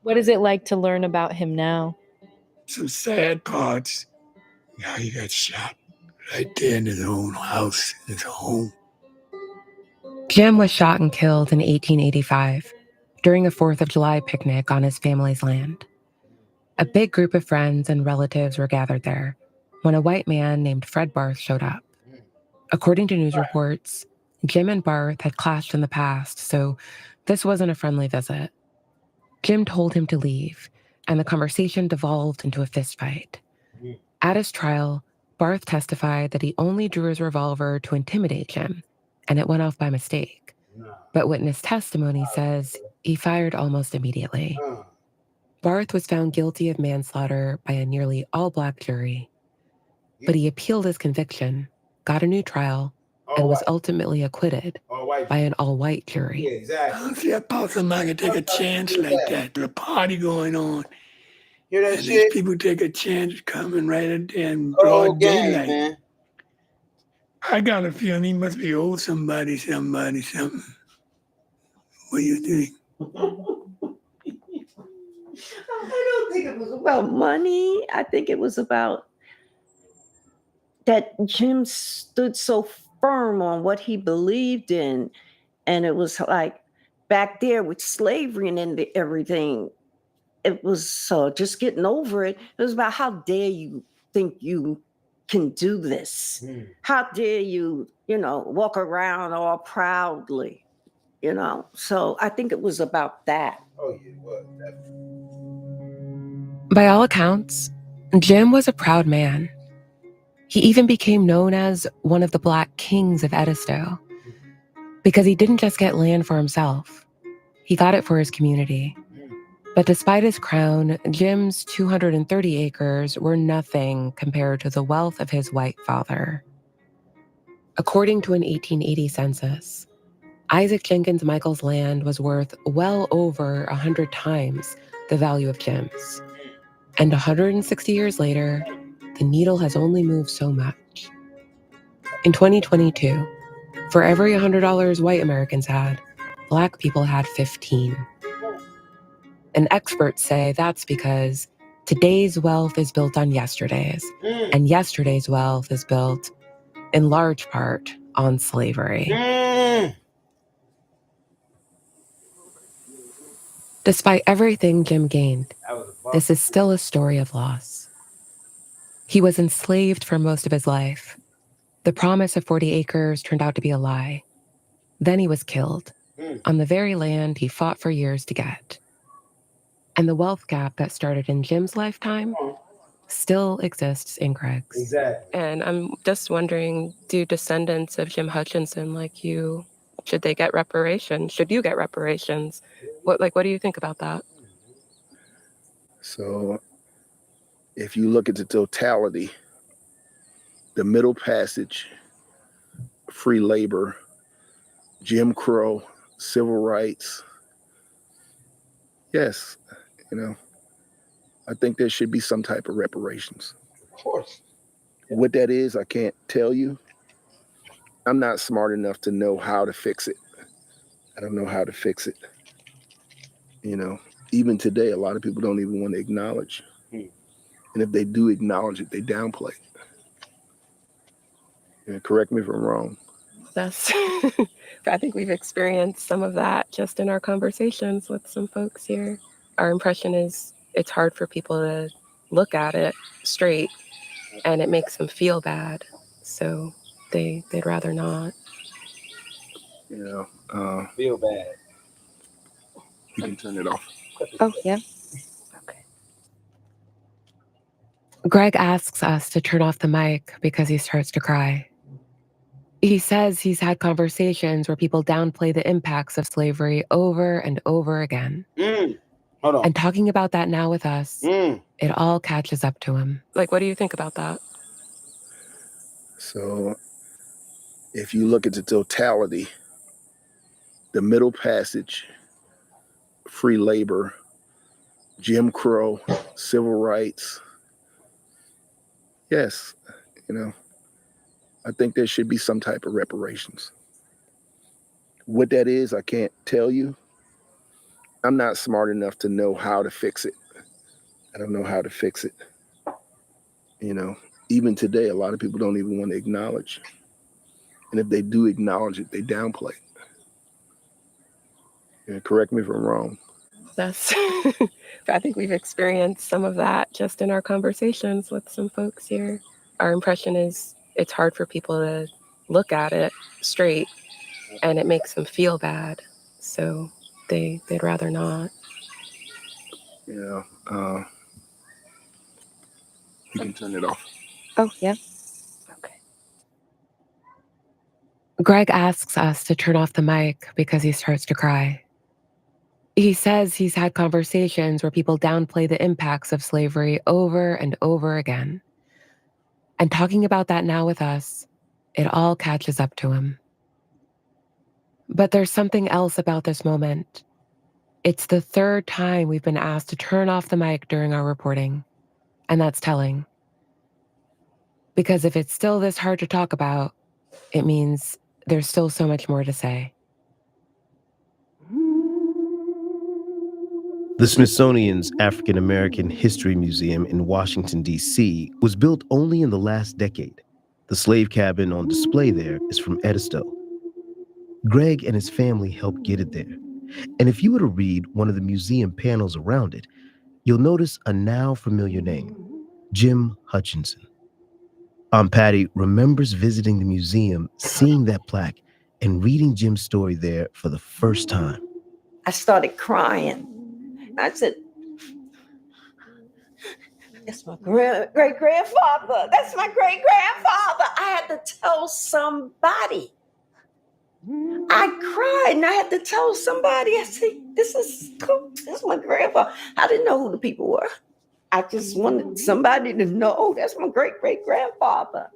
What is it like to learn about him now? Some sad parts. How he got shot right there in his own house, his home. Jim was shot and killed in 1885 during a 4th of July picnic on his family's land. A big group of friends and relatives were gathered there when a white man named Fred Barth showed up. According to news reports, Jim and Barth had clashed in the past, so this wasn't a friendly visit. Jim told him to leave, and the conversation devolved into a fistfight. At his trial, Barth testified that he only drew his revolver to intimidate Jim, and it went off by mistake. But witness testimony says he fired almost immediately. Barth was found guilty of manslaughter by a nearly all-Black jury, but he appealed his conviction, got a new trial, and was ultimately acquitted by an all-white jury. I don't see how possible I could take a chance like that. There's a party going on. Hear that and shit? these people take a chance coming right in there in broad daylight. Man. I got a feeling he must be owed something. What do you think? I don't think it was about money. I think it was about that Jim stood so firm on what he believed in. And it was like, back there with slavery and everything, it was just getting over it. It was about how dare you think you can do this? How dare you, walk around all proudly, So I think it was about that. Oh, yeah, it was. By all accounts, Jim was a proud man. He even became known as one of the Black Kings of Edisto because he didn't just get land for himself. He got it for his community. But despite his crown, Jim's 230 acres were nothing compared to the wealth of his white father. According to an 1880 census, Isaac Jenkins Michael's land was worth well over 100 times the value of Jim's. And 160 years later, the needle has only moved so much. In 2022, for every $100 white Americans had, Black people had 15. And experts say that's because today's wealth is built on yesterday's, and yesterday's wealth is built, in large part, on slavery. Despite everything Jim gained, this is still a story of loss. He was enslaved for most of his life. The promise of 40 acres turned out to be a lie. Then he was killed on the very land he fought for years to get. And the wealth gap that started in Jim's lifetime still exists in Greg's. Exactly. And I'm just wondering, do descendants of Jim Hutchinson like you, should they get reparations? Should you get reparations? What do you think about that? So if you look at the totality, the Middle Passage, free labor, Jim Crow, civil rights, yes, I think there should be some type of reparations. Of course. What that is, I can't tell you. I'm not smart enough to know how to fix it. I don't know how to fix it. Even today, a lot of people don't even want to acknowledge. And if they do acknowledge it, they downplay it. Correct me if I'm wrong. That's, I think we've experienced some of that just in our conversations with some folks here. Our impression is it's hard for people to look at it straight, and it makes them feel bad. So they'd rather not. Feel bad. You can turn it off. Oh, yeah. Okay. Greg asks us to turn off the mic because he starts to cry. He says he's had conversations where people downplay the impacts of slavery over and over again. Hold on. And talking about that now with us, it all catches up to him. What do you think about that? So if you look at the totality, the Middle Passage, free labor, Jim Crow, civil rights, yes, I think there should be some type of reparations. What that is, I can't tell you. I'm not smart enough to know how to fix it. I don't know how to fix it. Even today, a lot of people don't even want to acknowledge. And if they do acknowledge it, they downplay it. Correct me if I'm wrong. That's, I think we've experienced some of that just in our conversations with some folks here. Our impression is it's hard for people to look at it straight, and it makes them feel bad. So they'd rather not. You can turn it off. Oh, yeah. Okay. Greg asks us to turn off the mic because he starts to cry. He says he's had conversations where people downplay the impacts of slavery over and over again. And talking about that now with us, it all catches up to him. But there's something else about this moment. It's the third time we've been asked to turn off the mic during our reporting, and that's telling. Because if it's still this hard to talk about, it means there's still so much more to say. The Smithsonian's African American History Museum in Washington, D.C. was built only in the last decade. The slave cabin on display there is from Edisto. Greg and his family helped get it there, And if you were to read one of the museum panels around it, you'll notice a now familiar name, Jim Hutchinson. Aunt Patty remembers visiting the museum, seeing that plaque, and reading Jim's story there for the first time. I started crying. I said, that's my great-grandfather. That's my great-grandfather. I had to tell somebody. I cried and I had to tell somebody. I said, this is cool. This is my grandfather. I didn't know who the people were. I just wanted somebody to know that's my great-great-grandfather.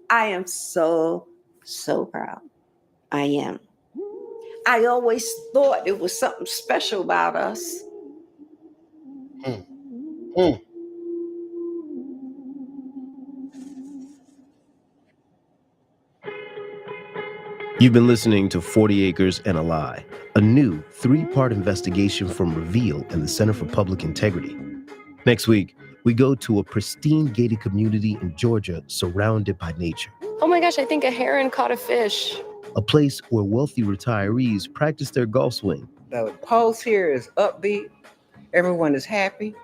I am so, so proud. I am. I always thought it was something special about us. You've been listening to 40 Acres and a Lie, a new 3-part investigation from Reveal and the Center for Public Integrity. Next week, we go to a pristine gated community in Georgia surrounded by nature. Oh my gosh, I think a heron caught a fish. A place where wealthy retirees practice their golf swing. The pulse here is upbeat. Everyone is happy.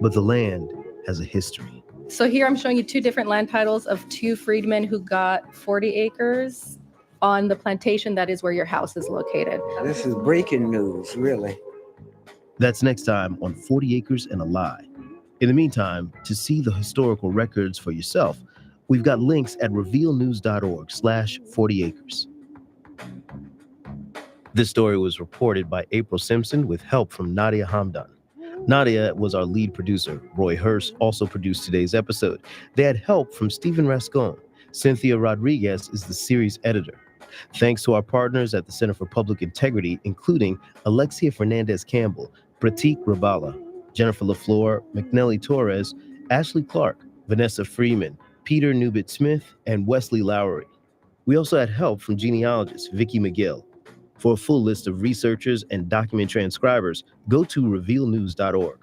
But the land has a history. So here I'm showing you 2 different land titles of 2 freedmen who got 40 acres on the plantation that is where your house is located. This is breaking news, really. That's next time on 40 Acres and a Lie. In the meantime, to see the historical records for yourself, we've got links at revealnews.org/40acres. This story was reported by April Simpson with help from Nadia Hamdan. Nadia was our lead producer. Roy Hurst also produced today's episode. They had help from Stephen Rascon. Cynthia Rodriguez is the series editor. Thanks to our partners at the Center for Public Integrity, including Alexia Fernandez-Campbell, Pratik Rabala, Jennifer LaFleur, McNelly Torres, Ashley Clark, Vanessa Freeman, Peter Newbit-Smith, and Wesley Lowery. We also had help from genealogist Vicki McGill. For a full list of researchers and document transcribers, go to revealnews.org.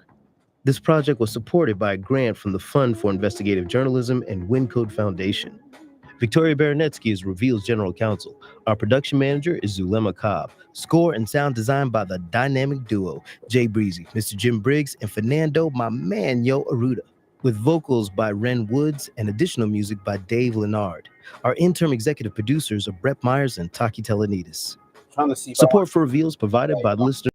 This project was supported by a grant from the Fund for Investigative Journalism and Wincode Foundation. Victoria Baranetsky is Reveal's general counsel. Our production manager is Zulema Cobb. Score and sound design by the dynamic duo, Jay Breezy, Mr. Jim Briggs, and Fernando, my man, Yo Aruda, with vocals by Ren Woods and additional music by Dave Leonard. Our interim executive producers are Brett Myers and Taki Telenidis. Support for Reveal is provided by the listener.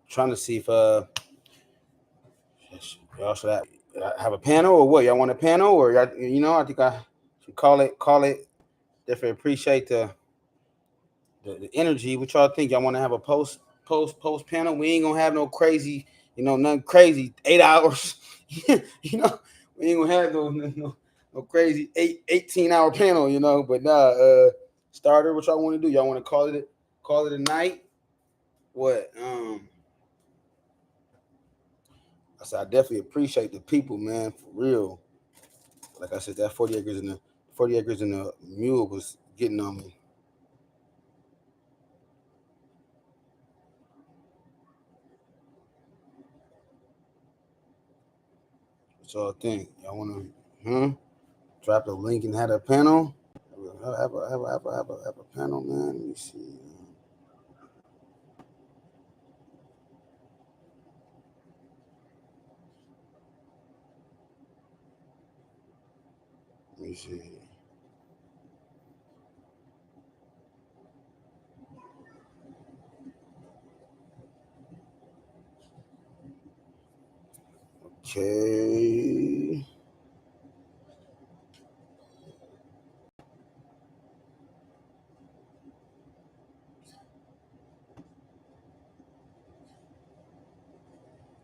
Trying to see if y'all should have a panel or what? Y'all want a panel or y'all, I think I should call it. Definitely appreciate the energy. What y'all think? Y'all want to have a post panel? We ain't gonna have no crazy, nothing crazy. 8 hours, we ain't gonna have no crazy 18-hour panel, But starter. What y'all want to do? Y'all want to call it a night? What? I definitely appreciate the people, man, for real. Like I said, that 40 acres and the mule was getting on me. What y'all think? Y'all want to drop a link and have a panel? Have a panel, man. Let me see. Let me see. Okay.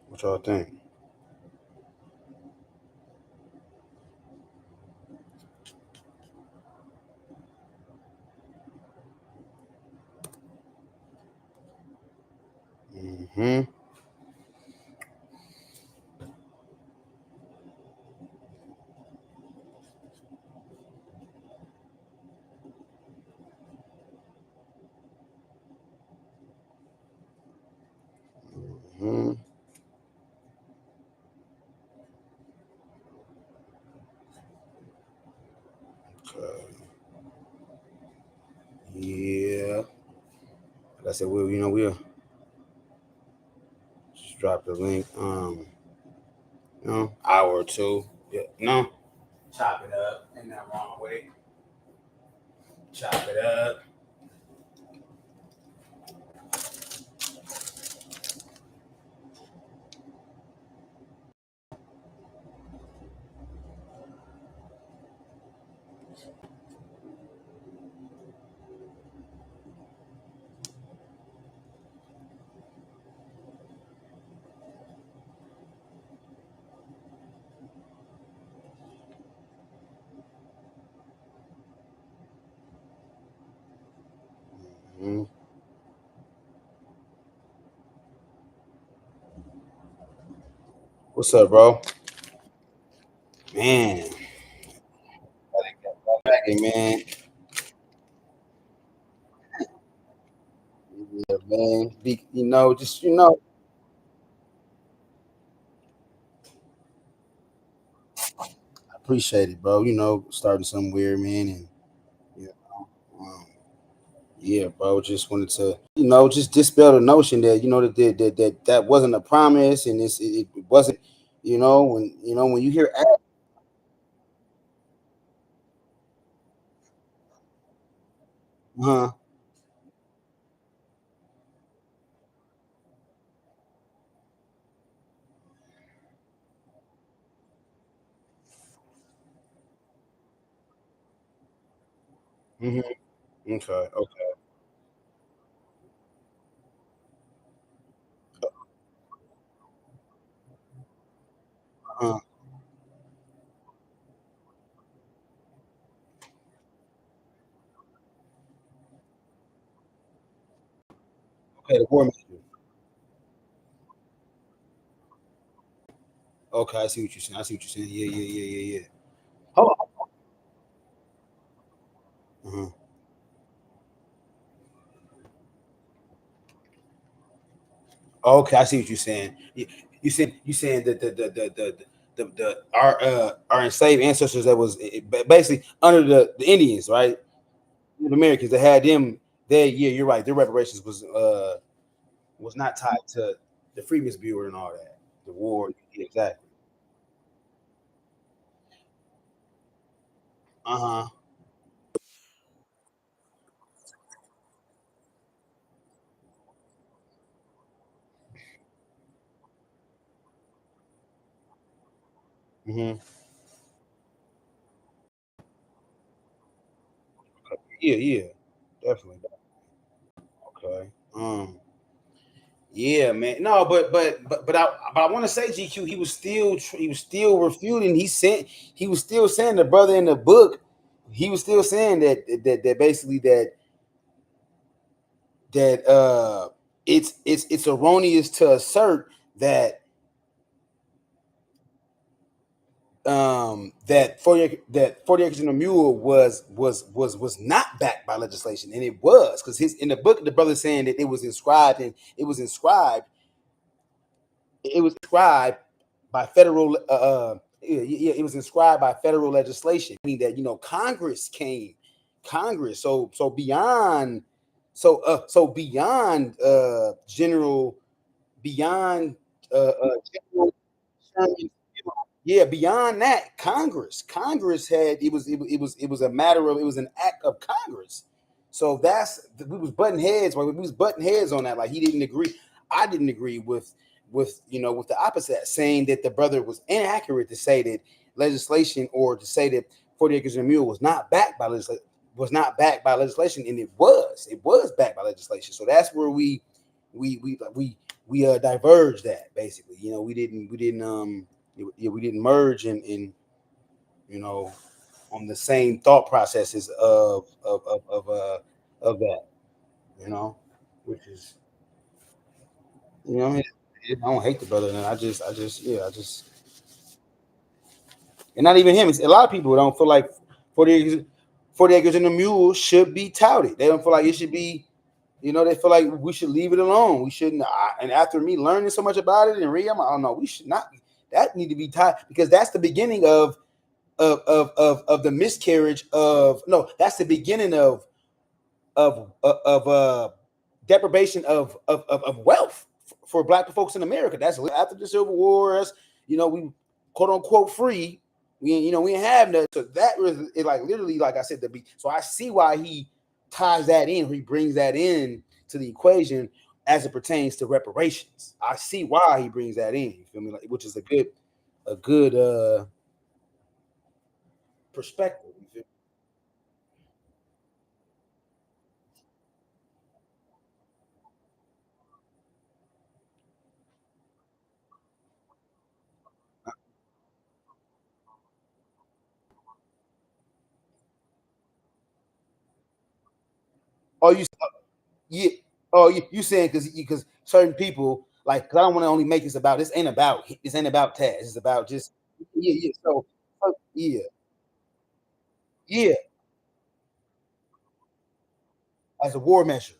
What y'all think? Mm-hmm. Mm-hmm. Okay. Yeah. Like I said, we'll just drop the link. Hour or two. Yeah. No. Chop it up. Ain't nothing wrong with it. Chop it up. Mm-hmm. What's up, bro? Man. Back in, man. Yeah, man. I appreciate it, bro. Starting somewhere, man, and you know, yeah, bro. Just wanted to, just dispel the notion that that wasn't a promise, and it wasn't, when you hear, huh? Hmm. Okay, okay. Uh, okay, the war ministry. Okay, I see what you're saying. I see what you're saying. Yeah, yeah, yeah, yeah, yeah. Hold on. Uh-huh. Okay, I see what you're saying. You saying that our enslaved ancestors that was basically under the Indians, right? The Americans that had them. Yeah, you're right. Their reparations was not tied to the Freedmen's Bureau and all that. The war, yeah, exactly. Uh huh. Hmm. Yeah, yeah, definitely. Okay. Yeah, man. No, but I want to say GQ. He was still refuting. He was still saying, the brother in the book. He was still saying that basically that it's erroneous to assert that 40 acres and a mule was not backed by legislation, and it was, because his in the book the brother saying that it was inscribed by federal it was inscribed by federal legislation, meaning that Congress, so beyond, so beyond general, beyond general, yeah, beyond that, Congress had, it was a matter of, it was an act of Congress. So we was butting heads on that. Like, he didn't agree. I didn't agree with the opposite, saying that the brother was inaccurate to say that legislation, or to say that 40 acres and a mule was not backed by legislation, and it was backed by legislation. So that's where we diverged at, basically. We didn't merge you know on the same thought processes of that, you know which is, I don't hate the brother, and and not even him. It's, a lot of people don't feel like 40 acres 40 acres and a mule should be touted. They don't feel like it should be, they feel like we should leave it alone. We shouldn't. And after me learning so much about it and reading, I'm like, oh no, we should not. That need to be tied, because that's the beginning of the miscarriage of no, that's the beginning of deprivation of wealth for Black folks in America. That's after the Civil War. That's, you know, we quote unquote free. We didn't have nothing. So that was it, like literally, like I said, so I see why he ties that in. He brings that in to the equation as it pertains to reparations. I see why he brings that in. You feel me? Like, which is a good perspective. You feel me? Oh, yeah. Oh, you saying because certain people like, because I don't want to only make this ain't about Taz. It's about just yeah. So yeah, as a war measure.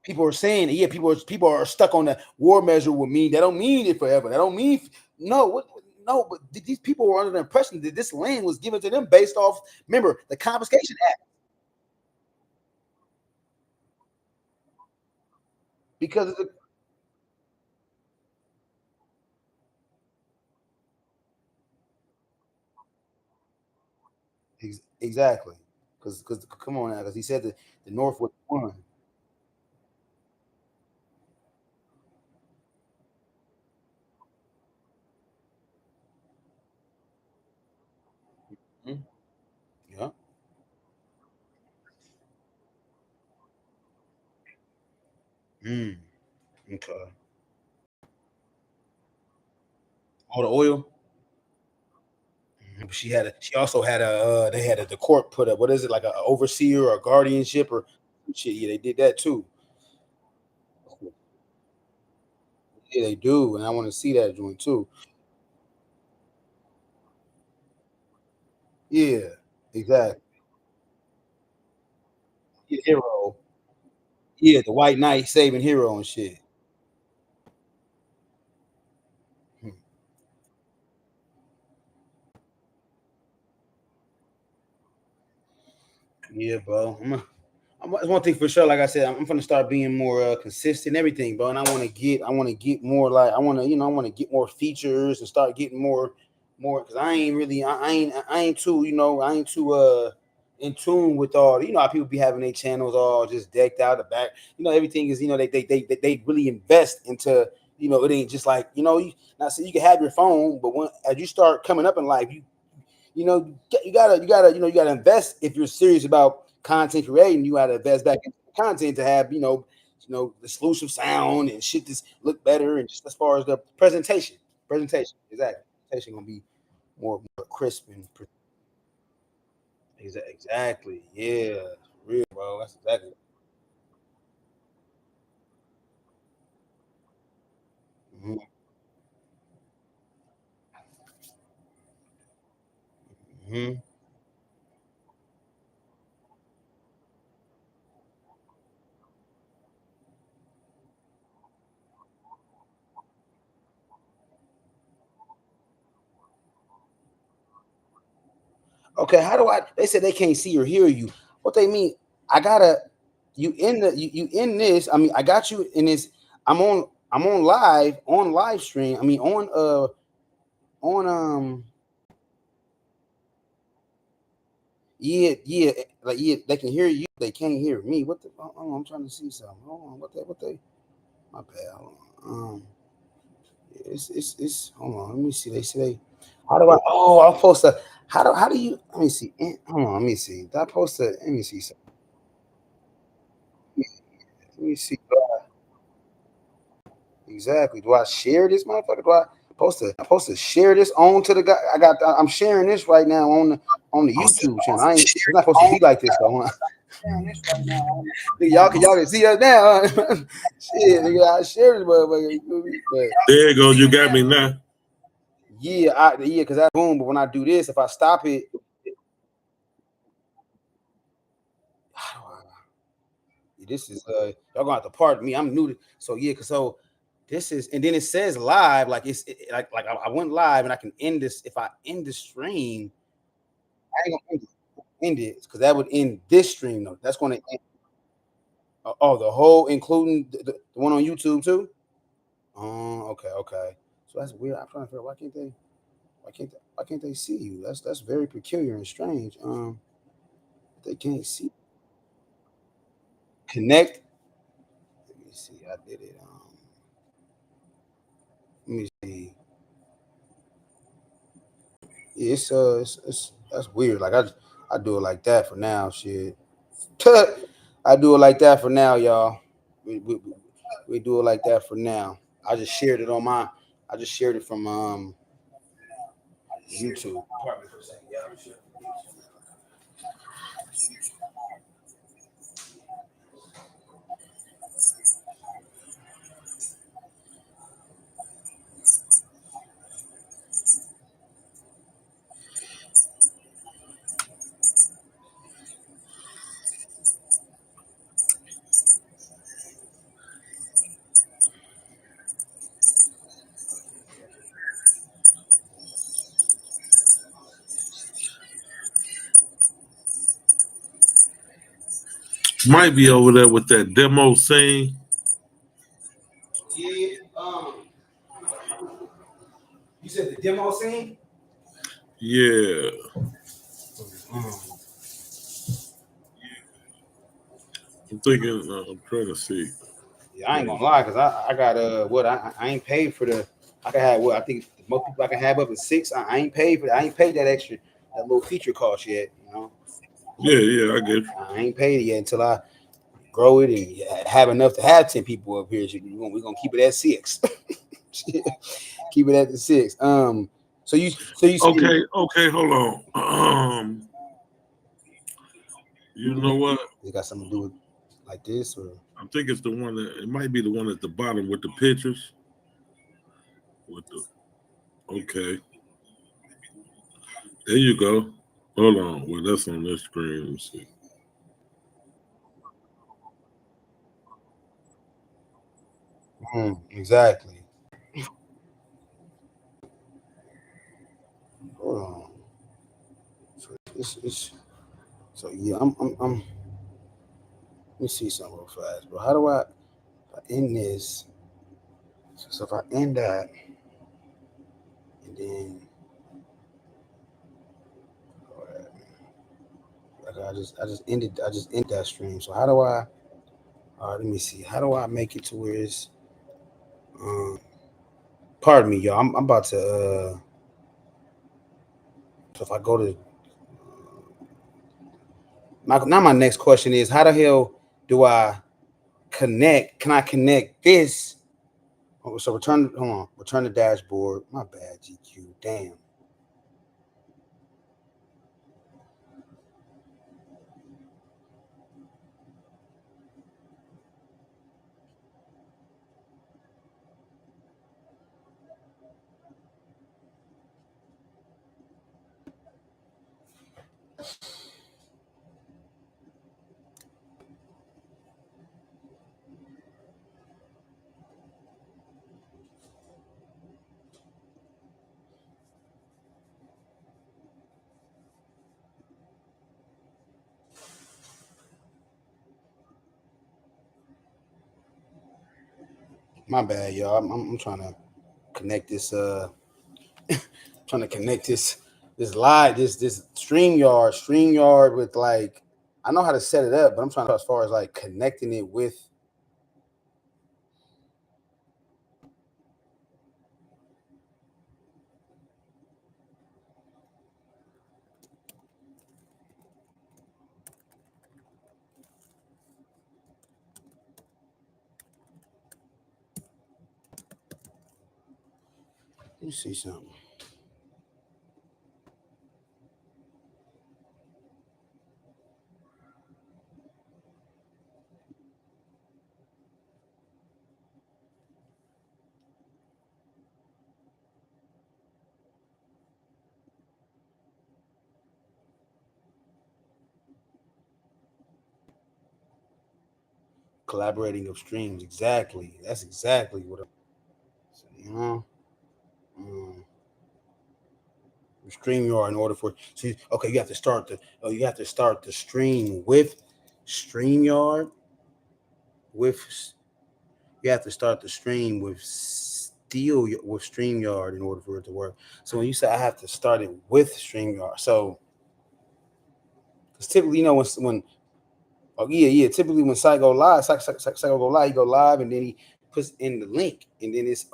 People are saying, yeah, people are stuck on the war measure will mean that don't mean it forever. That don't mean no, but these people were under the impression that this land was given to them based off, remember, the Confiscation Act. Because of exactly. Because come on now, because he said that the North was won. Mhm. Yeah. Mm. Okay. All the oil. She also had they had the court put up, what is it, like a overseer or a guardianship or shit. Yeah, they did that too. Yeah, they do, and I want to see that joint too. Yeah, exactly. Yeah, hero. Yeah, the white knight saving hero and shit. Hmm. Yeah, bro. That's one thing for sure. Like I said, I'm gonna start being more consistent, everything, bro. And I want to get more. Like I want to, I want to get more features and start getting more. Because I ain't really, I ain't too, I ain't too in tune with all. You know how people be having their channels all just decked out the back. Everything is, they really invest into. It ain't just like Now, so you can have your phone, but as you start coming up in life, you gotta invest if you're serious about content creating. You gotta invest back into the content to have the exclusive sound and shit just look better, and just as far as the presentation exactly. Presentation gonna be more crisp and exactly, yeah, real, bro. That's exactly. Mhm. Mhm. Okay, how do I? They said they can't see or hear you. What they mean? I gotta you in this. I mean, I got you in this. I'm on live stream. I mean, on yeah, like yeah, they can hear you. They can't hear me. What the? Oh, I'm trying to see something. Hold on. What they? My bad. Hold on. It's. Hold on. Let me see. They say. How do I? Oh, I'm supposed to. How do you? Let me see. Hold on. Let me see. Did I post to? Let me see something. Let me see. Exactly. Do I share this motherfucker? Do I supposed to share this on to the guy? I'm sharing this right now on the YouTube channel. It's not supposed to be like this though. Huh? Y'all can see us now. Huh? Shit, nigga, I share this motherfucker. You feel me? But There you go. You got me now. yeah, because that boom. But when I do this, if I stop it, this is y'all gonna have to pardon me. I'm new to so yeah, cause so This is, and then it says live, like like I went live, and I can end this. If I end the stream, I ain't gonna end it because that would end this stream though. That's going to end. Oh, the whole, including the one on YouTube too. Oh, okay. So that's weird. I'm trying to figure out why can't they see you? That's very peculiar and strange. They can't see. Connect. Let me see. I did it. Let me see. Yeah, it's that's weird. Like I do it like that for now. Shit. I do it like that for now, y'all. We do it like that for now. I just shared it from YouTube. Might be over there with that demo scene. Yeah. You said the demo scene? Yeah. I'm thinking. I'm trying to see. Yeah, I ain't gonna lie, cause I got what I ain't paid for the. I can have what I think the most people I can have up to 6. I ain't paid for that. I ain't paid that extra, that little feature cost yet. You know. Yeah, I get you. I ain't paid it yet until I grow it and have enough to have 10 people up here. So we're gonna keep it at 6. Keep it at the 6. So you Okay, hold on. You know what? It got something to do with like this, or I think it's the one it might be the one at the bottom with the pictures. Okay. There you go. Hold on. Well, that's on this screen. Let me see. Exactly. Hold on. So it's so yeah, I'm let me see something real fast, bro. How do I end this? So if I end that and then I just ended that stream. So how do I let me see. How do I make it to where it's pardon me, y'all. I'm about to so if I go to my next question is how the hell do I connect? Can I connect this? Oh, so return the dashboard. My bad, GQ. Damn. My bad, y'all. I'm trying to connect this trying to connect this live this StreamYard with like I know how to set it up, but I'm trying to as far as like connecting it with let me see something. Collaborating of streams. Exactly. That's exactly what You know, StreamYard in order for okay, you have to start the stream with StreamYard you have to start the stream with StreamYard in order for it to work. So when you say I have to start it with StreamYard, so because typically, typically when Psy go live, he go live and then he puts in the link and then it's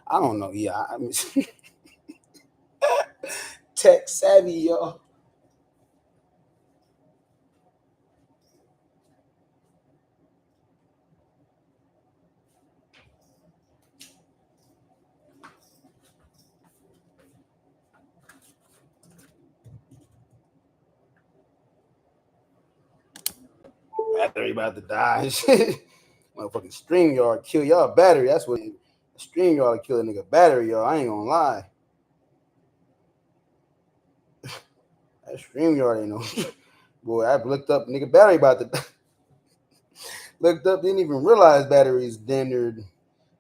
I don't know. Yeah, I mean, tech savvy, yo. Battery about to die. Motherfucking StreamYard kill y'all battery. That's what StreamYard kill a nigga battery, y'all. I ain't gonna lie. That StreamYard ain't no boy. I looked up nigga battery about to looked up, didn't even realize batteries damn near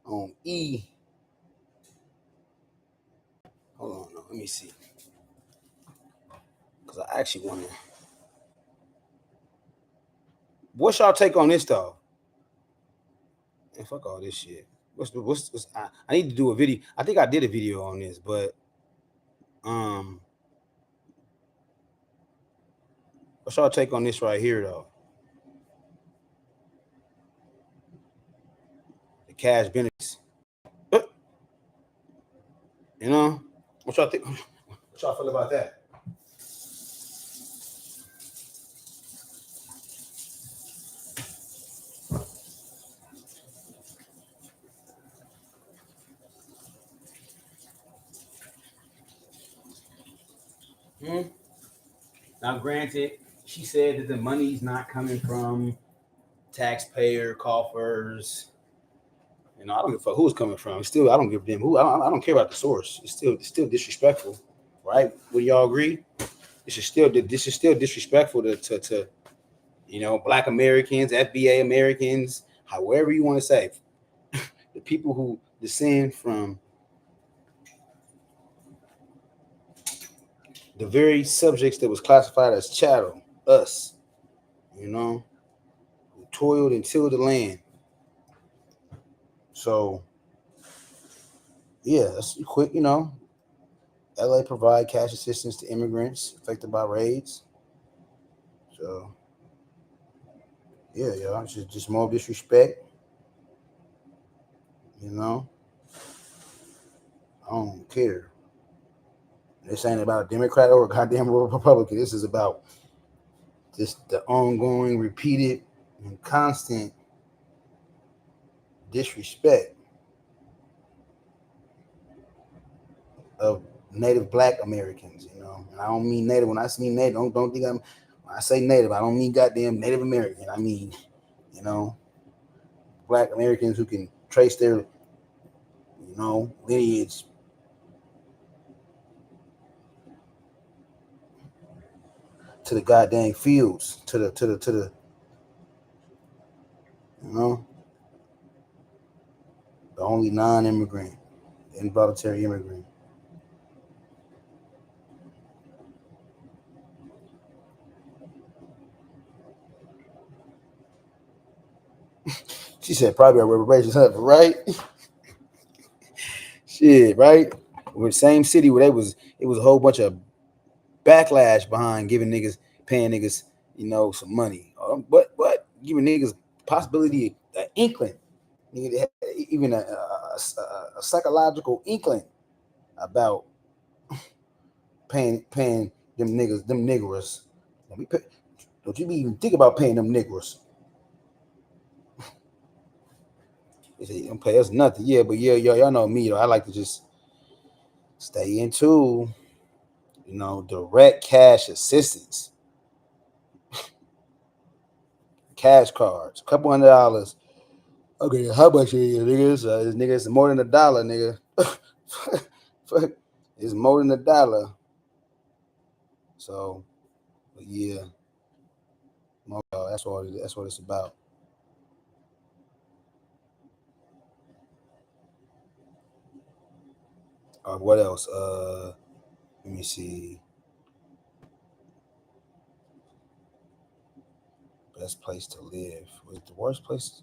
on E. Hold on, no, let me see. Cause I actually want to. What's y'all take on this though? And fuck all this shit. I need to do a video. I think I did a video on this, but what's y'all take on this right here though? The cash benefits. You know, what y'all think? What y'all feel about that? Now, granted, she said that the money's not coming from taxpayer coffers. You know, I don't give a fuck who it's coming from. Still, I don't give a damn who. I don't care about the source. It's still disrespectful, right? Would y'all agree? This is still disrespectful to Black Americans, FBA Americans, however you want to say, the people who descend from the very subjects that was classified as chattel, us, who toiled and tilled the land. So, yeah, that's quick, LA provide cash assistance to immigrants affected by raids. So, yeah, y'all, it's just more disrespect. I don't care. This ain't about a Democrat or a goddamn Republican. This is about just the ongoing, repeated, and constant disrespect of Native Black Americans, And I don't mean Native. When I say Native, don't think when I say Native, I don't mean goddamn Native American. I mean, Black Americans who can trace their, lineage to the goddamn fields, to the the only non-immigrant, involuntary immigrant. She said probably our reparations, right? Shit, right? With the same city where it was a whole bunch of backlash behind paying niggas, some money. But giving niggas possibility, an inkling, even a psychological inkling about paying them niggas, them niggers. Don't you even think about paying them niggers? You don't pay us nothing. Yeah, but y'all know me, though. I like to just stay into, direct cash assistance. Cash cards, couple $100. Okay, how much are you, niggas? It's more than $1, nigga. It's more than $1. So, yeah, that's what it's about. What else? Let me see. Best place to live. Was it the worst place?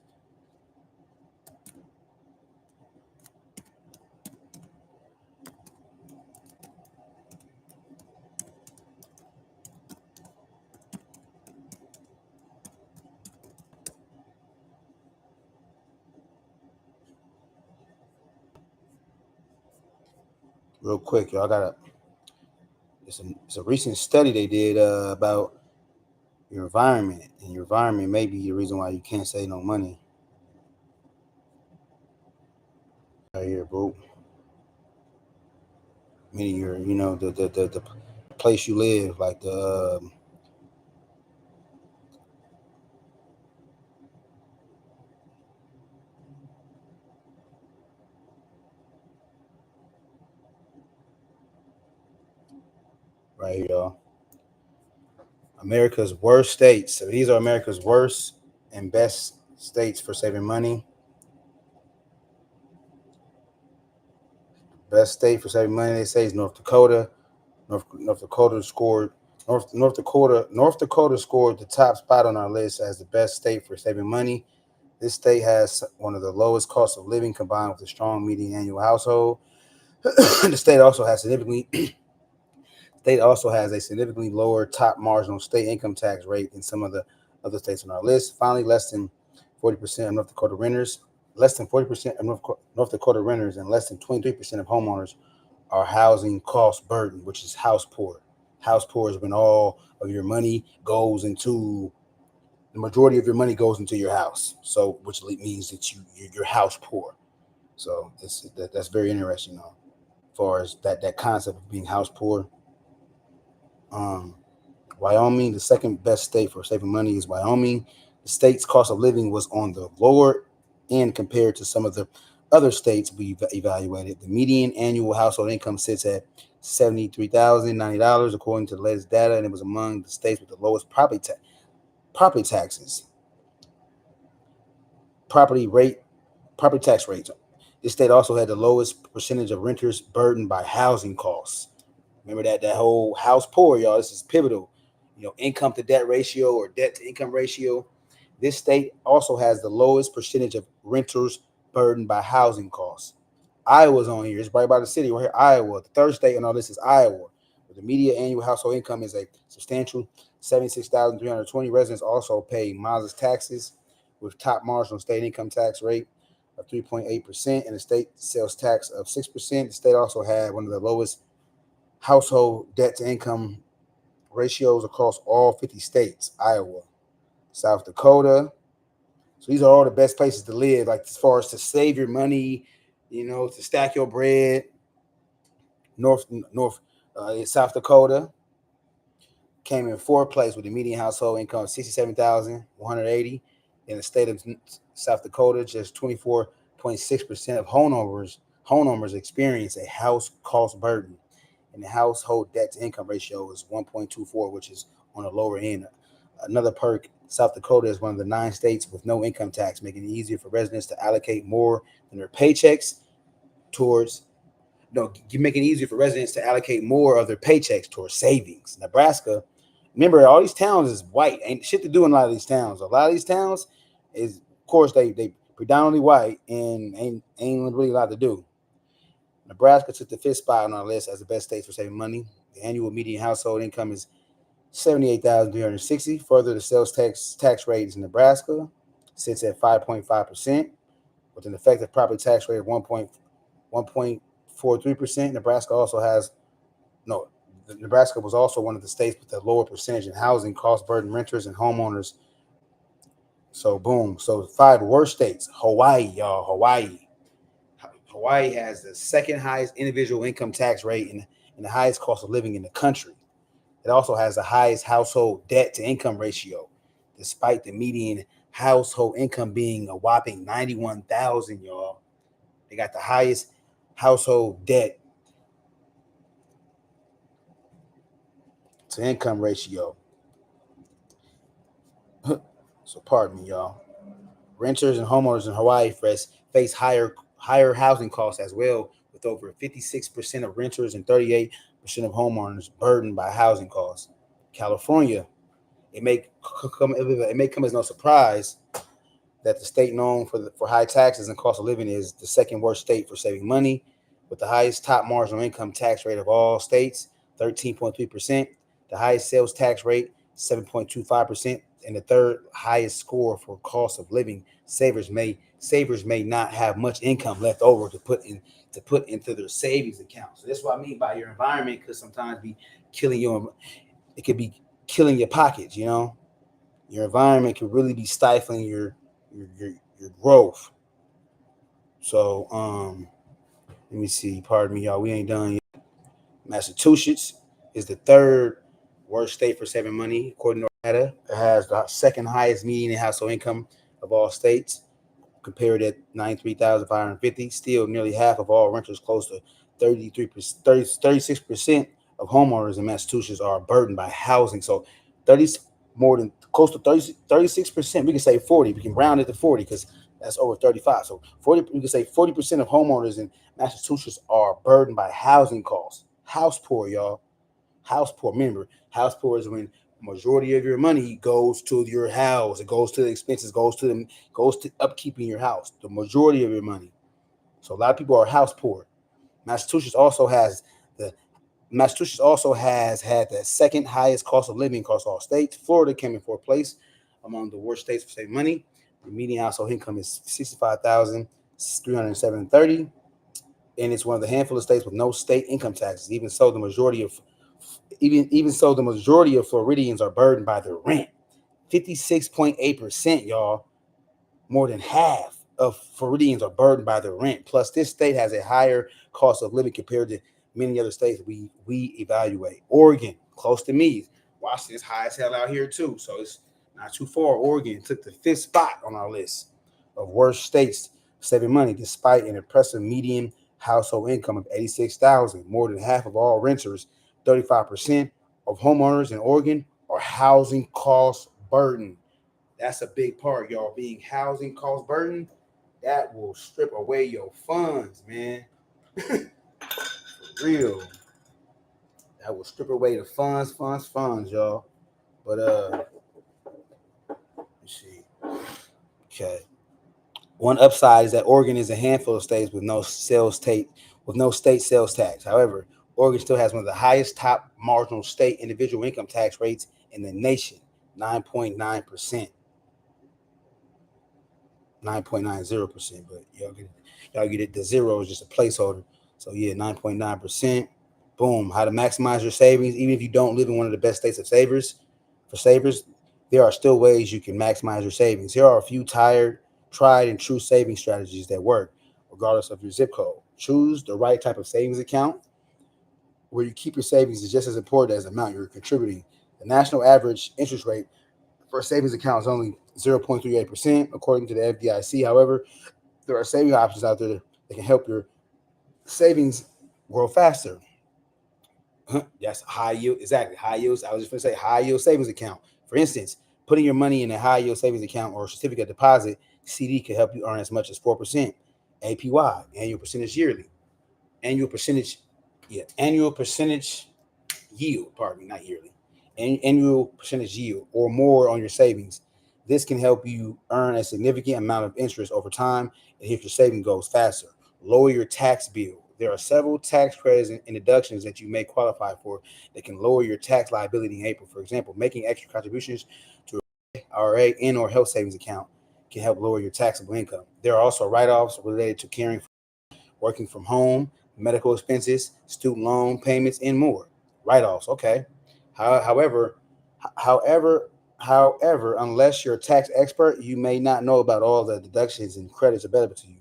Real quick, y'all gotta. It's a recent study they did about your environment, and your environment may be the reason why you can't save no money. Right here, bro. Meaning your, the place you live, like the right here, y'all. America's worst states. So these are America's worst and best states for saving money. Best state for saving money, they say, is North Dakota. North Dakota scored North Dakota scored the top spot on our list as the best state for saving money. This state has one of the lowest costs of living combined with a strong median annual household. The state also has a significantly lower top marginal state income tax rate than some of the other states on our list. Finally, less than 40% of North Dakota renters and less than 23% of homeowners are housing cost burden, which is house poor. House poor is when all of your money goes into the majority of your money goes into your house. So, which means that you're house poor. So that's very interesting, as far as that concept of being house poor. Wyoming, the second best state for saving money, is Wyoming. The state's cost of living was on the lower end compared to some of the other states we evaluated. The median annual household income sits at $73,090 according to the latest data, and it was among the states with the lowest property taxes. Property tax rates. This state also had the lowest percentage of renters burdened by housing costs. Remember that whole house poor, y'all. This is pivotal. Income to debt ratio or debt to income ratio. This state also has the lowest percentage of renters burdened by housing costs. Iowa's on here. It's right by the city. We're here, Iowa. The third state on our list is Iowa. The median annual household income is a substantial $76,320. Residents also pay modest taxes with top marginal state income tax rate of 3.8% and a state sales tax of 6%. The state also had one of the lowest household debt to income ratios across all 50 states. Iowa, South Dakota. So these are all the best places to live, like as far as to save your money, to stack your bread. South Dakota came in fourth place with a median household income of $67,180. In the state of South Dakota, just 24.6% of homeowners experience a house cost burden, and the household debt to income ratio is 1.24, which is on the lower end. Another perk, South Dakota is one of the 9 states with no income tax, making it easier for residents to allocate more than their paychecks towards making it easier for residents to allocate more of their paychecks towards savings. Nebraska, remember, all these towns is white. Ain't shit to do in a lot of these towns. A lot of these towns is, of course, they predominantly white and ain't really a lot to do. Nebraska took the 5th spot on our list as the best states for saving money. The annual median household income is $78,360. Further, the sales tax rate in Nebraska sits at 5.5%, with an effective property tax rate of 1.43%. Nebraska was also one of the states with the lower percentage in housing cost burden renters and homeowners. So boom. So 5 worst states. Hawaii, y'all. Hawaii has the second highest individual income tax rate and the highest cost of living in the country. It also has the highest household debt to income ratio, despite the median household income being a whopping $91,000, y'all. They got the highest household debt to income ratio. So pardon me, y'all. Renters and homeowners in Hawaii face higher housing costs as well, with with over 56% of renters and 38% of homeowners burdened by housing costs. California, it may come as no surprise that the state known for high taxes and cost of living is the second worst state for saving money, with the highest top marginal income tax rate of all states, 13.3%, the highest sales tax rate, 7.25%, and the third highest score for cost of living. Savers may not have much income left over to put into their savings account. So that's what I mean by your environment could sometimes be killing your. It could be killing your pockets. You know, your environment could really be stifling your growth. So let me see. Pardon me, y'all. We ain't done yet. Massachusetts is the third worst state for saving money, according to data. It has the second highest median household income of all states, compared at $93,550. Still, nearly half of all renters, close to 36% of homeowners in Massachusetts are burdened by housing. So close to 36%. We can say 40. We can round it to 40 because that's over 35. So 40. We can say 40% of homeowners in Massachusetts are burdened by housing costs. House poor, y'all. House poor. Remember, house poor is when majority of your money goes to your house. It goes to the expenses, goes to upkeeping your house. The majority of your money. So a lot of people are house poor. Massachusetts also has had the second highest cost of living across all states. Florida came in fourth place among the worst states for saving money. The median household income is $65,307.30, and it's one of the handful of states with no state income taxes. Even so, the majority of Floridians are burdened by their rent. 56.8%, y'all. More than half of Floridians are burdened by their rent. Plus, this state has a higher cost of living compared to many other states we evaluate. Oregon, close to me. Washington's high as hell out here too, so it's not too far. Oregon took the 5th spot on our list of worst states saving money, despite an impressive median household income of $86,000. More than half of all renters, 35% of homeowners in Oregon, are housing cost burden. That's a big part, y'all. Being housing cost burden, that will strip away your funds, man. For real. That will strip away the funds, y'all. But let's see. Okay. One upside is that Oregon is a handful of states with no state sales tax. However, Oregon still has one of the highest top marginal state individual income tax rates in the nation, 9.9%. 9.90%, but y'all get it. The zero is just a placeholder. So yeah, 9.9%. Boom. How to maximize your savings, even if you don't live in one of the best states of savers. For savers, there are still ways you can maximize your savings. Here are a few tried and true saving strategies that work, regardless of your zip code. Choose the right type of savings account. Where you keep your savings is just as important as the amount you're contributing. The national average interest rate for a savings account is only 0.38%, according to the FDIC. However, there are saving options out there that can help your savings grow faster. That's high yield. Exactly. High yield. I was just going to say high yield savings account. For instance, putting your money in a high yield savings account or certificate of deposit CD can help you earn as much as 4% APY, annual percentage yearly. Annual percentage yield, pardon me, not yearly. Annual percentage yield or more on your savings. This can help you earn a significant amount of interest over time and hit your saving goals faster. Lower your tax bill. There are several tax credits and deductions that you may qualify for that can lower your tax liability in April. For example, making extra contributions to an IRA and or health savings account can help lower your taxable income. There are also write-offs related to caring for working from home, medical expenses, student loan payments, and more. Write-offs, okay. However, unless you're a tax expert, you may not know about all the deductions and credits available to you.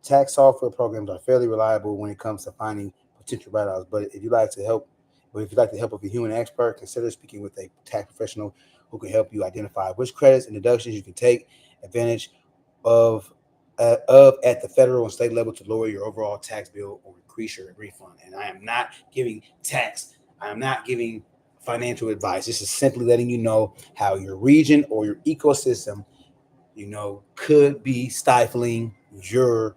Tax software programs are fairly reliable when it comes to finding potential write-offs, but if you'd like the help of a human expert, consider speaking with a tax professional who can help you identify which credits and deductions you can take advantage of at the federal and state level to lower your overall tax bill or increase your refund. And I am not giving financial advice. This is simply letting you know how your region or your ecosystem, could be stifling your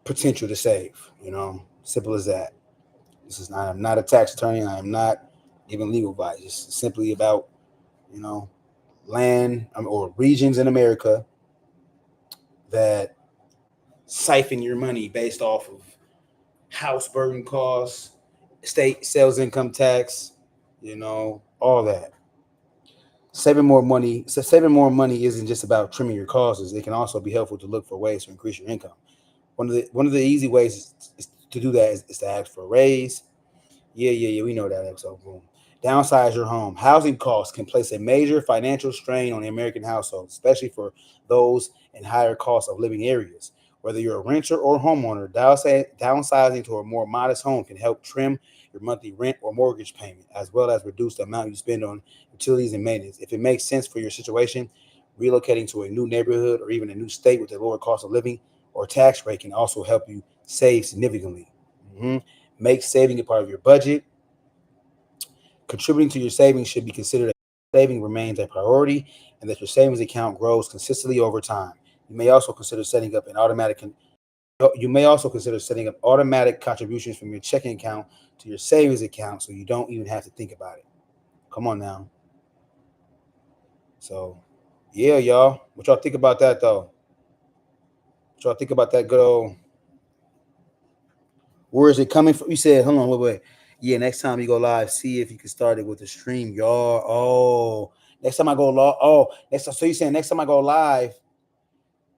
potential to save. Simple as that. I am not a tax attorney. I am not giving legal advice. It's simply about, land or regions in America that siphon your money based off of house burden costs, state sales income tax, all that. Saving more money isn't just about trimming your costs. It can also be helpful to look for ways to increase your income. One of the easy ways is to do that is to ask for a raise. Yeah, we know that. So boom. Downsize your home. Housing costs can place a major financial strain on the American household, especially for those in higher cost of living areas. Whether you're a renter or homeowner, downsizing to a more modest home can help trim your monthly rent or mortgage payment, as well as reduce the amount you spend on utilities and maintenance. If it makes sense for your situation, relocating to a new neighborhood or even a new state with a lower cost of living or tax rate can also help you save significantly. Make saving a part of your budget. Contributing to your savings should be considered. Saving remains a priority, and that your savings account grows consistently over time. You may also consider setting up automatic contributions from your checking account to your savings account, so you don't even have to think about it. Come on now. So, yeah, y'all. What y'all think about that, though? What y'all think about that good old? Where is it coming from? You said, hold on, wait. Yeah, next time you go live, see if you can start it with the stream, y'all. Oh, next time I go live. Oh, so you're saying next time I go live.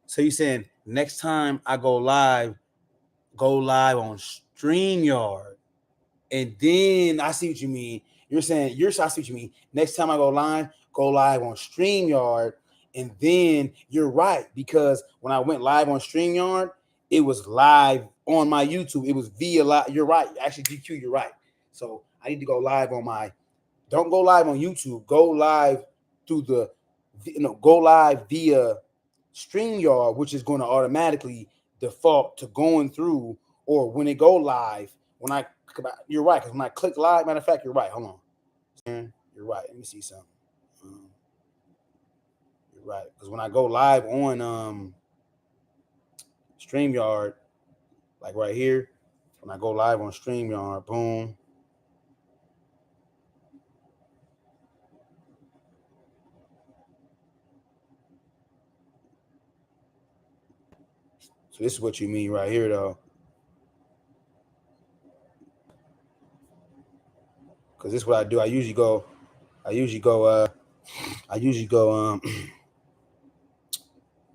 So you're saying next time I go live on StreamYard. And then I see what you mean. I see what you mean. Next time I go live on StreamYard. And then you're right, because when I went live on StreamYard, it was live on my YouTube. It was via live. You're right. Actually, GQ, you're right. So I need to go live don't go live on YouTube. Go live go live via StreamYard, which is going to automatically default to going through, or when it go live, you're right. Because when I click live, matter of fact, you're right. Hold on. You're right. Let me see something. You're right. Because when I go live on StreamYard, like right here, when I go live on StreamYard, boom. So this is what you mean right here, though. Because this is what I do. I usually go,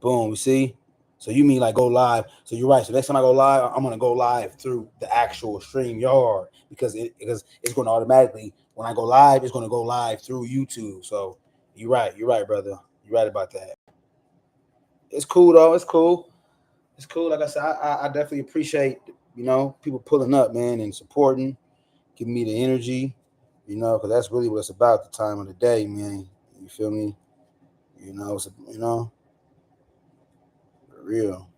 boom, you see? So you mean like go live. So you're right. So next time I go live, I'm going to go live through the actual StreamYard because it's going to automatically, when I go live, it's going to go live through YouTube. So you're right, brother. You're right about that. It's cool, though. It's cool. Like I said, I definitely appreciate, people pulling up, man, and supporting, giving me the energy, because that's really what it's about, the time of the day, man. You feel me? It's, for real.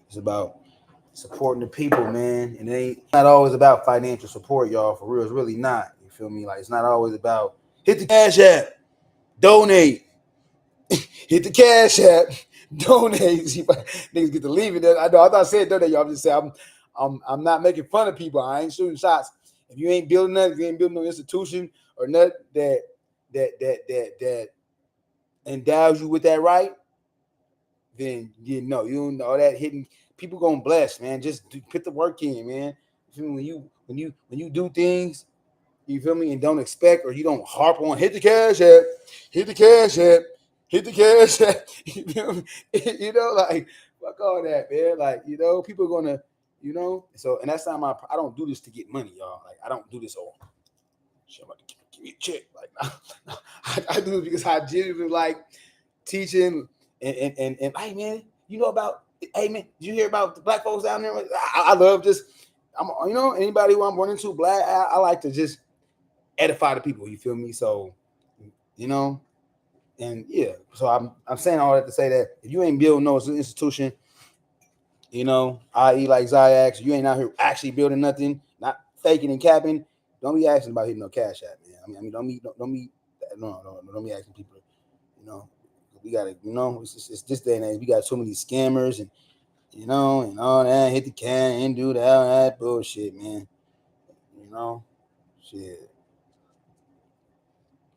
It's about supporting the people, man. And it ain't not always about financial support, y'all. For real, it's really not. You feel me? Like, it's not always about hit the Cash App, donate, hit the Cash App, donate. Niggas get to leave it. I know. I thought I said donate, y'all. I'm just saying I'm not making fun of people. I ain't shooting shots. If you ain't building nothing, if you ain't building no institution or nothing that endows you with that right, then you don't know that hitting people gonna bless, man. Just put the work in, man. When you do things, you feel me, and don't expect, or you don't harp on hit the Cash App, hit the Cash App, hit the Cash App. Like fuck all that, man. Like people are gonna, So, and that's not I don't do this to get money, y'all. Like I don't do this all. Shit, about to give me a check. Like I do it because I genuinely like teaching and hey man, hey man, did you hear about the black folks down there? I love just anybody who I'm running to black, I like to just edify the people, you feel me? So and yeah, so I'm saying all that to say that if you ain't building no institution, i.e. like Ziax, you ain't out here actually building nothing, not faking and capping, don't be asking about hitting no Cash App, man. I mean, don't be asking people, we gotta, it's this day and age, we got so many scammers and you know, and all that, hit the can and do that bullshit, man. You know, shit.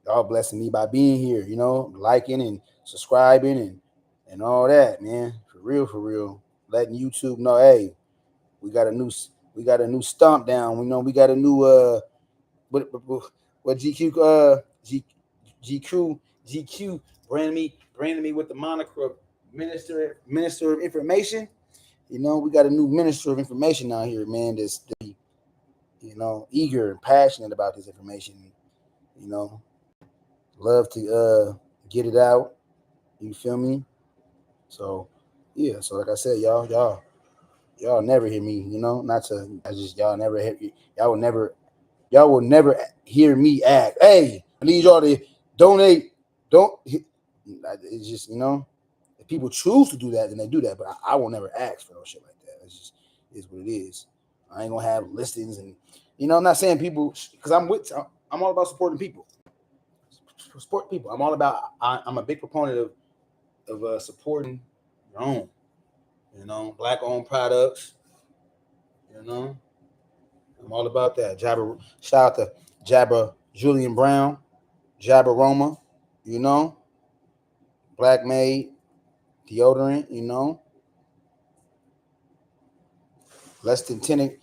Y'all blessing me by being here, you know, liking and subscribing and all that, man. For real. Letting YouTube know, hey, we got a new stomp down. We know we got a new what GQ branded me with the moniker of minister of information. You know, we got a new minister of information out here, man, that's you know, eager and passionate about this information. You know, love to get it out. You feel me? So yeah, so like I said, y'all never hear me, you know, y'all will never hear me act, hey, I need y'all to donate. It's just, you know, if people choose to do that, then they do that. But I will never ask for no shit like that. It's just is what it is. I ain't gonna have listings and, you know, I'm not saying people, because I'm all about supporting people. Support people. I'm a big proponent of supporting your own, you know, black owned products, you know. I'm all about that. Shout out to Jabba Julian Brown, Jabba Roma, you know, Black Made deodorant, you know. Less than 10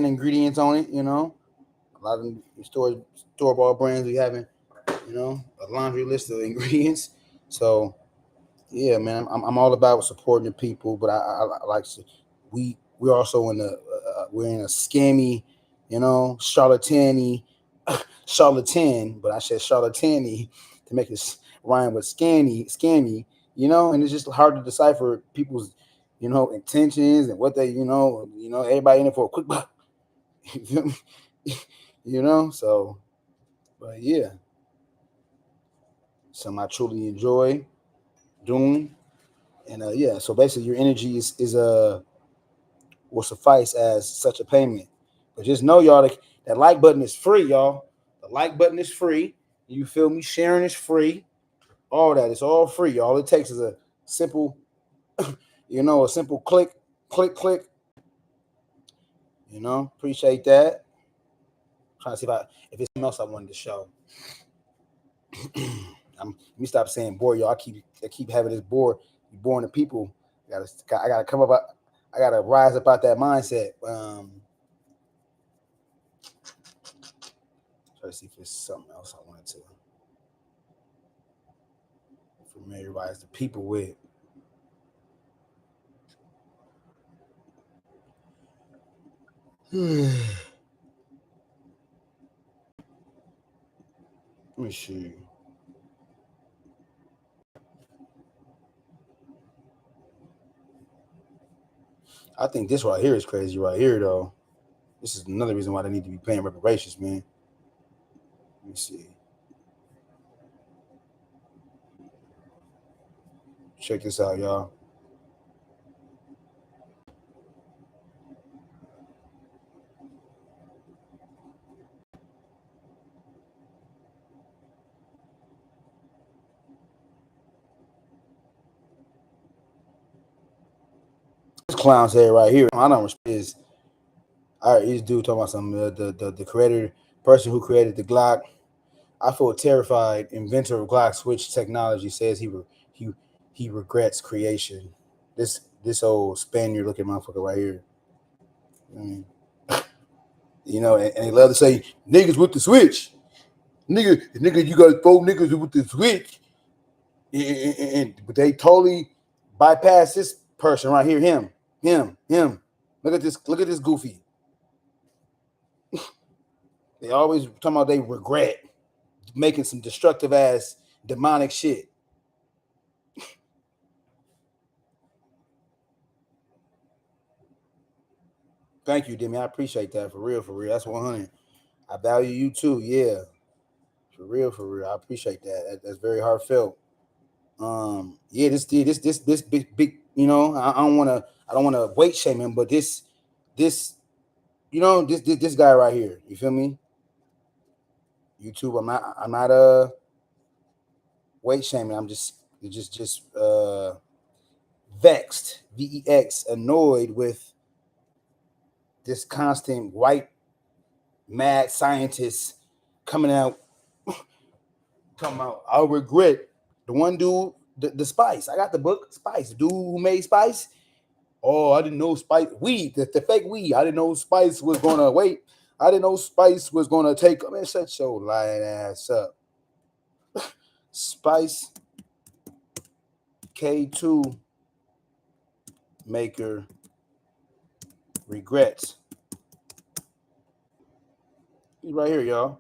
ingredients on it, you know. A lot of store-bought brands we having, you know, a laundry list of ingredients. So yeah, man, I'm all about supporting the people, but I like to. We're also we're in a scammy, you know, charlatan, but I said charlatan to make it rhyme with scammy, you know, and it's just hard to decipher people's, you know, intentions and what they, you know, everybody in it for a quick buck. You feel me? You know, so, but yeah, something I truly enjoy doing. And yeah, so basically your energy is will suffice as such a payment. But just know, y'all, that like button is free, y'all. The like button is free. You feel me? Sharing is free. All that, it's all free. All it takes is a simple, you know, a simple click. You know, appreciate that. Trying to see if it's something else I wanted to show. Let me stop saying bore, y'all. I keep having this bore. You boring the people. I gotta come up. I gotta rise up out that mindset. Try to see if there's something else I wanted to familiarize the people with. Let me see. I think this right here is crazy right here, though. This is another reason why they need to be paying reparations, man. Let me see. Check this out, y'all. This clown's head right here. I don't respect this. All right, this dude talking about something. The creator, person who created the Glock. I feel terrified. Inventor of Glock switch technology says he regrets creation. This old Spaniard looking motherfucker right here. You know, and they love to say niggas with the switch. Nigga, you got 4 niggas with the switch. But they totally bypass this person right here. Him. Look at this goofy. They always talking about they regret making some destructive ass demonic shit. Thank you, Demi. I appreciate that. For real. That's 100. I value you too. Yeah. For real. I appreciate that. That's very heartfelt. Yeah, this big, you know, I don't wanna weight shame him, but this, you know, this guy right here, you feel me? YouTube, I'm not weight shaming. I'm just vexed, VEX, annoyed with this constant white mad scientist coming out, talking about, I'll regret. The one dude, the Spice. I got the book, Spice. The dude who made Spice. Oh, I didn't know Spice, weed, the fake weed. I didn't know Spice was gonna wait. I didn't know Spice was gonna take. Man, shut your lying ass up. Spice K2 maker regrets. He's right here, y'all.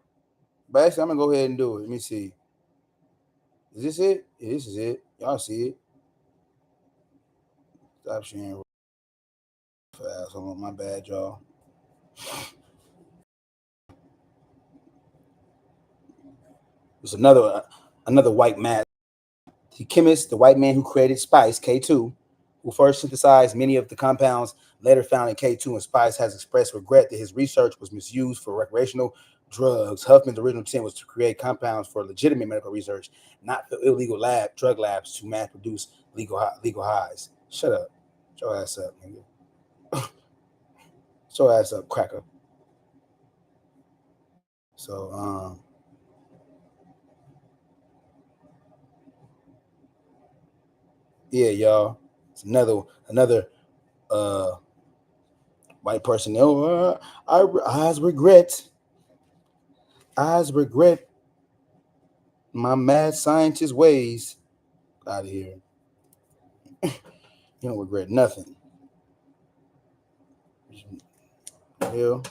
But actually, I'm gonna go ahead and do it. Let me see. Is this it? Yeah, this is it. Y'all see it. Stop sharing fast. Hold on, my bad, y'all. There's another white man. The chemist, the white man who created Spice, K2, who first synthesized many of the compounds later found in K2 and Spice, has expressed regret that his research was misused for recreational drugs. Huffman's original intent was to create compounds for legitimate medical research, not for illegal drug labs to mass produce legal highs. Shut up. Shut your ass up, nigga. Shut your ass up, cracker. So, yeah, y'all. It's another white person. Oh, I regret my mad scientist ways. Out of here. You don't regret nothing. Hell.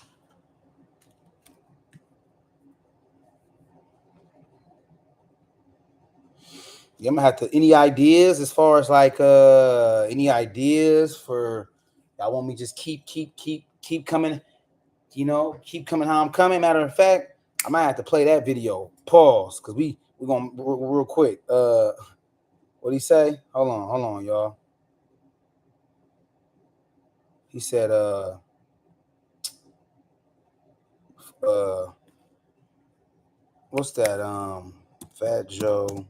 Yeah, I'm gonna have to. Any ideas as far as like any ideas for y'all? Want me just keep coming? You know, keep coming how I'm coming. Matter of fact, I might have to play that video. Pause, because we're gonna real quick. What'd he say? Hold on, y'all. He said, what's that? Fat Joe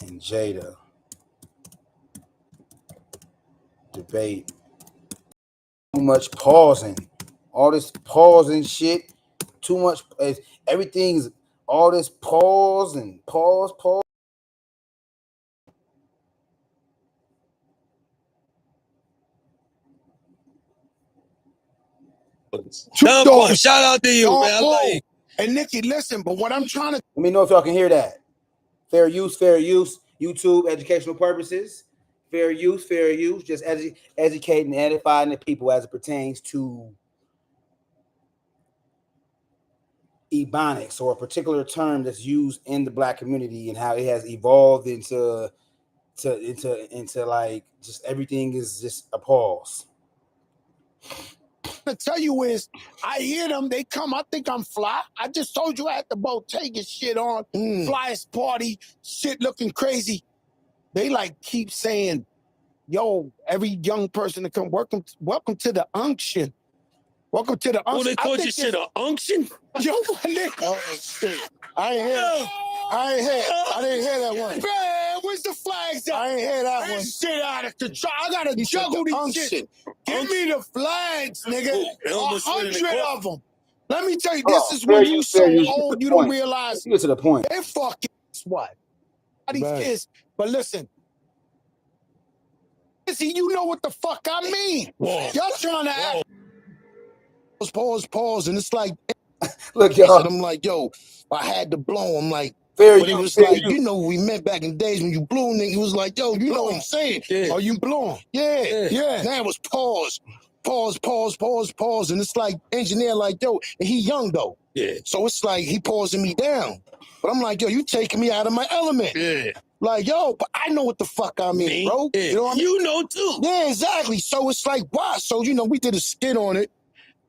and Jada debate. Too much pausing. All this pausing shit. Too much. Everything's all this pause and pause. Shout out to you, man. And Nikki, listen, but what I'm trying to let me know if y'all can hear that. Fair use. YouTube, educational purposes. Fair use. Just educating and edifying the people as it pertains to Ebonics, or a particular term that's used in the Black community, and how it has evolved into like just everything is just a pause. to tell you is, I hear them, they come, I think I'm fly. I just told you I had the Bottega shit on, flyest party, shit looking crazy. They like keep saying, yo, every young person to come, welcome to the unction. Welcome to the unction. Oh, they called your shit an unction? Yo, nigga. I didn't hear that one. Man, where's the flags at? I ain't hear that one. Shit out of control. I gotta juggle these shit. Give me the flags, nigga. 100 of them. Let me tell you, this is when you so old, you don't realize. Get to the point. They fucking what? These kids. But listen. See, you know what the fuck I mean. Whoa. Y'all trying to act. Pause, and it's like, look, y'all. I'm like, yo, I had to blow. I'm like, fair but it was like, you know, we met back in the days when you blew, nigga. He was like, yo, you know what I'm saying? Yeah. Are you blowing? Yeah. Now it was pause, and it's like engineer, like, yo, and he young though. Yeah. So it's like he pausing me down, but I'm like, yo, you taking me out of my element. Yeah. Like, yo, but I know what the fuck I mean, bro. Yeah. You know what I mean? You know too. Yeah, exactly. So it's like, wow. So you know, we did a skit on it.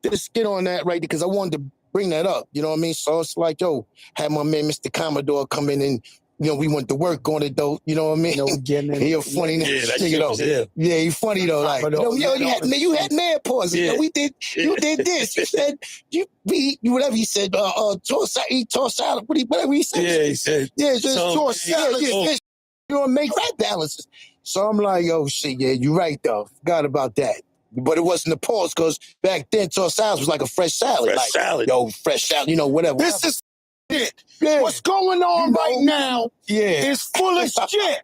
Did a skit on that, right? Because I wanted to bring that up, you know what I mean? So it's like, yo, had my man Mr. Commodore come in and, you know, we went to work on it though, you know what I mean? He a funny nigga though. Yeah, he funny though. Like, you had man pauses. Yeah. You did this. You said, whatever he said, toss salad, whatever he said. Yeah, he said. Yeah, just toss salad. You know, make rap balances. So I'm like, oh shit, yeah, you're right though. Forgot about that. But it wasn't a pause because back then tossed salads was like a fresh salad. Fresh like, salad. Yo, fresh salad, whatever. This is shit. Yeah. What's going on right now is full of shit.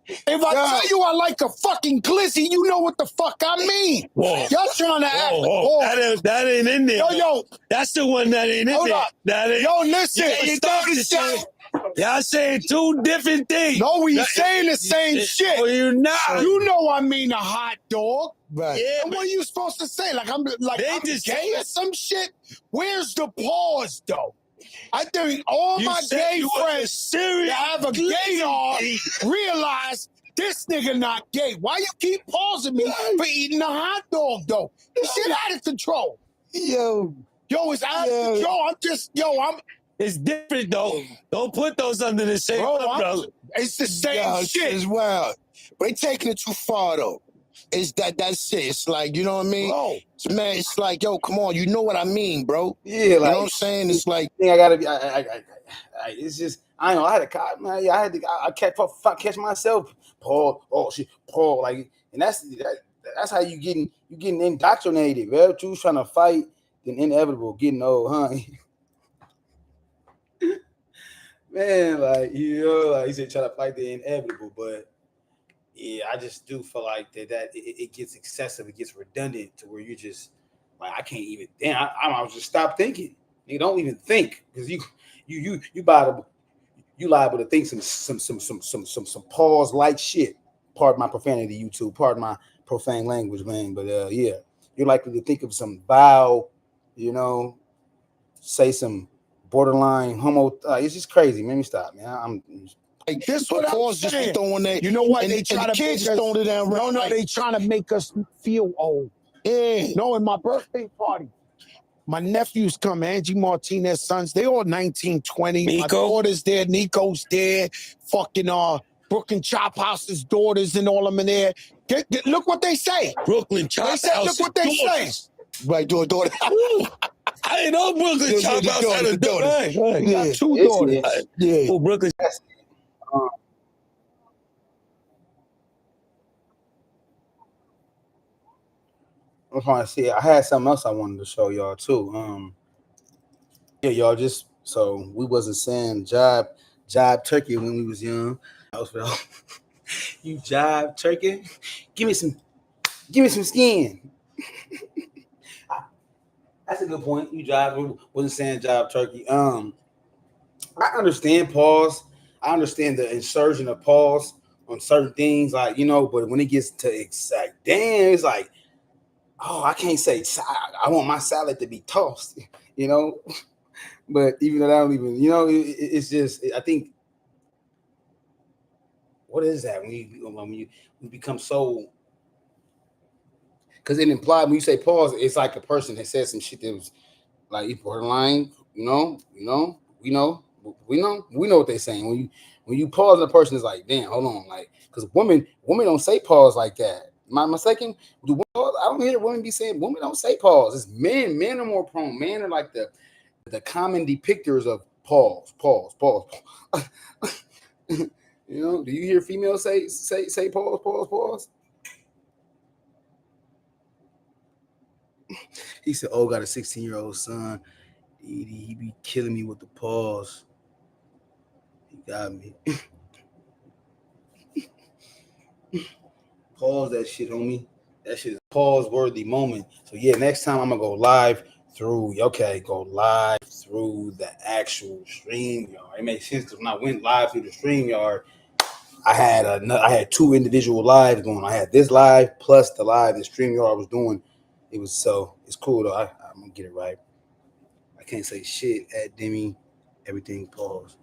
If I tell you I like a fucking glizzy, you know what the fuck I mean. Whoa. Y'all trying to act. Whoa. That ain't in there. Yo. That's the one that ain't in Hold there. up. That ain't. Yo, listen. You y'all saying two different things. No, we saying the same shit. Oh, you not. You know I mean a hot dog. Right. Yeah, and what are you supposed to say? Like I'm just gay or some shit? Where's the pause though? I think all my gay friends that have a gaydar realize this nigga not gay. Why you keep pausing me for eating a hot dog though? This shit out of control. Yo, it's out of control. It's different though. Don't put those under the same umbrella. It's the same shit as well. They taking it too far though. It's that's it. It's like, you know what I mean? Bro. So, man, it's like, yo, come on, you know what I mean, bro. Yeah, You like know what I'm saying? It's like, I gotta be. It's just I know I had a cop, man. Yeah, I catch myself. Paul, oh shit, Paul, like, and that's how you getting indoctrinated, bro. You trying to fight the inevitable, getting old, huh? Man, like like you said, trying to fight the inevitable, but yeah, I just do feel like that it gets excessive, it gets redundant to where you just like I can't even. Damn, I'll just stop thinking. You don't even think because you liable to think some pause like shit. Pardon my profanity, YouTube. Pardon my profane language, man. But yeah, you're likely to think of some vile, say some borderline homo. It's just crazy. Let me stop, man. I'm like this what pause just be throwing that. You know what? And, They and try the to kids make just us- throwing it down. No, they trying to make us feel old. Yeah. No, in my birthday party, my nephews come, Angie Martinez sons, they all 19, 20. My Nico? daughter's there, Nico's there, fucking Brooklyn Chop House's daughters and all them in there. Look what they say. Brooklyn Chop They said, House. look what they say. Right, daughter. I ain't know Brooklyn Chop House had a daughter. Right. We got two It's- daughters. Yeah. Oh, Brooklyn. I'm trying to see. I had something else I wanted to show y'all too. Yeah, y'all just so we wasn't saying jive turkey when we was young. I was you jive turkey. Give me some skin. That's a good point. You jive wasn't saying jive turkey. I understand pause. I understand the insertion of pause on certain things, like but when it gets to exact, damn, it's like, oh, I can't say I want my salad to be tossed, But even though I don't even, it's just I think what is that when you become so, because it implied when you say pause, it's like a person that said some shit that was like borderline, we know what they're saying. When you pause and the person is like, damn, hold on, like, because women don't say pause like that. Am I mistaken? I don't hear women be saying women don't say pause. It's men. Men are more prone. Men are like the common depictors of pause. Do you hear females say pause? He said, "Oh, got a 16-year-old son. He be killing me with the pause. He got me." Pause that shit, homie. That shit is a pause-worthy moment. So yeah, next time I'm gonna go live through. Go live through the actual StreamYard. It makes sense because when I went live through the StreamYard, I had two individual lives going. I had this live plus the live that StreamYard was doing. It's cool though. I'm gonna get it right. I can't say shit at Demi. Everything pause.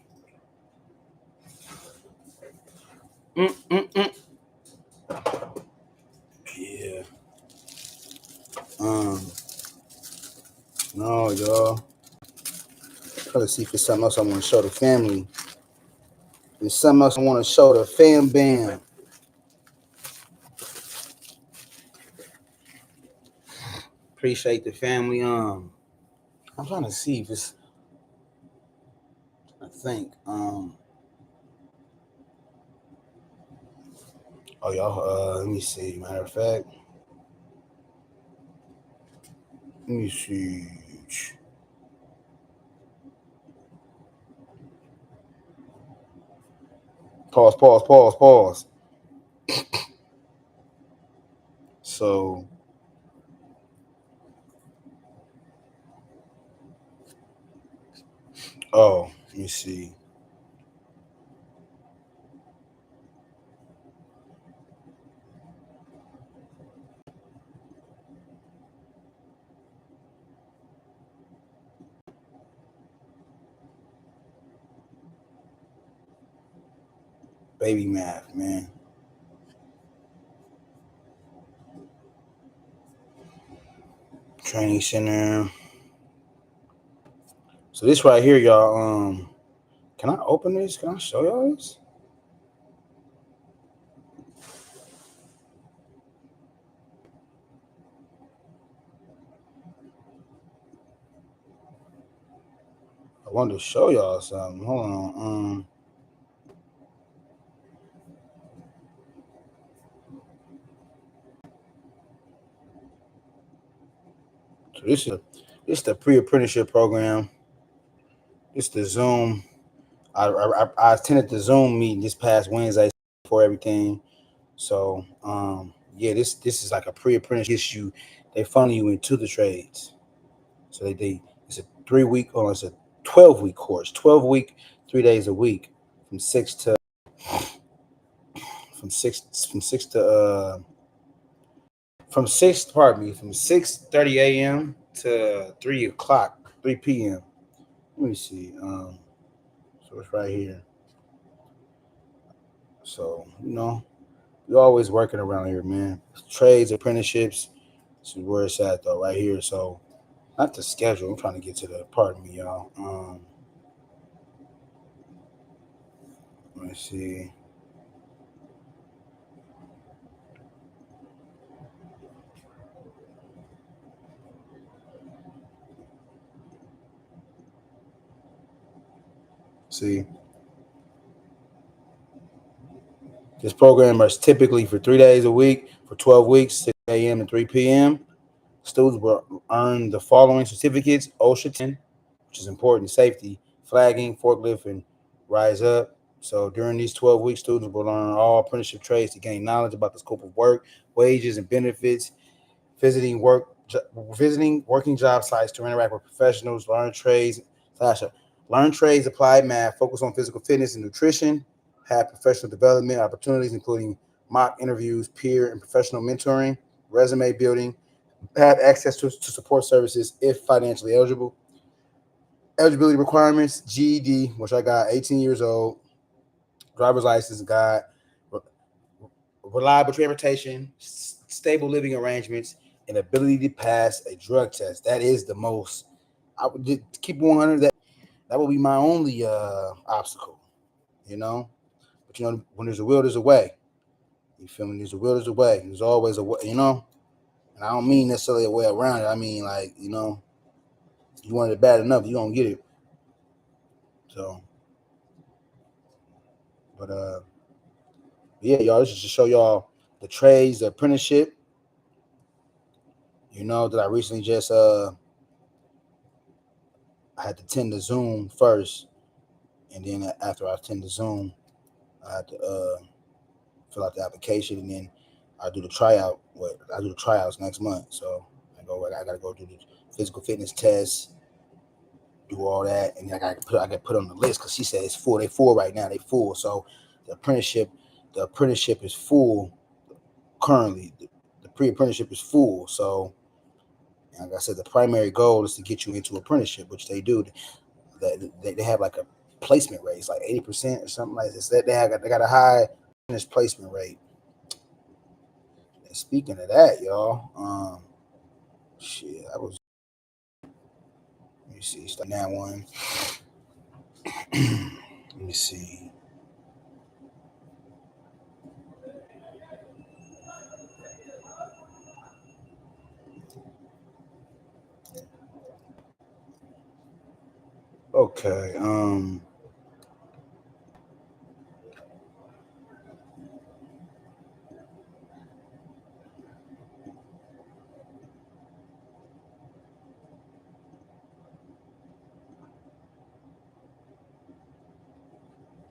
Yeah. No, y'all. Try to see if there's something else I want to show the family. There's something else I want to show the fam bam. Appreciate the family. I'm trying to see if it's. I think. Oh, y'all. Let me see. Matter of fact, let me see. Pause. So, let me see. Baby math, man. Training center. So this right here, y'all. Can I open this? Can I show y'all this? I wanted to show y'all something. Hold on. So this is the pre-apprenticeship program. This is the Zoom. I attended the Zoom meeting this past Wednesday for everything. So yeah, this is like a pre-apprenticeship. They funnel you into the trades. So they it's a 3-week or it's a 12-week course, 12-week, 3 days a week, from 6 to 6:30 a.m. to 3 p.m. Let me see. So it's right here. So we're always working around here, man. Trades, apprenticeships. This is where it's at though, right here. So not the schedule. I'm trying to get to the. Pardon me, y'all. Let me see. See, this program is typically for 3 days a week for 12 weeks, 6 a.m. and 3 p.m. Students will earn the following certificates: OSHA 10, which is important, safety, flagging, forklift, and rise up. So during these 12 weeks, students will learn all apprenticeship trades to gain knowledge about the scope of work, wages, and benefits, visiting working job sites to interact with professionals, learn trades, applied math, focus on physical fitness and nutrition, have professional development opportunities, including mock interviews, peer and professional mentoring, resume building, have access to support services if financially eligible. Eligibility requirements: GED, which I got, 18 years old, driver's license, got reliable transportation, stable living arrangements, and ability to pass a drug test. That is the most. I would just keep 100. That would be my only obstacle, But when there's a will, there's a way. You feel me? There's a will, there's a way. There's always a way, And I don't mean necessarily a way around it. I mean, like, you want it bad enough, you don't get it. So, but yeah, y'all, this is to show y'all the trades, the apprenticeship. That I recently just I had to attend the Zoom first, and then after I attend the Zoom, I had to fill out the application, and then I do the tryout. I do the tryouts next month, so I gotta go do the physical fitness test, do all that, and I got put on the list because she said it's full. They full right now. They full. So the apprenticeship is full currently. The pre-apprenticeship is full. So like I said, the primary goal is to get you into apprenticeship, which they do. They have like a placement rate. It's like 80% or something like this. They got a high placement rate. And speaking of that, y'all, I was. Let me see. Start that one. Let me see. Okay.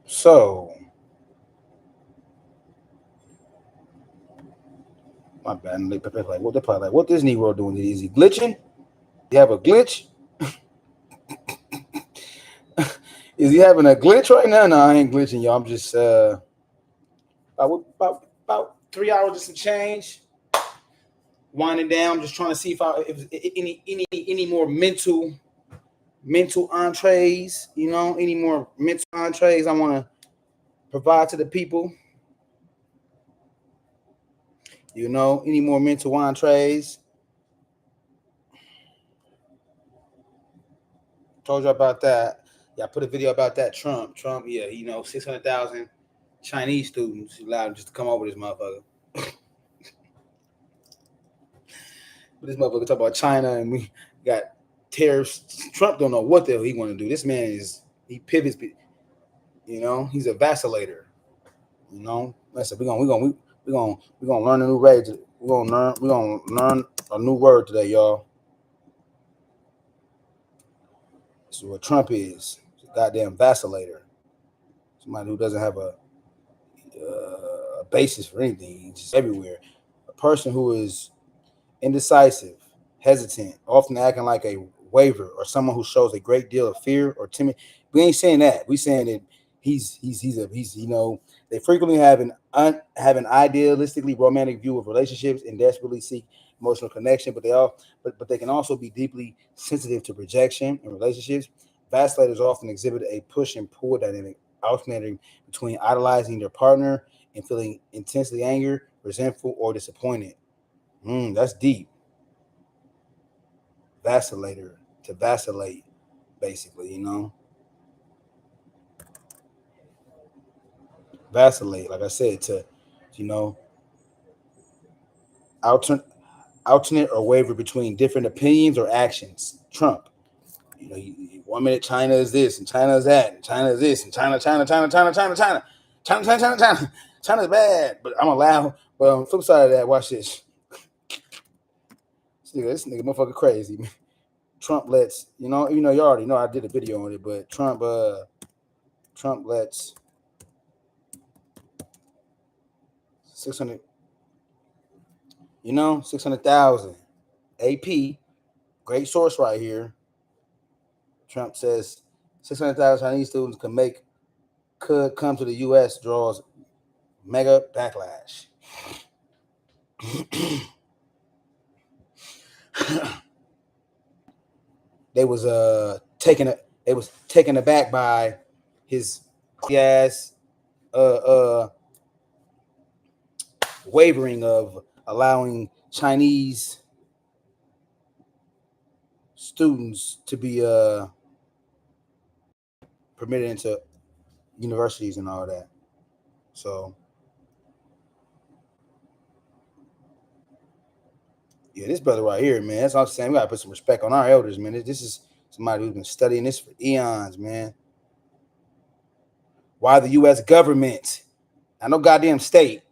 So, my bad. They're probably like, what this Negro doing? Is he glitching? You have a glitch? Is he having a glitch right now? No, I ain't glitching, y'all. I'm just about 3 hours and some change, winding down. Just trying to see if any more mental entrees. You know, any more mental entrees I want to provide to the people. You know, any more mental entrees. Told you about that. Yeah, I put a video about that. Trump, yeah, 600,000 Chinese students allowed him just to come over this motherfucker. But this motherfucker talk about China and we got tariffs. Trump don't know what the hell he want to do. This man he pivots. You know, he's a vacillator. You know, listen, we're gonna learn a new rage. We're gonna learn a new word today, y'all. This is what Trump is. He's a goddamn vacillator. Somebody who doesn't have a basis for anything. He's just everywhere. A person who is indecisive, hesitant, often acting like a waver, or someone who shows a great deal of fear or timid. We ain't saying that. We saying that he's they frequently have an idealistically romantic view of relationships and desperately seek emotional connection, but they can also be deeply sensitive to rejection in relationships. Vacilators often exhibit a push and pull dynamic, alternating between idolizing their partner and feeling intensely angry, resentful, or disappointed. That's deep. Vacillator, to vacillate, basically, you know. Vacillate, like I said, to, you know, alternate or waver between different opinions or actions. Trump, you know, 1 minute China is this and China is that, and China is this, and China's bad, but I'm allowed. But on the flip side of that, watch this. This nigga motherfucker crazy. Trump lets, you already know I did a video on it, but Trump lets 600,000 AP, great source right here. Trump says 600,000 Chinese students could come to the U.S. draws mega backlash. They was taken aback by his ass wavering of allowing Chinese students to be permitted into universities and all that. So yeah, this brother right here, man, that's what I'm saying. We gotta put some respect on our elders, man. This is somebody who's been studying this for eons, man. Why the U.S. government? I know goddamn state.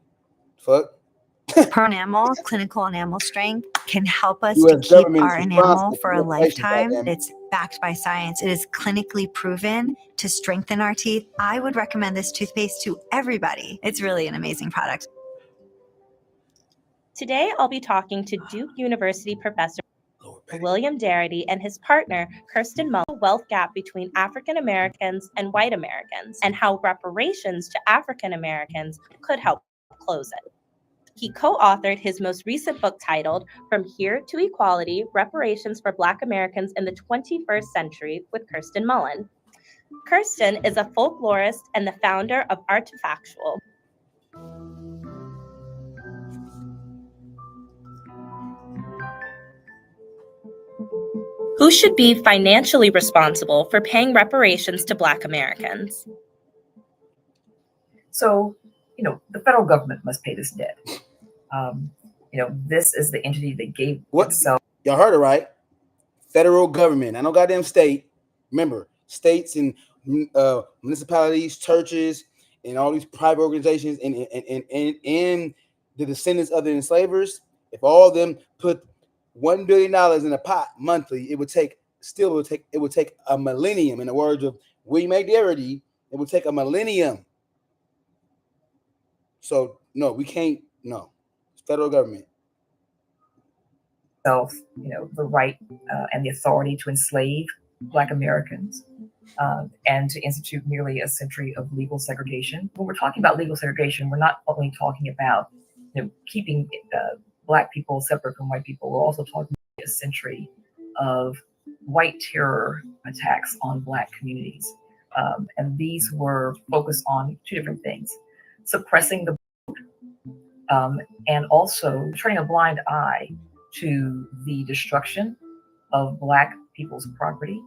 Fuck. Per enamel, clinical enamel strength can help us to keep our enamel for a lifetime. It's backed by science. It is clinically proven to strengthen our teeth. I would recommend this toothpaste to everybody. It's really an amazing product. Today, I'll be talking to Duke University professor William Darity and his partner, Kirsten Mullen, the wealth gap between African Americans and white Americans, and how reparations to African Americans could help close it. He co-authored his most recent book titled From Here to Equality, Reparations for Black Americans in the 21st Century with Kirsten Mullen. Kirsten is a folklorist and the founder of Artefactual. Who should be financially responsible for paying reparations to Black Americans? So, the federal government must pay this debt. This is the entity that gave itself. Y'all heard it right. Federal government. I know goddamn state. Remember, states and municipalities, churches, and all these private organizations and the descendants of the enslavers, if all of them put $1 billion in a pot monthly, it would take a millennium, in the words of William A. Darity, It will take a millennium. So no, we can't. No, it's federal government. Self, the right and the authority to enslave Black Americans and to institute nearly a century of legal segregation. When we're talking about legal segregation, we're not only talking about keeping Black people separate from white people. We're also talking about a century of white terror attacks on Black communities. And these were focused on two different things: suppressing the and also turning a blind eye to the destruction of Black people's property.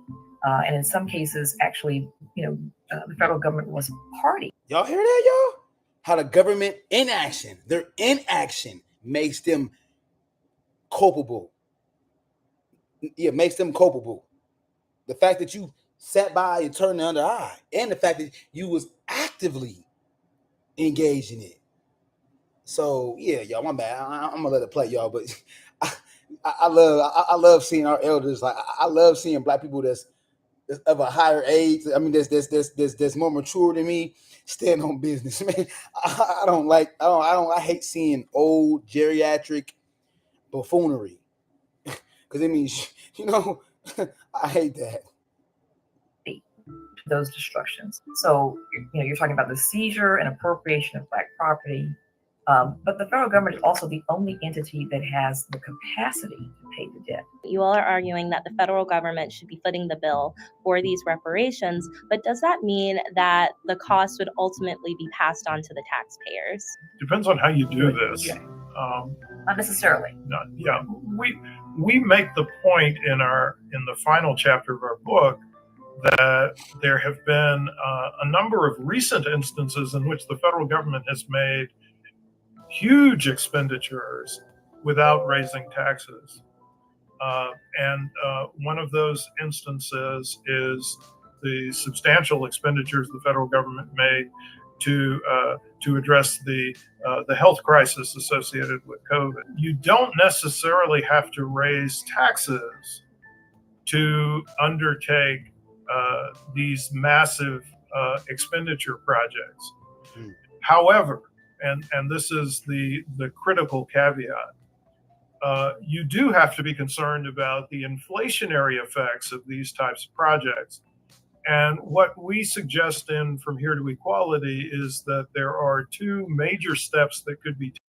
And in some cases, actually, the federal government was a party. Y'all hear that, y'all? How the government their inaction makes them culpable. Yeah, makes them culpable. The fact that you sat by and turned the other eye, and the fact that you was actively engaged in it. So yeah, y'all, my bad. I'm gonna let it play, y'all. But I love seeing our elders. Like I love seeing Black people that's of a higher age. I mean, that's more mature than me. Stand on business, man. I hate seeing old geriatric buffoonery because it means I hate that. Those destructions. So you're talking about the seizure and appropriation of Black property. But the federal government is also the only entity that has the capacity to pay the debt. You all are arguing that the federal government should be footing the bill for these reparations, but does that mean that the cost would ultimately be passed on to the taxpayers? Depends on how you do this. Not necessarily. Yeah, we make the point in the final chapter of our book that there have been a number of recent instances in which the federal government has made huge expenditures without raising taxes. And one of those instances is the substantial expenditures the federal government made to address the health crisis associated with COVID. You don't necessarily have to raise taxes to undertake these massive expenditure projects. However, and this is the critical caveat, you do have to be concerned about the inflationary effects of these types of projects. And what we suggest in From Here to Equality is that there are two major steps that could be taken.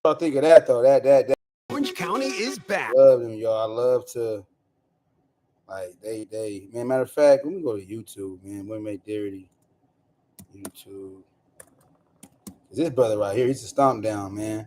I think of that though. That Orange County is back. I love them, y'all. I love to they man. Matter of fact, let me go to YouTube, man. William A. Darity, YouTube. This brother right here, he's a stomp down, man.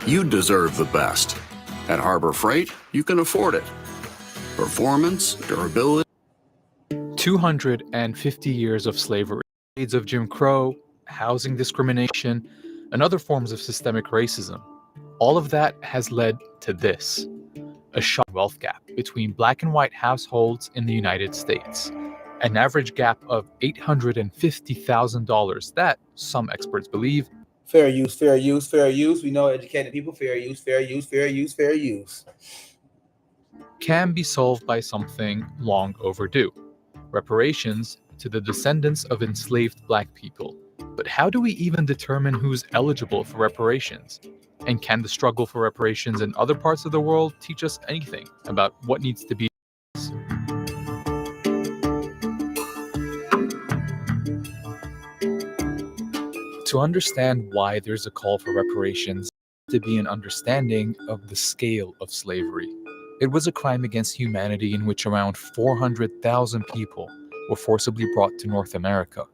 You deserve the best. At Harbor Freight, you can afford it. performance, durability. 250 years of slavery, decades of Jim Crow, housing discrimination, and other forms of systemic racism. All of that has led to this: a sharp wealth gap between black and white households in the United States. An average gap of $850,000 that some experts believe Fair use, fair use, fair use. We know educated people, fair use, fair use, fair use, fair use. can be solved by something long overdue: reparations to the descendants of enslaved black people. But how do we even determine who's eligible for reparations? And can the struggle for reparations in other parts of the world teach us anything about what needs to be? To understand why there's a call for reparations, to be an understanding of the scale of slavery. It was a crime against humanity in which around 400,000 people were forcibly brought to North America.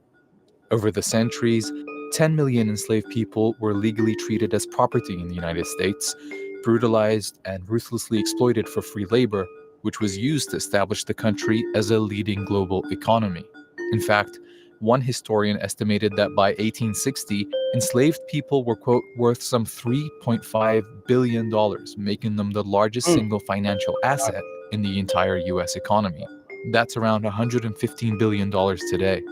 Over the centuries, 10 million enslaved people were legally treated as property in the United States, brutalized and ruthlessly exploited for free labor, which was used to establish the country as a leading global economy. In fact, one historian estimated that by 1860, enslaved people were, quote, worth some $3.5 billion, making them the largest single financial asset in the entire US economy. That's around $115 billion today.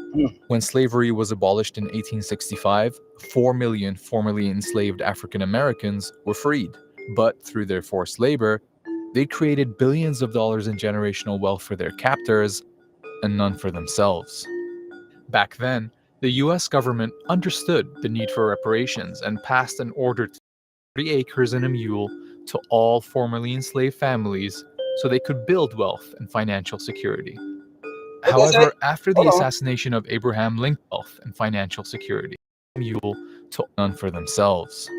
When slavery was abolished in 1865, 4 million formerly enslaved African Americans were freed. But through their forced labor, they created billions of dollars in generational wealth for their captors and none for themselves. Back then, the US government understood the need for reparations and passed an order to 30 acres and a mule to all formerly enslaved families so they could build wealth and financial security. However, after the assassination of Abraham Lincoln, wealth and financial security, mule to none for themselves.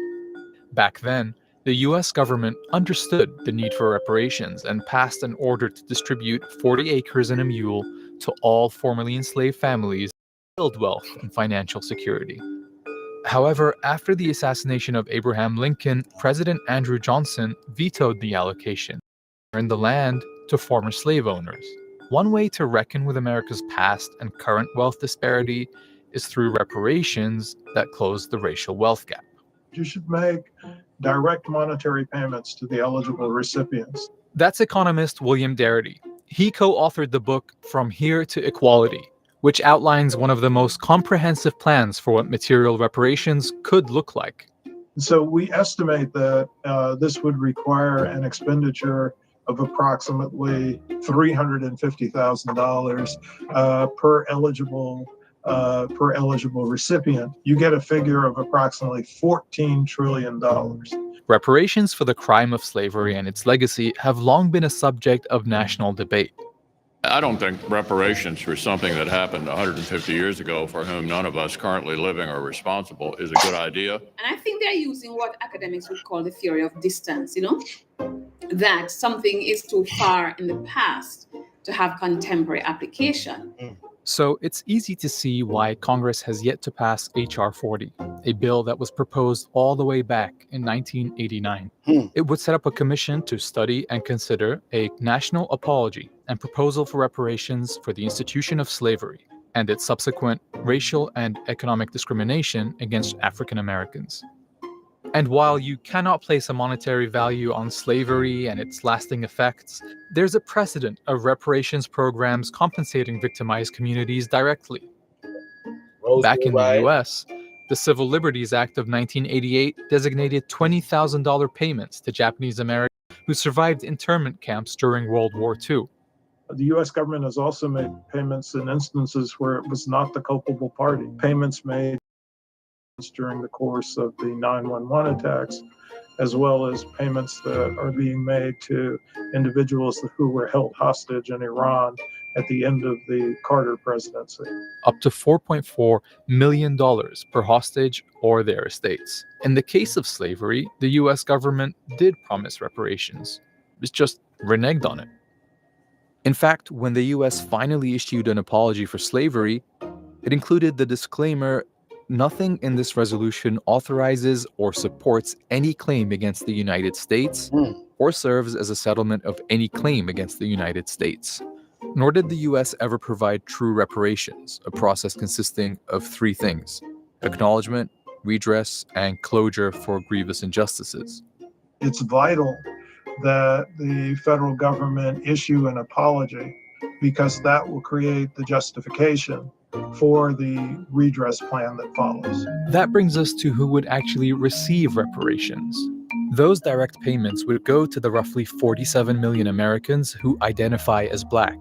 Back then, the US government understood the need for reparations and passed an order to distribute 40 acres and a mule to all formerly enslaved families, build wealth and financial security. However, after the assassination of Abraham Lincoln, President Andrew Johnson vetoed the allocation and the land to former slave owners. One way to reckon with America's past and current wealth disparity is through reparations that close the racial wealth gap. You should make direct monetary payments to the eligible recipients. That's economist William Darity. He co-authored the book From Here to Equality, which outlines one of the most comprehensive plans for what material reparations could look like. So we estimate that this would require an expenditure of approximately $350,000 per eligible recipient. You get a figure of approximately $14 trillion. Reparations for the crime of slavery and its legacy have long been a subject of national debate. I don't think reparations for something that happened 150 years ago, for whom none of us currently living are responsible, is a good idea. And I think they're using what academics would call the theory of distance, that something is too far in the past to have contemporary application. So it's easy to see why Congress has yet to pass H.R. 40, a bill that was proposed all the way back in 1989. It would set up a commission to study and consider a national apology and proposal for reparations for the institution of slavery and its subsequent racial and economic discrimination against African Americans. And while you cannot place a monetary value on slavery and its lasting effects, there's a precedent of reparations programs compensating victimized communities directly. Back in the US, the Civil Liberties Act of 1988 designated $20,000 payments to Japanese Americans who survived internment camps during World War II. The U.S. government has also made payments in instances where it was not the culpable party. Payments made during the course of the 9/11 attacks, as well as payments that are being made to individuals who were held hostage in Iran at the end of the Carter presidency. Up to $4.4 million per hostage or their estates. In the case of slavery, the US government did promise reparations. It's just reneged on it. In fact, when the US finally issued an apology for slavery, it included the disclaimer, "Nothing in this resolution authorizes or supports any claim against the United States or serves as a settlement of any claim against the United States. Nor did the US ever provide true reparations, a process consisting of three things: acknowledgement, redress, and closure for grievous injustices. It's vital that the federal government issue an apology, because that will create the justification for the redress plan that follows. That brings us to who would actually receive reparations. Those direct payments would go to the roughly 47 million Americans who identify as Black.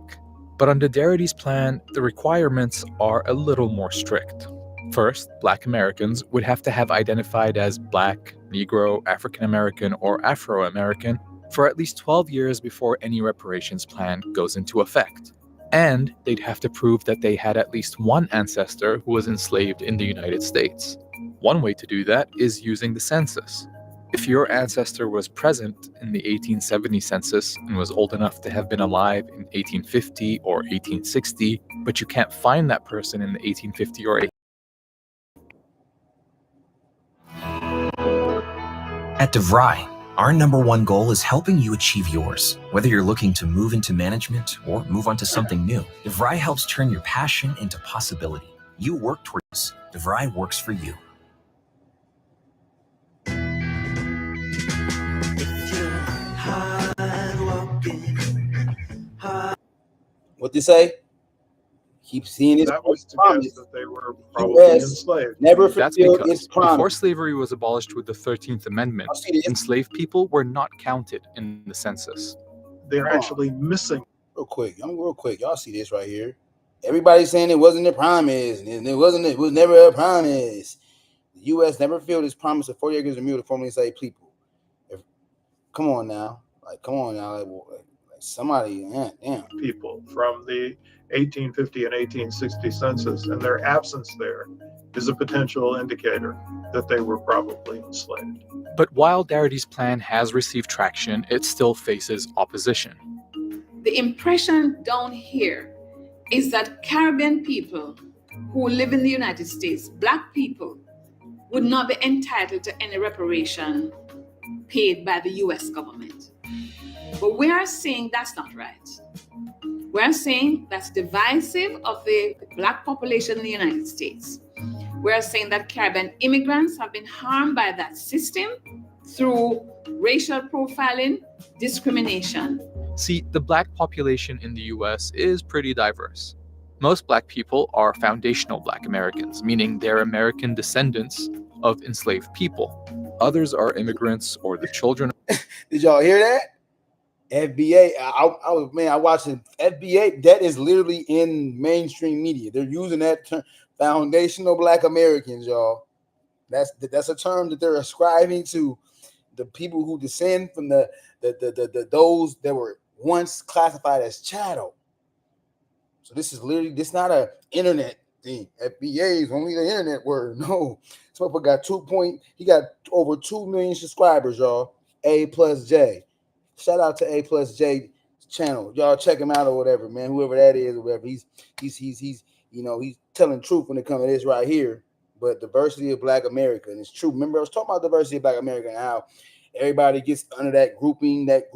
But under Darity's plan, the requirements are a little more strict. First, Black Americans would have to have identified as Black, Negro, African American, or Afro American for at least 12 years before any reparations plan goes into effect. And they'd have to prove that they had at least one ancestor who was enslaved in the United States. One way to do that is using the census. If your ancestor was present in the 1870 census and was old enough to have been alive in 1850 or 1860, but you can't find that person in the 1850 or At DeVry, our #1 goal is helping you achieve yours. Whether you're looking to move into management or move on to something new, DeVry helps turn your passion into possibility. You work towards this. DeVry works for you. What they say? Keep seeing this. That was to guess that they were probably US enslaved. never That's fulfilled because its promise. before slavery was abolished with the 13th Amendment, enslaved people were not counted in the census. They're actually missing. Real quick, y'all see this right here? Everybody's saying it wasn't a promise, and it was never a promise. The U.S. never fulfilled its promise of 40 acres of mule to formerly enslaved people. Come on now, somebody, damn. People from the 1850 and 1860 census, and their absence there is a potential indicator that they were probably enslaved. But while Darity's plan has received traction, it still faces opposition. The impression down here is that Caribbean people who live in the United States, Black people, would not be entitled to any reparation paid by the US government. But we are saying that's not right. We're saying that's divisive of the Black population in the United States. We're saying that Caribbean immigrants have been harmed by that system through racial profiling, discrimination. See, the Black population in the US is pretty diverse. Most Black people are foundational Black Americans, meaning they're American descendants of enslaved people. Others are immigrants or the children. Did y'all hear that? FBA, I watched it. FBA, that is literally in mainstream media. They're using that term, foundational Black Americans, y'all. That's a term that they're ascribing to the people who descend from the those that were once classified as chattel. So this is not a internet thing. FBA is only the internet word. No, this motherfucker he got over 2 million subscribers, y'all. A+J. Shout out to A+J channel. Y'all check him out or whatever, man. Whoever that is or whatever. He's he's telling truth when it comes to this right here. But diversity of Black America, and it's true. Remember, I was talking about diversity of Black America and how everybody gets under that grouping at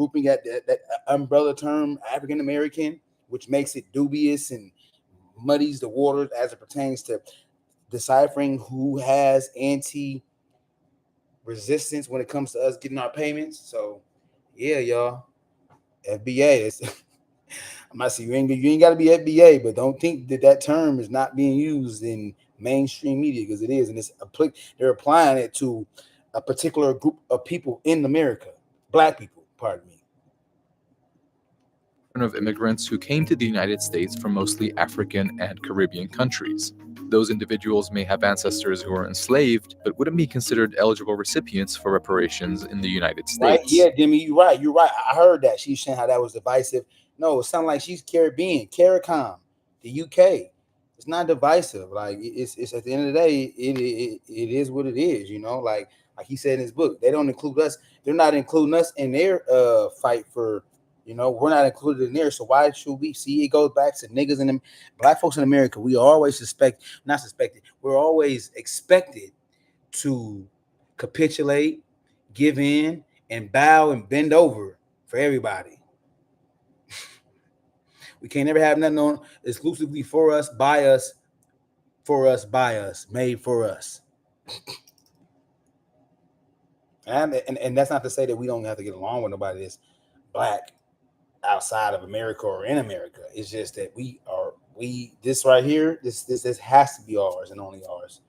that umbrella term, African American, which makes it dubious and muddies the waters as it pertains to deciphering who has anti-resistance when it comes to us getting our payments. So yeah, y'all, FBA. I'm not saying you ain't got to be FBA, but don't think that term is not being used in mainstream media, because it is, and they're applying it to a particular group of people in America, Black people. Pardon me. Of immigrants who came to the United States from mostly African and Caribbean countries. Those individuals may have ancestors who were enslaved, but wouldn't be considered eligible recipients for reparations in the United States. Right? Yeah, Demi, you're right. I heard that. She's saying how that was divisive. No, it sounds like she's Caribbean, CARICOM, the UK. It's not divisive. Like it's at the end of the day, it is what it is. You know, like he said in his book, they don't include us. They're not including us in their fight for. You know, we're not included in there, so why should we? See, it goes back to niggas and them Black folks in America. We always we're always expected to capitulate, give in, and bow and bend over for everybody. We can't ever have nothing on exclusively for us, by us, for us, by us, made for us. And that's not to say that we don't have to get along with nobody that's black outside of America or in America. It's just that this right here, this has to be ours and only ours.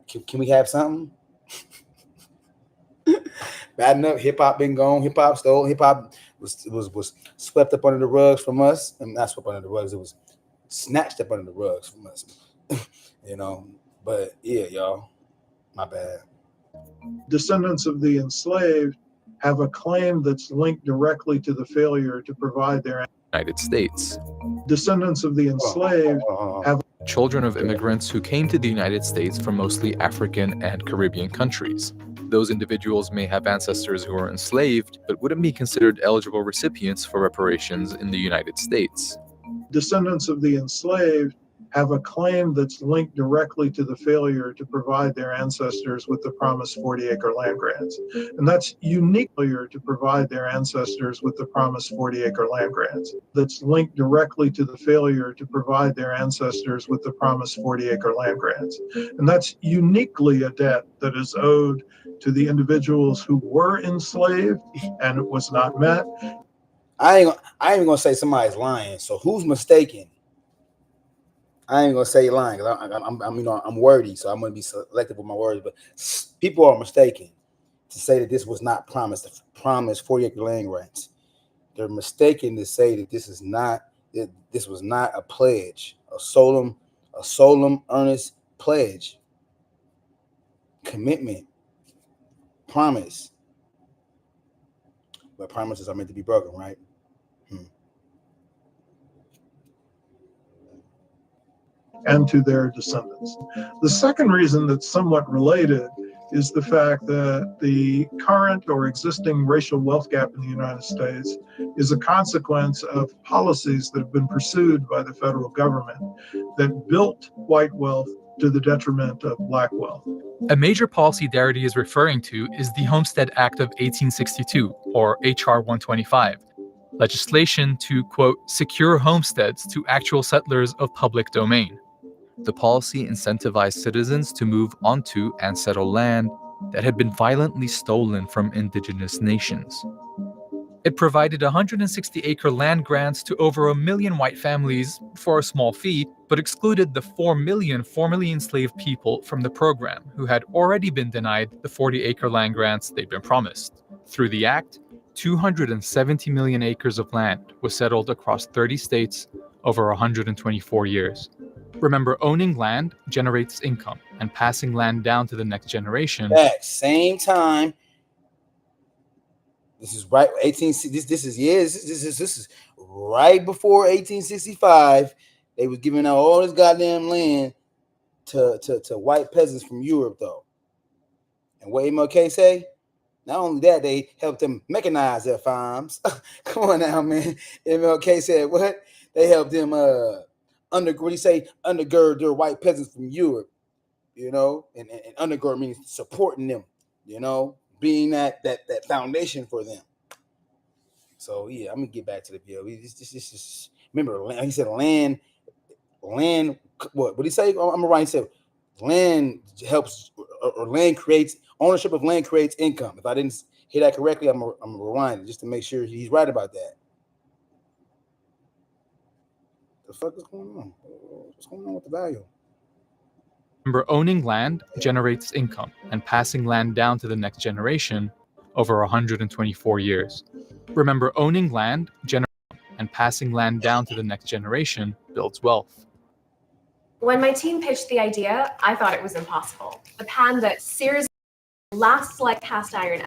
Can we have something? Bad enough, hip hop been gone. Hip hop stole. Hip hop was swept up under the rugs from us, and not swept under the rugs. It was snatched up under the rugs from us. You know, but yeah, y'all, my bad. Descendants of the enslaved have a claim that's linked directly to the failure to provide their United States. Descendants of the enslaved have children of immigrants who came to the United States from mostly African and Caribbean countries. Those individuals may have ancestors who were enslaved, but wouldn't be considered eligible recipients for reparations in the United States. Descendants of the enslaved have a claim that's linked directly to the failure to provide their ancestors with the promised 40-acre land grants. And that's unique failure to provide their ancestors with the promised 40-acre land grants. That's linked directly to the failure to provide their ancestors with the promised 40-acre land grants. And that's uniquely a debt that is owed to the individuals who were enslaved and it was not met. I ain't even gonna say somebody's lying. So who's mistaken? I ain't gonna say lying because I'm wordy, so I'm gonna be selective with my words. But people are mistaken to say that this was not promised 40-acre land grants. They're mistaken to say that this was not a pledge, a solemn, earnest pledge, commitment, promise. But promises are meant to be broken, right? And to their descendants. The second reason that's somewhat related is the fact that the current or existing racial wealth gap in the United States is a consequence of policies that have been pursued by the federal government that built white wealth to the detriment of black wealth. A major policy Darity is referring to is the Homestead Act of 1862, or H.R. 125, legislation to, quote, secure homesteads to actual settlers of public domain. The policy incentivized citizens to move onto and settle land that had been violently stolen from indigenous nations. It provided 160-acre land grants to over 1 million white families for a small fee, but excluded the 4 million formerly enslaved people from the program who had already been denied the 40-acre land grants they'd been promised. Through the act, 270 million acres of land was settled across 30 states over 124 years. Remember, owning land generates income, and passing land down to the next generation. At same time, this is right. This is right before 1865. They was giving out all this goddamn land to white peasants from Europe, though. And what MLK say? Not only that, they helped them mechanize their farms. Come on now, man. MLK said what? They helped them undergird their white peasants from Europe, you know, and undergird means supporting them, you know, being that foundation for them. So yeah, I'm gonna get back to the bill. This is remember, he said land. What did he say? I'm right. He said land helps, or land creates, ownership of land creates income. If I didn't hear that correctly, I'm gonna rewind it just to make sure he's right about that. The fuck is going on? What's going on with the value? Remember, owning land generates income, and passing land down to the next generation over 124 years. Remember, owning land generates income, and passing land down to the next generation builds wealth. When my team pitched the idea, I thought it was impossible. A pan that sears lasts like cast iron.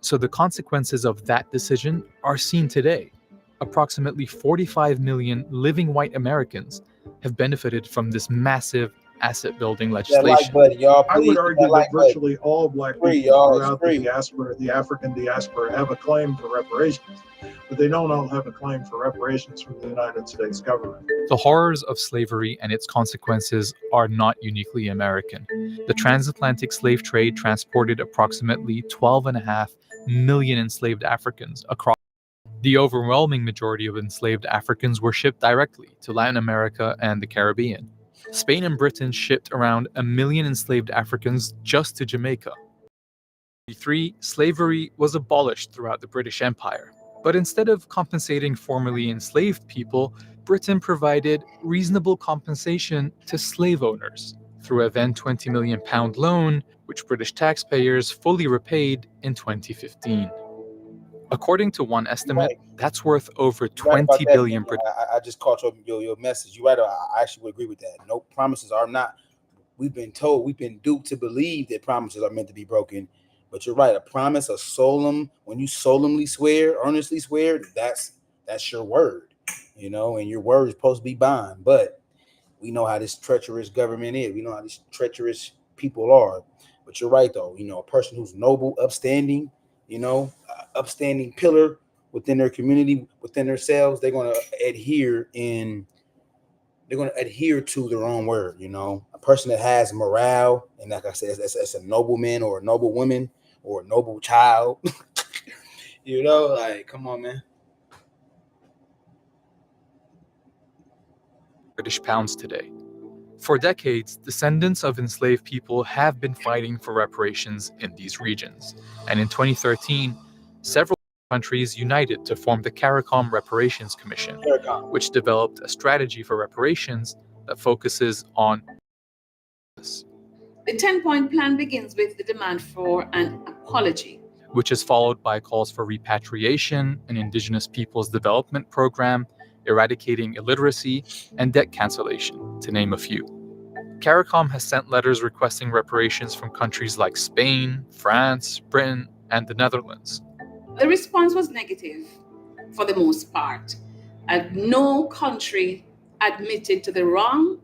So the consequences of that decision are seen today. Approximately 45 million living white Americans have benefited from this massive asset building legislation. I would argue that virtually all black people throughout the diaspora, the African diaspora, have a claim for reparations, but they don't all have a claim for reparations from the United States government. The horrors of slavery and its consequences are not uniquely American. The transatlantic slave trade transported approximately 12.5 million enslaved Africans across. The overwhelming majority of enslaved Africans were shipped directly to Latin America and the Caribbean. Spain and Britain shipped around 1 million enslaved Africans just to Jamaica. In 1843, slavery was abolished throughout the British Empire. But instead of compensating formerly enslaved people, Britain provided reasonable compensation to slave owners through a then £20 million loan, which British taxpayers fully repaid in 2015. According to one estimate, that's worth over 20 billion. I just caught your message. You're right. I actually would agree with that. No, promises are not. We've been told, we've been duped to believe that promises are meant to be broken. But you're right. A promise, a solemn, when you solemnly swear, earnestly swear, that's your word, you know, and your word is supposed to be bond. But we know how this treacherous government is. We know how these treacherous people are. But you're right, though. You know, a person who's noble, upstanding, you know, upstanding pillar within their community, within themselves, they're going to adhere to their own word. You know, a person that has morale, and like I said, it's a nobleman or a noble woman or a noble child. You know, like, come on, man. British pounds today. For decades, descendants of enslaved people have been fighting for reparations in these regions. And in 2013, several countries united to form the CARICOM Reparations Commission, which developed a strategy for reparations that focuses on the 10-point plan begins with the demand for an apology, which is followed by calls for repatriation, an Indigenous Peoples Development Program, eradicating illiteracy, and debt cancellation, to name a few. CARICOM has sent letters requesting reparations from countries like Spain, France, Britain, and the Netherlands. The response was negative for the most part. No country admitted to the wrong,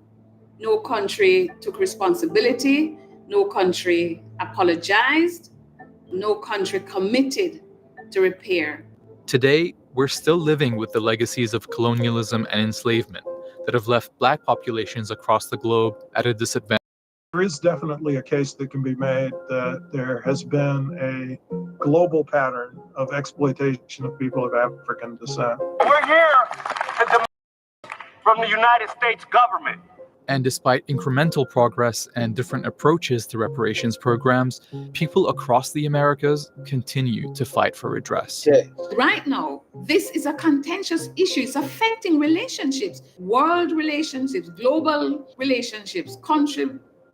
no country took responsibility, no country apologized, no country committed to repair. Today, we're still living with the legacies of colonialism and enslavement that have left Black populations across the globe at a disadvantage. There is definitely a case that can be made that there has been a global pattern of exploitation of people of African descent. We're here to demand from the United States government. And despite incremental progress and different approaches to reparations programs, people across the Americas continue to fight for redress. Right now, this is a contentious issue. It's affecting relationships, world relationships, global relationships, country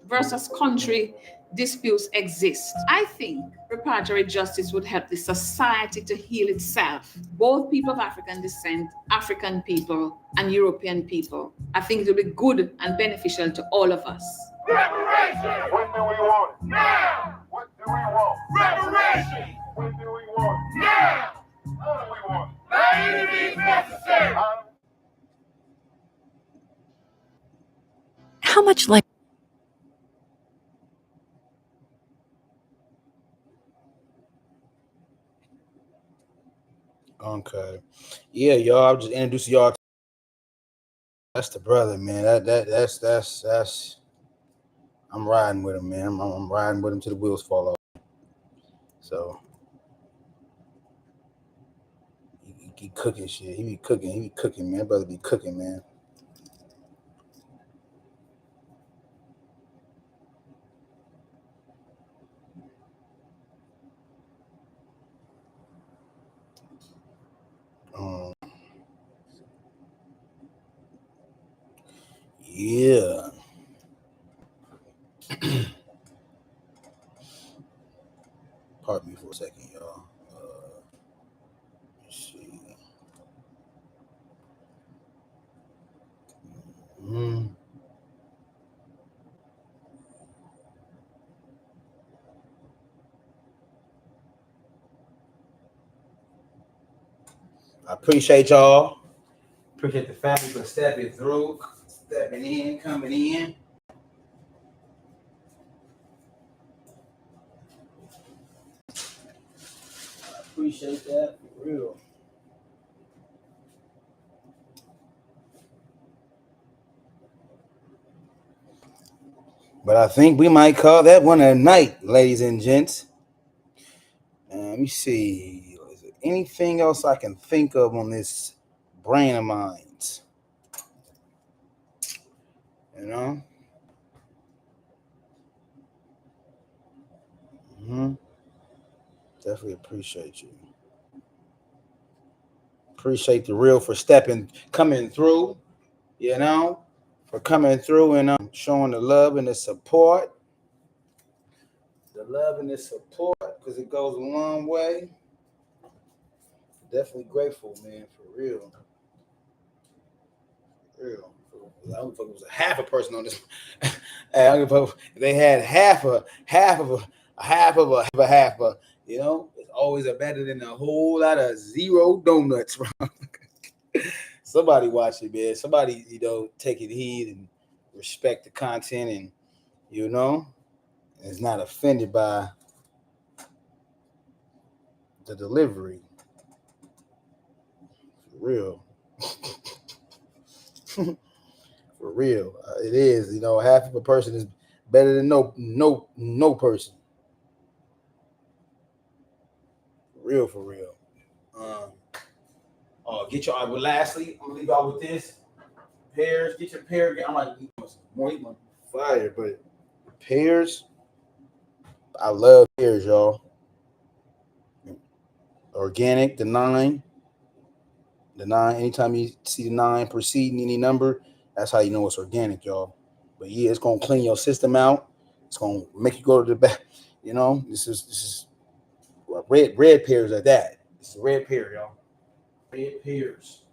versus country disputes exist. I think reparatory justice would help the society to heal itself. Both people of African descent, African people, and European people. I think it will be good and beneficial to all of us. Reparations! When do we want it? Now! What do we want? Reparations! When do we want it? Now! What do we want? By any means necessary! How much like Okay. Yeah, y'all. I'll just introduce y'all. That's the brother, man. That's I'm riding with him, man. I'm riding with him till the wheels fall off. So he cooking shit. He be cooking, man. Brother be cooking, man. Yeah. Pardon me for a second, y'all. Let's see. I appreciate y'all. Appreciate the family for stepping through, stepping in, coming in. I appreciate that for real. But I think we might call that one a night, ladies and gents. Let me see. Is there anything else I can think of on this brain of mine? You know? Definitely appreciate you. Appreciate the real for coming through, you know, for coming through and showing the love and the support. The love and the support, because it goes a long way. Definitely grateful, man, for real. For real. I don't think it was a half a person on this. I don't give a fuck if they had half a, you know, it's always better than a whole lot of zero donuts, bro. Somebody watch it, man. Somebody, you know, take it heed and respect the content, and you know, is not offended by the delivery. For real. For real. It is, you know, half of a person is better than no person. For real. Get your well, lastly, I'm gonna leave y'all with this. Pears, get your pear. I'm like more fire, but pears. I love pears, y'all. Organic, the 9. Anytime you see the 9 preceding any number, that's how you know it's organic, y'all. But yeah, it's gonna clean your system out. It's gonna make you go to the back. You know, this is red pears at that. It's a red pear, y'all. Red pears.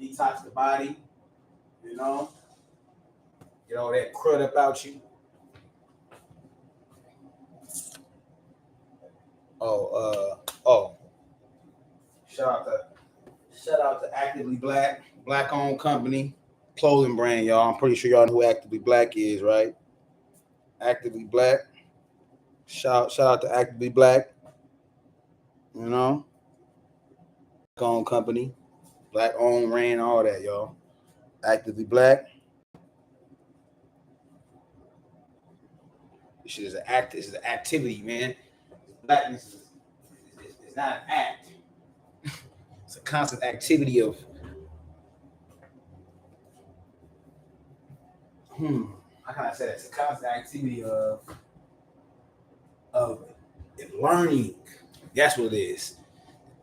Detox the body. You know, get all that crud about you. Shout out to Actively Black, Black-owned company, clothing brand, y'all. I'm pretty sure y'all know who Actively Black is, right? Actively Black. Shout out to Actively Black. You know, Black-owned company, Black-owned, ran, all that, y'all. Actively Black. This shit is an act. This is an activity, man. Blackness is not an act. It's a constant activity of how can I say that? It's a constant activity of learning. That's what it is.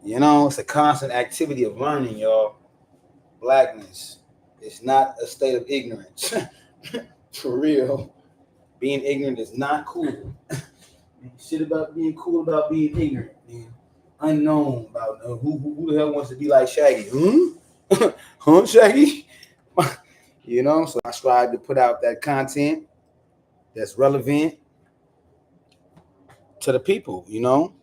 You know, it's a constant activity of learning, y'all. Blackness. It's not a state of ignorance. For real. Being ignorant is not cool. Shit about being cool about being ignorant, man. Unknown about who the hell wants to be like Shaggy? Huh, Shaggy? You know, so I strive to put out that content that's relevant to the people, you know.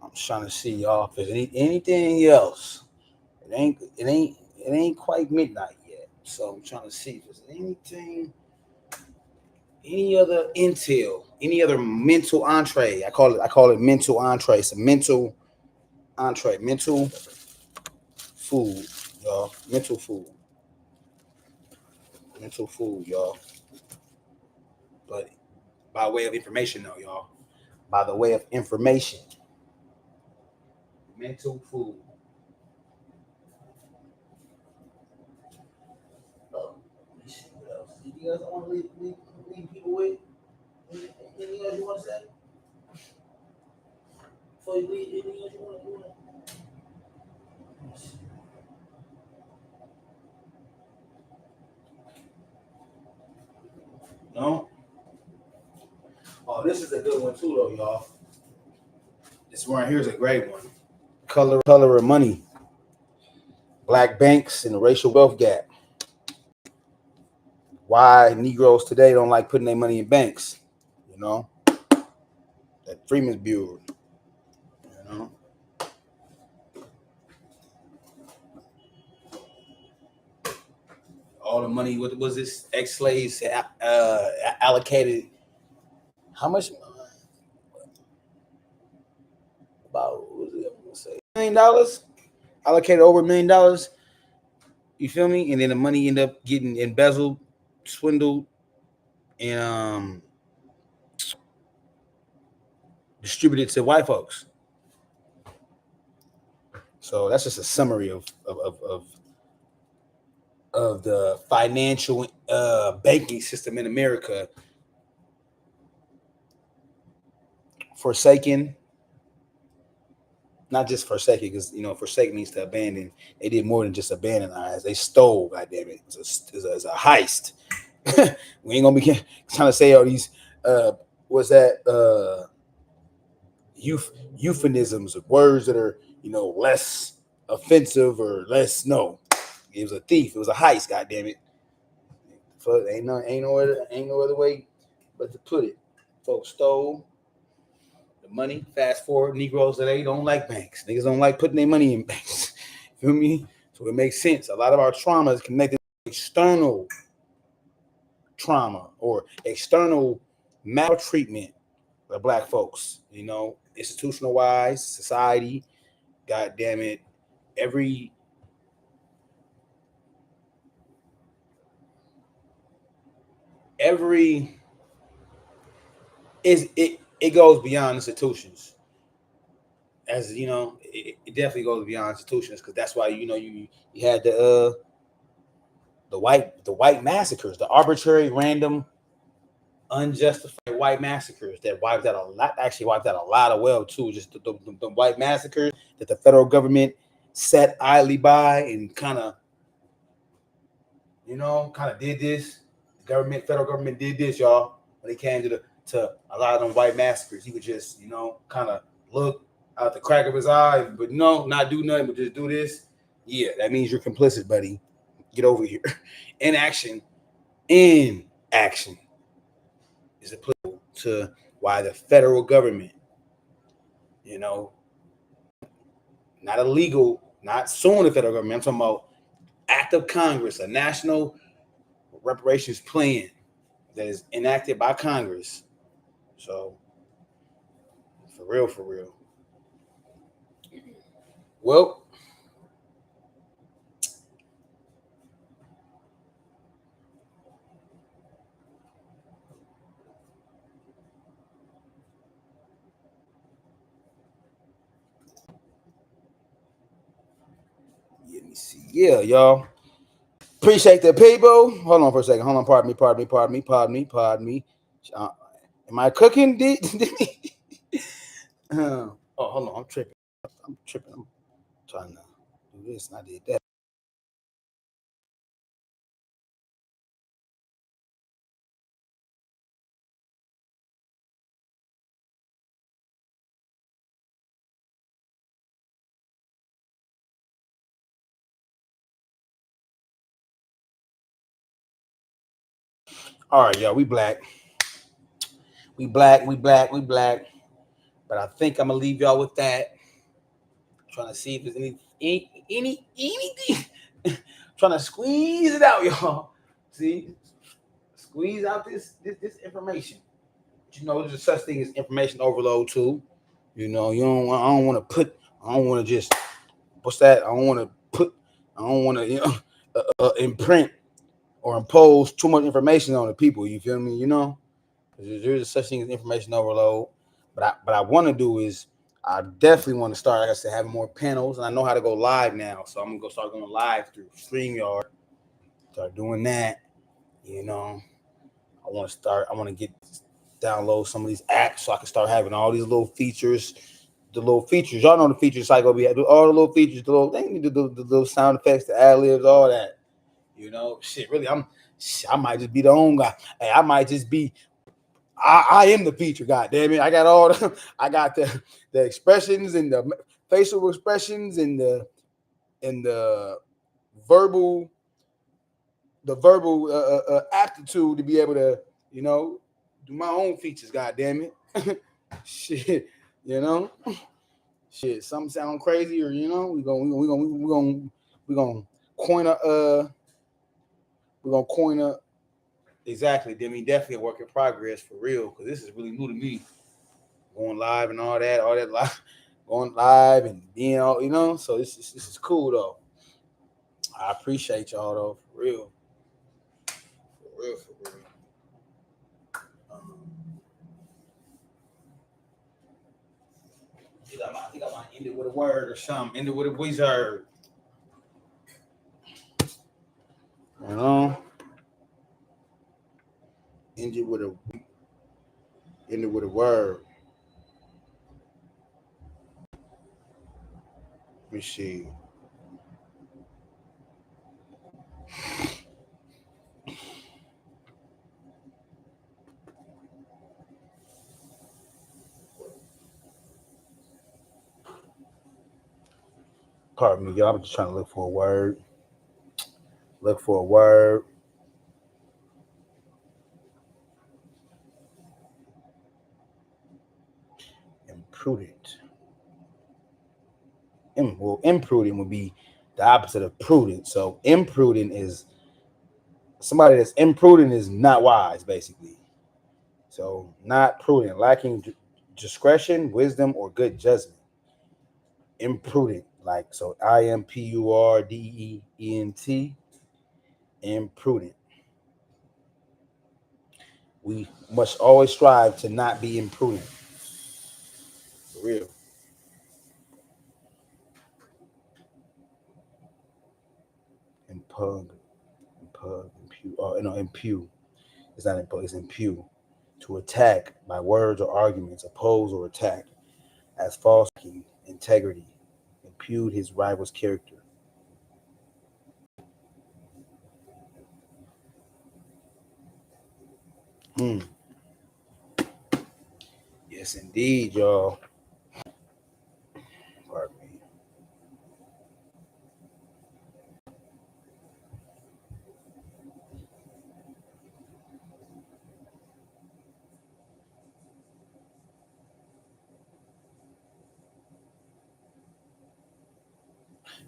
I'm trying to see y'all if there's anything else. It ain't quite midnight yet. So I'm trying to see if there's anything, any other intel, any other mental entree. I call it mental entree. It's a mental entree, mental food, y'all. Mental food, y'all. But by way of information, though, y'all. By the way of information, mental food. Oh, let me see what else. Anything else I want to leave people with? Anything else you want to say? Before you leave, anything else you want to do? No? Oh, this is a good one too, though, y'all. This one right here is a great one. Color of money. Black banks and the racial wealth gap. Why Negroes today don't like putting their money in banks. You know? That Freeman's Bureau. You know? All the money, what was this? Ex-slaves allocated. How much? About, what was it? I'm gonna say $1 million. Allocated over $1 million. You feel me? And then the money ended up getting embezzled, swindled, and distributed to white folks. So that's just a summary of the financial banking system in America, forsaken. Not just forsaken, because forsake means to abandon. They did more than just abandon us. They stole. Goddamn it! It's a heist. We ain't gonna be trying to say all these what's that euphemisms of words that are less offensive or less. No, it was a thief. It was a heist. Goddamn it! Ain't no other way but to put it. Folks stole the money. Fast forward, Negroes today don't like banks. Niggas don't like putting their money in banks. Feel me? So it makes sense. A lot of our trauma is connected to external trauma or external maltreatment of black folks. Institutional wise, society. God damn it. It goes beyond institutions. As you know, it definitely goes beyond institutions, because that's why you had the white massacres, the arbitrary, random, unjustified white massacres that wiped out a lot of wealth too. Just the white massacres that the federal government sat idly by and kind of did this. Federal government did this, y'all. When it came to a lot of them white massacres, he would just kind of look out the crack of his eye, but not do nothing, but just do this. Yeah, that means you're complicit, buddy. Get over here. Inaction is applicable to why the federal government, not illegal, not suing the federal government. I'm talking about act of Congress, a national reparations plan that is enacted by Congress. So, for real. Well, let me see. Yeah, y'all. Appreciate the people. Hold on for a second. Hold on. Pardon me. Am I cooking? Oh, hold on. I'm tripping. I'm trying to do this, and I did that. All right, y'all. We black. But I think I'm gonna leave y'all with that. Trying to see if there's anything. Trying to squeeze it out, y'all. See, squeeze out this information. But there's such thing as information overload too. I don't want to just what's that? I don't want to imprint or impose too much information on the people. You feel me? There's such thing as information overload. But I want to do is I definitely want to start, like I said, having more panels, and I know how to go live now, so I'm gonna start going live through StreamYard. Start doing that. I want to download some of these apps so I can start having all these little features. The little features, y'all know the features. Psycho be all the little features, the little sound effects, the ad libs, all that. Shit. Really, I might just be the own guy. Hey, I might just be. I am the feature. God damn it! I got the expressions and the facial expressions and the verbal aptitude to be able to do my own features. God damn it! Shit, shit. Something sound crazy, or we gonna coin a. Exactly. Definitely a work in progress for real, because this is really new to me. Going live and all that live, going live and being all, so this is cool though. I appreciate y'all though, for real. I think I might end it with a word or something. End it with a wizard. You know? End it with a word. Let me see. Pardon me, y'all. I'm just trying to look for a word. Imprudent. Imprudent would be the opposite of prudent. So imprudent is somebody that's imprudent is not wise, basically. So not prudent, lacking discretion, wisdom, or good judgment. Imprudent, like so IMPURDEENT. Imprudent. We must always strive to not be imprudent. For real. Impugn. It's not impugn, it's impugn. To attack by words or arguments, oppose or attack as false integrity, impugn his rival's character. Yes, indeed, y'all. Pardon me.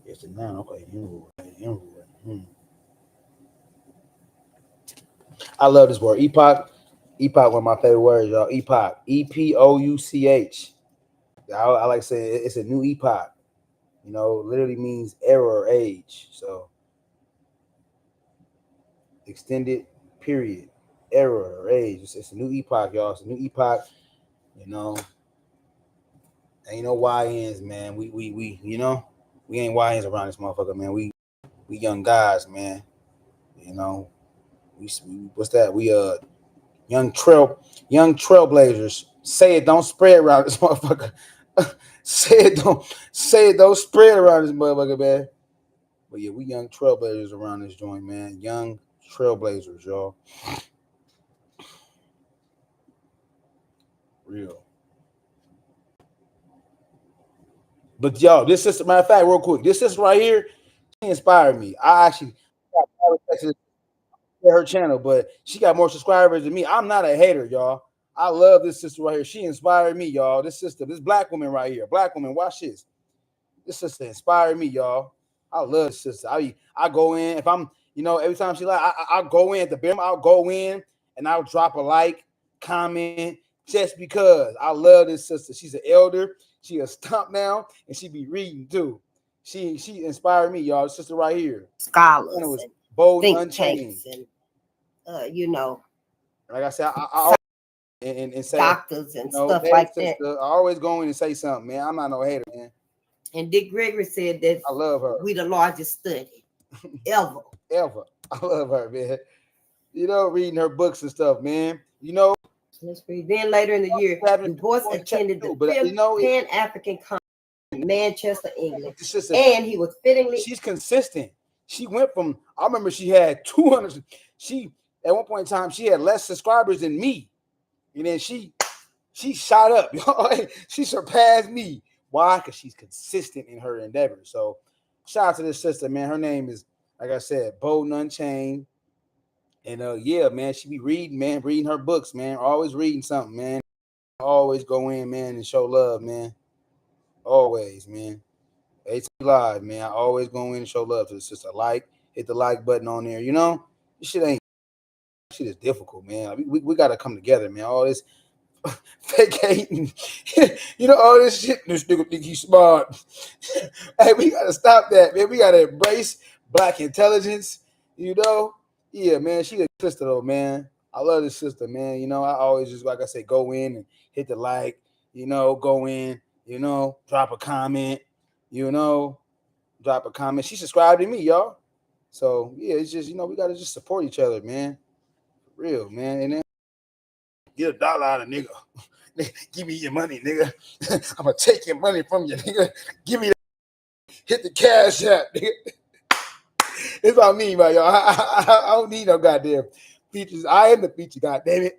Yes, the noun. Okay, I love this word, epoch. Epoch, one of my favorite words, y'all. Epoch, EPOUCH. I like saying it's a new epoch. You know, literally means era or age. So extended period, era or age. It's a new epoch, y'all. It's a new epoch. You know, ain't no YNs, man. We you know, we ain't YNs around this motherfucker, man. We young guys, man. You know, we what's that? We young trailblazers. Say it, don't spread around this motherfucker. say it, don't spread around this motherfucker, man. But yeah, we young trailblazers around this joint, man. Young trailblazers, y'all. Real. But y'all, this sister, matter of fact, real quick, this sister right here, she inspired me. I actually got her channel, but she got more subscribers than me. I'm not a hater, y'all. I love this sister right here. She inspired me, y'all. This sister, this black woman right here. Black woman, watch this. This sister inspired me, y'all. I love this sister. I go in, if I'm, you know, every time she like, I'll go in at the bottom, I'll go in and I'll drop a like, comment, just because I love this sister. She's an elder. She a stump now, and she be reading too. She inspired me, y'all. This sister right here. Scholars. And it was bold, think unchained. tanks and you know, like I said, I and say doctors and you know, stuff hey, like sister, that. I always go in and say something, man. I'm not no hater, man. And Dick Gregory said that I love her. We the largest study ever. Ever. I love her, man. You know, reading her books and stuff, man. You know. Let's read. Then later in the year, Du Bois attended the fifth Pan-African Conference in Manchester, England, and he was fittingly. She's consistent. She went from, I remember she had 200. She at one point in time she had less subscribers than me, and then she shot up. She surpassed me. Why? Because she's consistent in her endeavors. So shout out to this sister, man. Her name is, like I said, Bold and Unchained. And yeah, man, she be reading, man, reading her books, man. Always reading something, man. Always go in, man, and show love, man. Always, man. AT Live, man. I always go in and show love to the sister. Like, hit the like button on there. You know, this shit is difficult, man. We gotta come together, man. All this fake hating, you know, all this shit. This nigga think he's smart. Hey, we gotta stop that, man. We gotta embrace black intelligence, you know. Yeah, man, she a sister though, man. I love this sister, man. You know, I always just, like I said, go in and hit the like, you know, go in, drop a comment, drop a comment. She subscribed to me, y'all. So yeah, it's just, we gotta just support each other, man. For real, man. And then get $1 out of nigga. Give me your money, nigga. I'm gonna take your money from you, nigga. Give me that. Hit the cash app, nigga. It's about me, man, y'all. I don't need no goddamn features. I am the feature, goddamn it.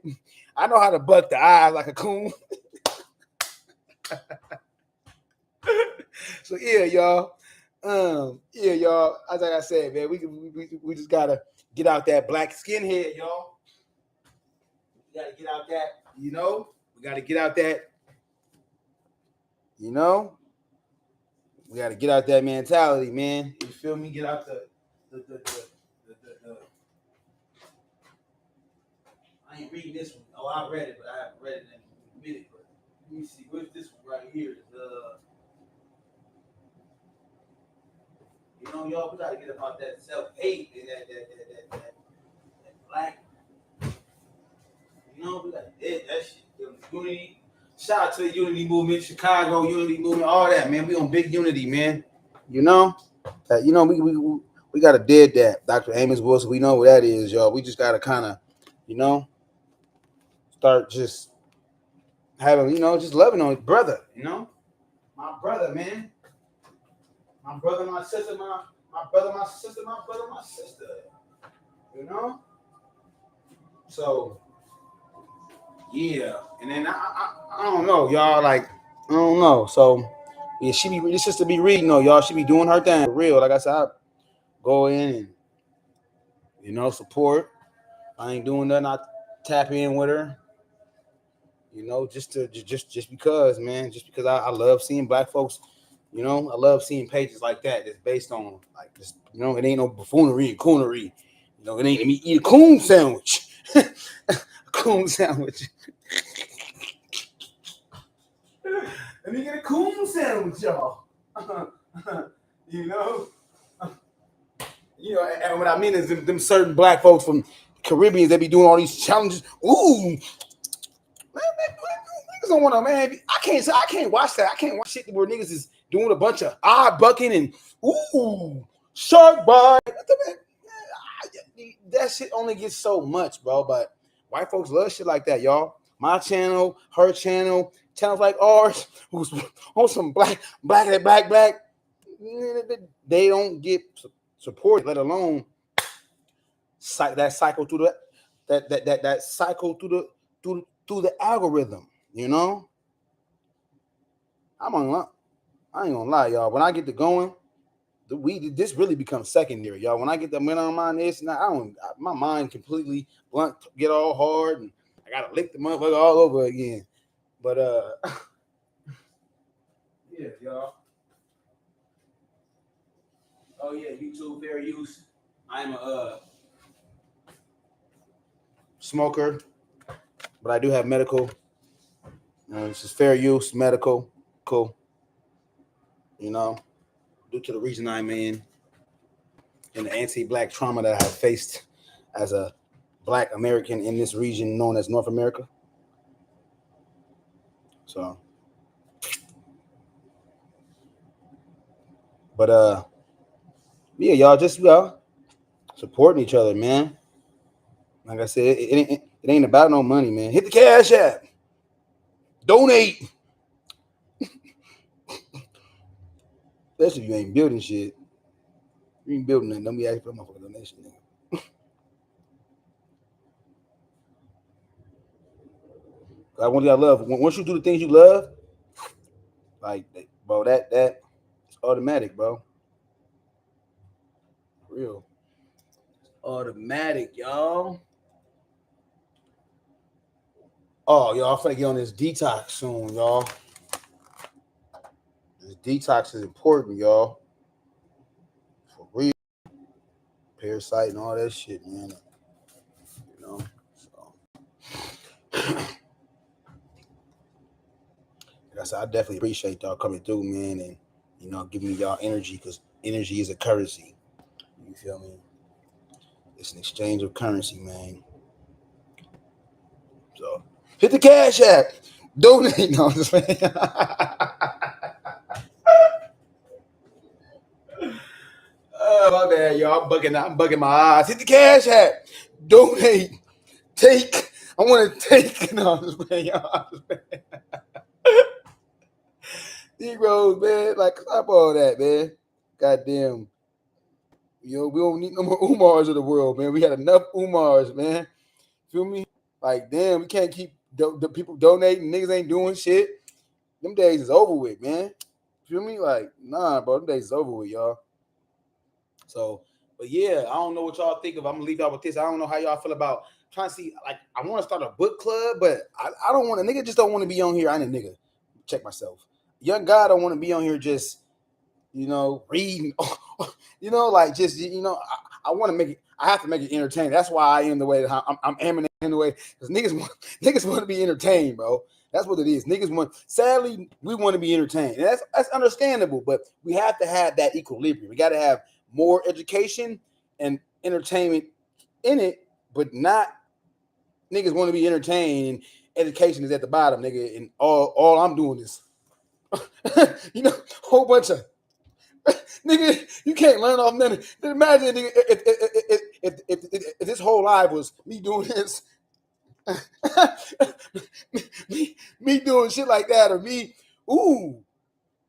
I know how to buck the eyes like a coon. So yeah, y'all. As like I said, man, we just gotta get out that black skinhead, y'all. We gotta get out that, we gotta get out that, we gotta get out that mentality, man. You feel me? Get out the I ain't reading this one. Oh, I read it, but I haven't read it in a minute. But let me see. Where's this one right here? Y'all, we gotta get about that self-hate and that black. We gotta dead that shit. Unity. Shout out to the Unity movement, Chicago Unity movement, all that, man. We on big unity, man. We gotta dead that. Dr. Amos Wilson, we know what that is, y'all. We just gotta kind of, start just having, just loving on brother, my brother, man. My brother, my sister, my brother, my sister, my brother, my sister. So yeah, and then I don't know, y'all. Like, I don't know. So yeah, this sister be reading though, y'all. She be doing her thing for real. Like I said, I go in and support. I ain't doing nothing. I tap in with her. Just because, man. Just because I love seeing black folks. I love seeing pages like that that's based on like this. It ain't no buffoonery and coonery. It ain't me eat a coon sandwich. Coon sandwich. Let me get a coon sandwich, y'all. And what I mean is them certain black folks from Caribbeans, they be doing all these challenges. Ooh, man, niggas don't want to, man. I can't watch that. I can't watch shit where niggas is doing a bunch of eye bucking and shark bite. That shit only gets so much, bro. But white folks love shit like that, y'all. My channel, her channel, channels like ours, who's on some black. They don't get support, let alone that cycle through that cycle through the algorithm. I ain't gonna lie, y'all. When I get to going, this really becomes secondary, y'all. When I get the men on my this, my mind completely blunt, get all hard, and I gotta lick the motherfucker all over again. But yeah, y'all. Oh yeah, YouTube fair use. I'm a smoker, but I do have medical. This is fair use, medical, cool. Due to the region I'm in and the anti-black trauma that I have faced as a black American in this region known as North America. So, but yeah, y'all just supporting each other, man. Like I said, it ain't about no money, man. Hit the cash app. Donate. Especially if you ain't building shit. You ain't building nothing. Don't be asking for a motherfucking donation, nigga. I want you to love. Once you do the things you love, like, bro, that it's automatic, bro. Real. Automatic, y'all. Oh, y'all, I'm finna get on this detox soon, y'all. This detox is important, y'all. For real. Parasite and all that shit, man. So. Like I said, I definitely appreciate y'all coming through, man, and giving me y'all energy, because energy is a currency. You feel me? It's an exchange of currency, man. So hit the cash app. Donate. No, I'm just saying. Oh, my bad, y'all. I'm bugging my eyes. Hit the cash app. Donate. Take. I want to take. No, I'm just saying, y'all. Negroes, man. Like, stop all that, man. Goddamn. You know, we don't need no more Umars of the world, man. We had enough Umars, man. Feel me? Like, damn, we can't keep the people donating. Niggas ain't doing shit. Them days is over with, man. Feel me? Like, nah, bro. Them days is over with, y'all. So, but yeah, I don't know what y'all think of. I'm gonna leave y'all with this. I don't know how y'all feel about trying to see. Like, I want to start a book club, but I don't want a nigga just don't want to be on here. I ain't a nigga. Check myself. Young guy don't want to be on here just, you know, reading. You know, like just, you know, I want to make it. I have to make it entertaining. That's why I am the way that I'm aiming in the way, because niggas want to be entertained, bro. That's what it is. Niggas want. Sadly, we want to be entertained. And that's understandable, but we have to have that equilibrium. We got to have more education and entertainment in it, but not niggas want to be entertained. Education is at the bottom, nigga, and all I'm doing is, you know, whole bunch of nigga. You can't learn off nothing. Imagine nigga, if this whole life was me doing this, me doing shit like that, or me,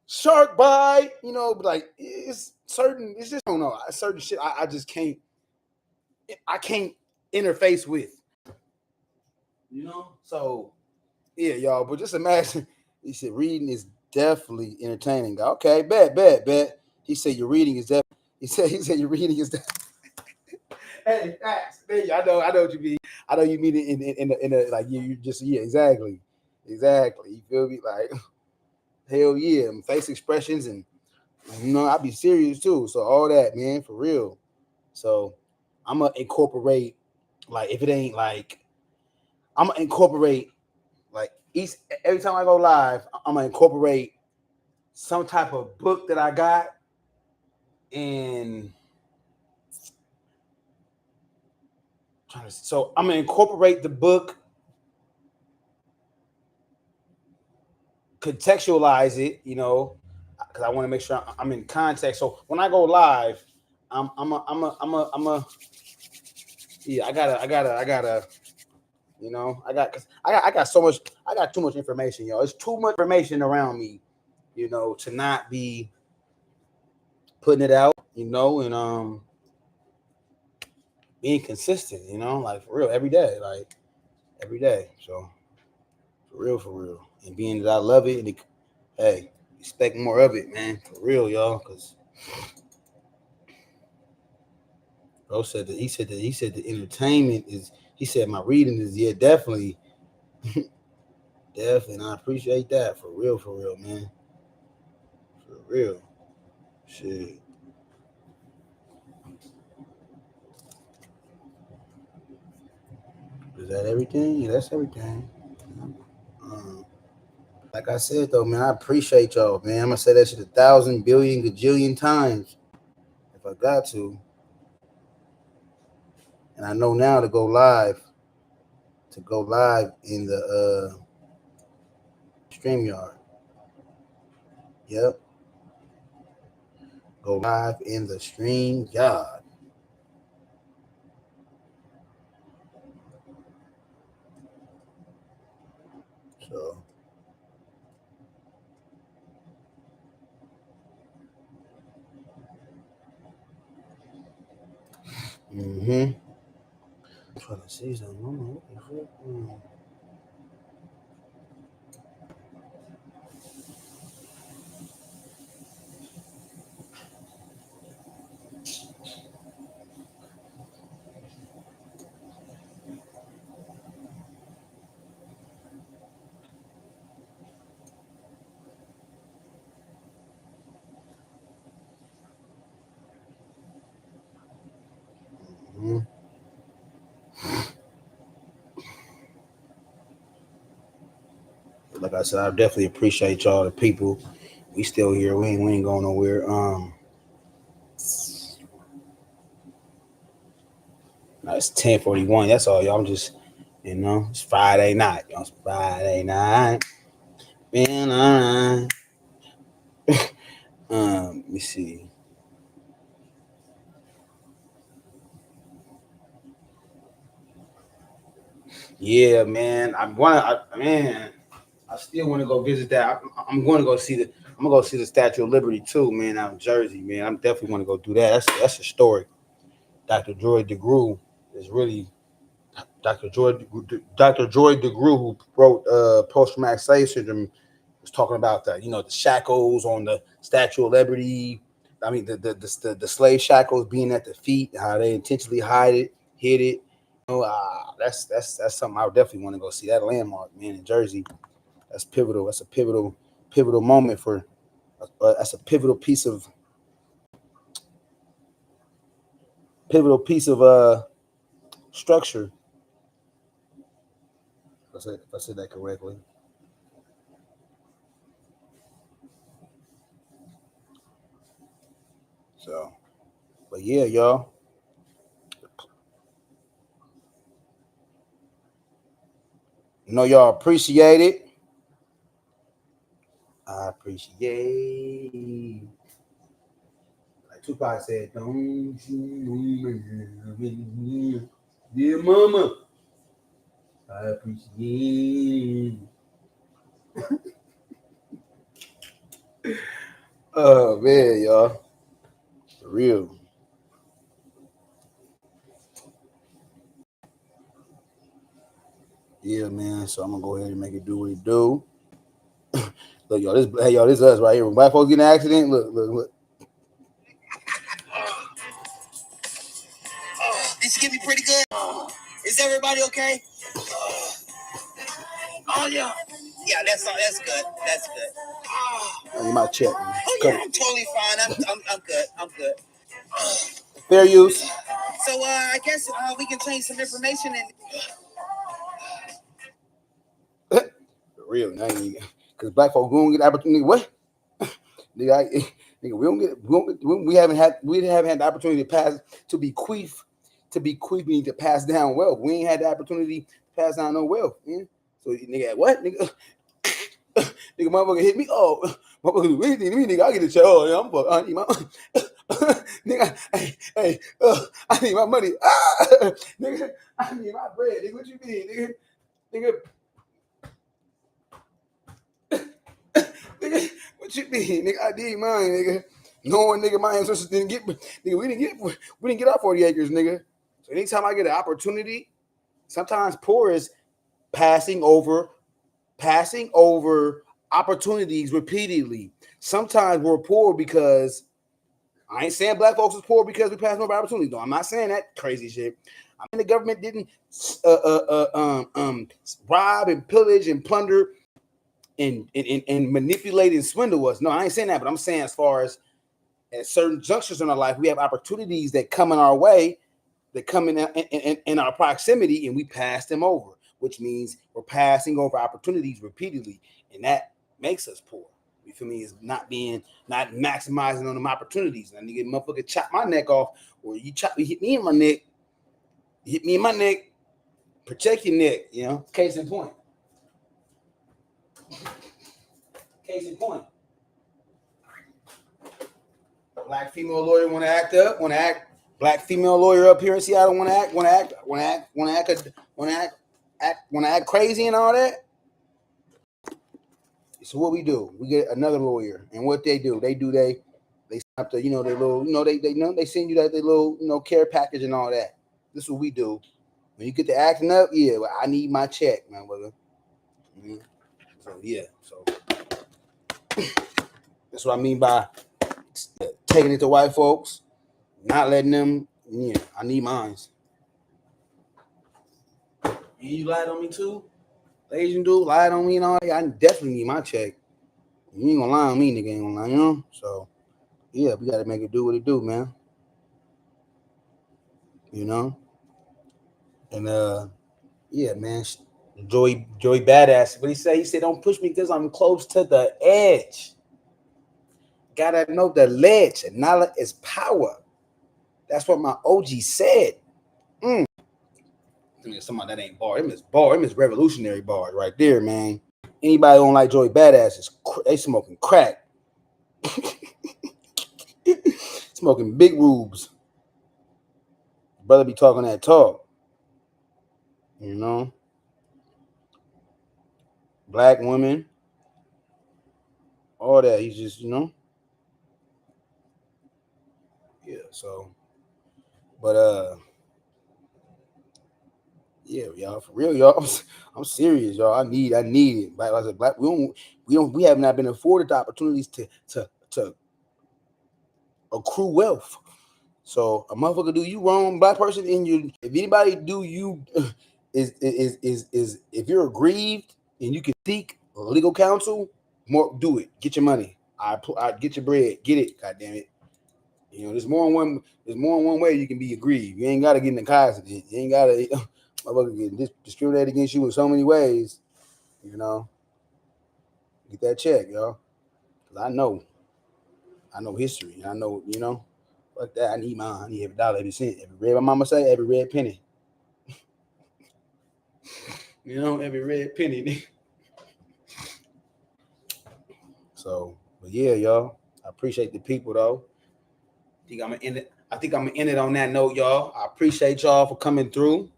shark bite, you know, but like it's just, I don't know, certain shit I just can't, I can't interface with, you know. So yeah, y'all, but just imagine. He said reading is definitely entertaining. Okay, bet. He said your reading is definitely. He said your reading is definitely. Hey, facts. I know what you mean. I know you mean it in a like you just, yeah, exactly. You feel me? Like, hell yeah, face expressions, and you know, I be serious too. So all that, man, for real. So I'm gonna incorporate, like, if it ain't like, I'm gonna incorporate, like, every time I go live, I'm gonna incorporate some type of book that I got, and so I'm gonna incorporate the book, contextualize it, you know, because I want to make sure I'm in context. So when I go live, I'm a yeah, I gotta, you know, I got too much information, y'all. It's too much information around me, you know, to not be putting it out, you know, and being consistent, you know, like for real, every day. So for real, and being that I love it, and hey, expect more of it, man, for real, y'all. Because bro said that he said the entertainment is. He said my reading is, yeah, definitely. Definitely, and I appreciate that, for real, man. For real. Shit. Is that everything? Yeah, that's everything. Like I said, though, man, I appreciate y'all, man. I'm going to say that shit 1,000 billion gajillion times if I got to. And I know now to go live in the StreamYard. Yep. Go live in the StreamYard. So I'm trying to see something. Like I said, I definitely appreciate y'all, the people. We still here. We ain't going nowhere. It's 10:41. That's all, y'all. I'm just You know, it's Friday night. You know, it's Friday night. Been alright. Let me see. Yeah, man. I still want to go visit that. I'm going to go see I'm gonna go see the Statue of Liberty too, man, out in Jersey, man. I'm definitely want to go do that. That's a story. Dr. Joy DeGruy is really Dr. Joy DeGruy, who wrote Post-Traumatic Slave Syndrome, was talking about the shackles on the Statue of Liberty. I mean the slave shackles being at the feet, how they intentionally hid it. That's something I would definitely want to go see. That landmark, man, in Jersey. That's pivotal. That's a pivotal moment for. That's a pivotal piece of structure. If I said that correctly. So, but yeah, y'all. Y'all appreciate it. I appreciate. Like Tupac said, "Don't you remember, dear mama? I appreciate." Oh man, y'all, for real. Yeah, man. So I'm gonna go ahead and make it do what it do. Look, y'all, this us right here. When black folks get in an accident, look. This get me pretty good. Is everybody okay? Oh yeah. Yeah, that's good. That's good. You might check. Oh yeah, I'm totally fine. I'm good. I'm good. Fair use. So I guess we can change some information and. For real, because black folks don't get the opportunity. What? Nigga, we haven't had the opportunity to bequeath, meaning to pass down wealth. We ain't had the opportunity to pass down no wealth, man. So nigga, what? Nigga, motherfucker hit me. Oh, motherfucker do anything to me, nigga. I get a check. Oh, yeah, I need my nigga. Hey, I need my money. Nigga, I need my bread. Nigga, what you mean, nigga? Nigga, what you mean, nigga? I need mine, nigga. No one, nigga, my ancestors didn't get, nigga. We didn't get our 40 acres, nigga. So anytime I get an opportunity, sometimes poor is passing over opportunities repeatedly. Sometimes we're poor because I ain't saying black folks is poor because we pass over opportunities. No, I'm not saying that crazy shit. I mean the government didn't rob and pillage and plunder and manipulate and swindle us. No, I ain't saying that, but I'm saying as far as at certain junctures in our life, we have opportunities that come in our way, that come in our proximity, and we pass them over, which means we're passing over opportunities repeatedly, and that makes us poor. You feel me? Is not maximizing on them opportunities. And nigga, motherfucker, chop my neck off, or you hit me in my neck. You hit me in my neck. Protect your neck. You know. Case in point. Black female lawyer want to act up. Black female lawyer up here in Seattle want to act crazy and all that. So what we do? We get another lawyer, and what they do? They stop the their little they send you that their little care package and all that. This is what we do. When you get to acting up, yeah, well, I need my check, man, brother. Mm-hmm. So yeah, so that's what I mean by taking it to white folks, not letting them. Yeah, I need mine. You lied on me too, Asian dude lied on me and all that. I definitely need my check. You ain't gonna lie on me, nigga. Ain't gonna lie, you know. So yeah, we gotta make it do what it do, man. You know, and yeah, man. Joey Badass. What he said? He said, "Don't push me because I'm close to the edge. Gotta know the ledge. And knowledge is power." That's what my OG said. I mean, somebody that ain't bar. Them is revolutionary bars right there, man. Anybody don't like Joey Badass is they smoking crack. Smoking big rubes. Brother be talking that talk. You know? Black women. All that. He's just, you know. Yeah, so. But yeah, y'all, for real, y'all. I'm serious, y'all. I need it. Like I said, black we have not been afforded the opportunities to accrue wealth. So a motherfucker do you wrong, black person in you. If anybody do you is if you're aggrieved and you can seek legal counsel, more do it. Get your money. I get your bread. Get it. God damn it. You know, there's more than one way you can be aggrieved. You ain't gotta get in the accident. You ain't gotta motherfucker get discriminated against you in so many ways. You know, get that check, y'all. Cause I know history. I know, you know. Fuck that. I need mine. I need every dollar, every cent, every red. My mama say every red penny. You know, every red penny. So, but yeah, y'all. I appreciate the people though. I think I'm gonna end it on that note, y'all. I appreciate y'all for coming through,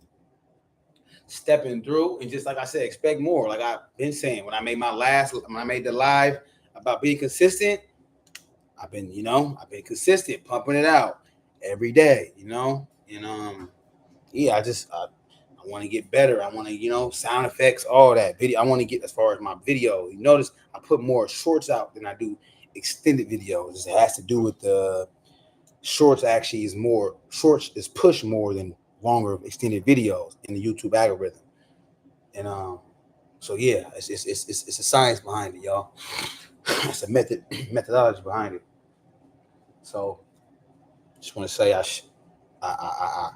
stepping through, and just like I said, expect more. Like I've been saying, when I made the live about being consistent. I've been consistent, pumping it out every day, you know, and yeah, I want to get better. I want to, you know, sound effects, all that video. I want to get as far as my video. You notice I put more shorts out than I do extended videos. It has to do with the shorts. Actually, shorts is pushed more than longer extended videos in the YouTube algorithm, and so yeah, it's a science behind it, y'all. It's a methodology behind it. So, just want to say I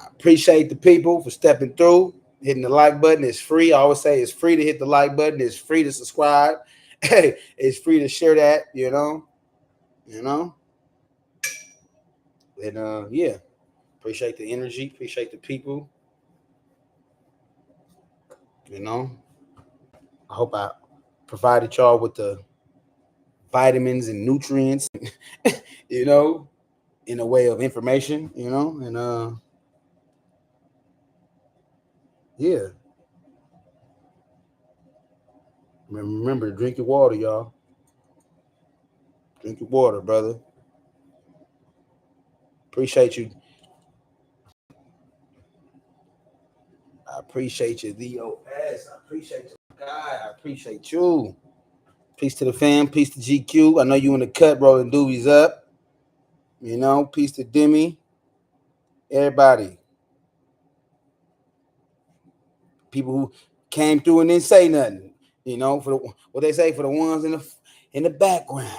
appreciate the people for stepping through, hitting the like button. It's free. I always say it's free to hit the like button. It's free to subscribe. Hey, it's free to share that. You know. And yeah, appreciate the energy. Appreciate the people. You know, I hope I provided y'all with the vitamins and nutrients, you know, in a way of information, you know, and yeah. Remember to drink your water, y'all. Drink your water, brother. Appreciate you. I appreciate you, DOS. I appreciate you, guy. I appreciate you. Peace to the fam. Peace to GQ. I know you in the cut, rolling doobies up. You know, peace to Demi. Everybody. People who came through and didn't say nothing. You know, for what they say, for the ones in the background.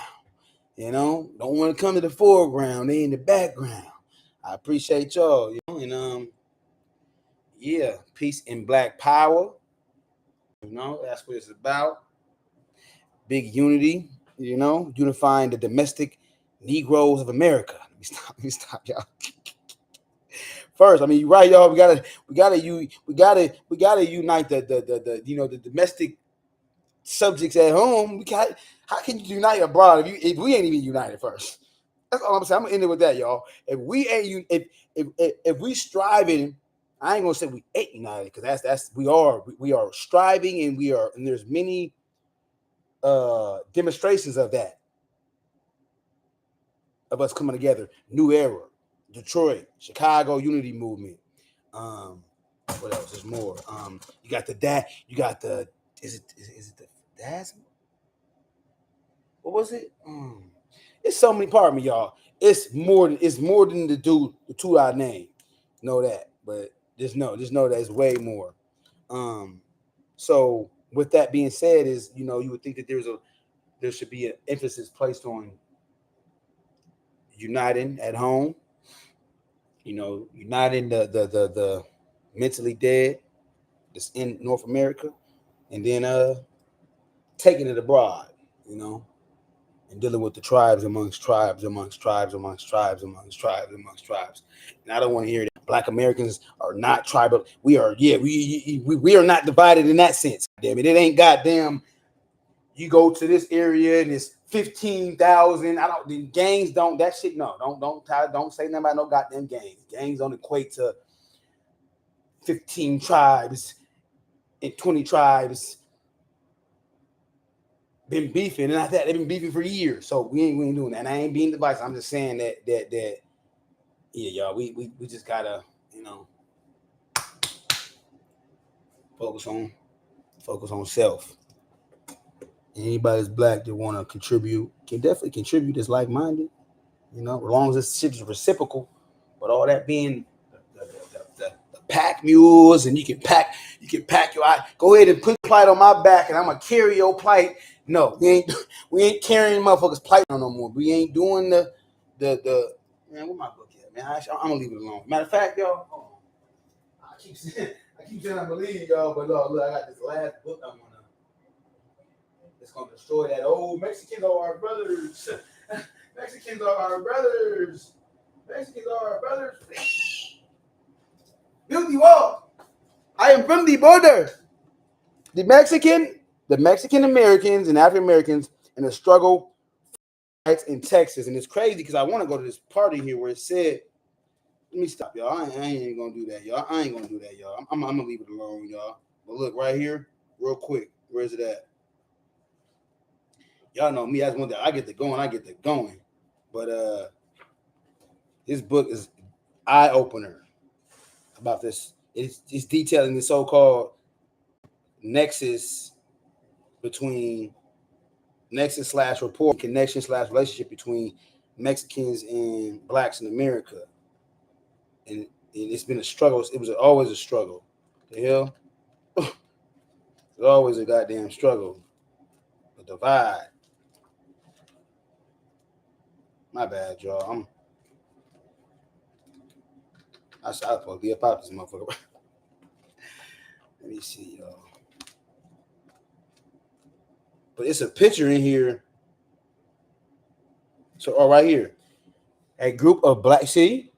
You know, don't want to come to the foreground. They in the background. I appreciate y'all. You know, and yeah, peace and black power. You know, that's what it's about. Big unity, you know, unifying the domestic Negroes of America. Let me stop, y'all. First, I mean, you're right, y'all. We gotta unite the you know, the domestic subjects at home. How can you unite abroad if we ain't even united first? That's all I'm saying. I'm gonna end it with that, y'all. If we ain't if we striving, I ain't gonna say we ain't united, because that's we are striving, and there's many demonstrations of that, of us coming together. New Era, Detroit, Chicago Unity Movement. What else? There's more. You got the is it the DASM? What was it? It's so many. Pardon me, y'all. It's more than the two I named. Know that, but just know that it's way more. So with that being said, is, you know, you would think that there should be an emphasis placed on uniting at home. You know, uniting the mentally dead that's in North America, and then taking it abroad. You know, and dealing with the tribes amongst tribes amongst tribes amongst tribes amongst tribes amongst tribes. And I don't want to hear that. Black Americans are not tribal. We are, we are not divided in that sense. Damn it, it ain't goddamn. You go to this area and it's 15,000. The gangs don't that shit. No, don't say nothing about no goddamn gangs. Gangs don't equate to 15 tribes and 20 tribes been beefing, and after that they've been beefing for years. So we ain't doing that. And I ain't being divisive. I'm just saying that yeah, y'all, we just gotta, focus on self. Anybody that's black that want to contribute can definitely contribute. That's like-minded, as long as this shit is reciprocal. But all that being the pack mules, and you can pack your eye. Go ahead and put plight on my back, and I'm gonna carry your plight. No, we ain't carrying motherfuckers plight no more. We ain't doing the man. Where my book at, man? I'm gonna leave it alone. Matter of fact, y'all, I keep saying I believe y'all, but look, I got this last book I'm gonna. It's gonna destroy that. Oh, Mexicans are our brothers. Mexicans are our brothers. Mexicans are our brothers. Build the wall. I am from the border. The Mexican Americans and African Americans in the struggle rights in Texas. And it's crazy because I want to go to this party here where it said, let me stop, y'all. I ain't gonna do that, y'all. I ain't gonna do that, y'all. I'm gonna leave it alone, y'all. But look right here, real quick. Where is it at? Y'all know me. That's one that I get to going. But this book is eye-opener about this. It's detailing the so-called nexus / report, connection / relationship between Mexicans and blacks in America. And it's been a struggle. It was always a struggle. The hell? It's always a goddamn struggle. A divide. My bad, y'all. I supposed to be about this motherfucker. Let me see, y'all. But it's a picture in here. So, right here. A group of black, see?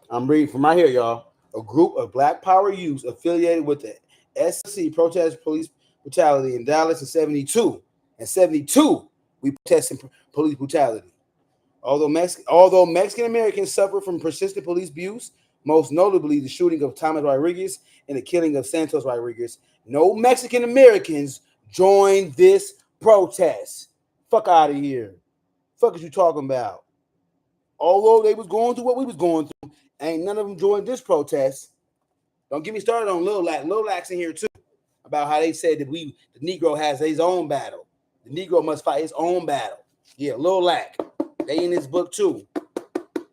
I'm reading from right here, y'all. A group of Black Power youths affiliated with the SC protest police brutality in Dallas in 72. In 72, we protested police brutality. Although Mexican Americans suffer from persistent police abuse, most notably the shooting of Thomas Rodriguez and the killing of Santos Rodriguez, no Mexican Americans joined this protest. Fuck out of here. Fuck is you talking about? Although they was going through what we was going through, ain't none of them joined this protest. Don't get me started on Lil Lac. Lil Lac's in here too, about how they said that the Negro has his own battle. The Negro must fight his own battle. Yeah, Lil Lac. They in this book too.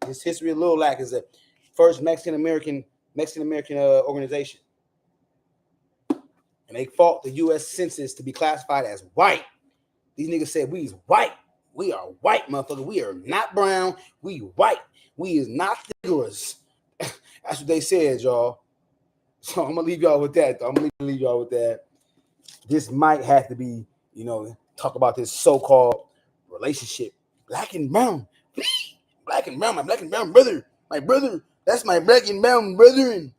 His history of Lil Lac is the first Mexican American organization, and they fought the U.S. Census to be classified as white. These niggas said we's white. We are white, motherfucker. We are not brown. We white. We is not niggers. That's what they said, y'all. So I'm gonna leave y'all with that. This might have to be, talk about this so-called relationship. Black and brown. Black and brown. My black and brown brother. My brother. That's my black and brown brethren.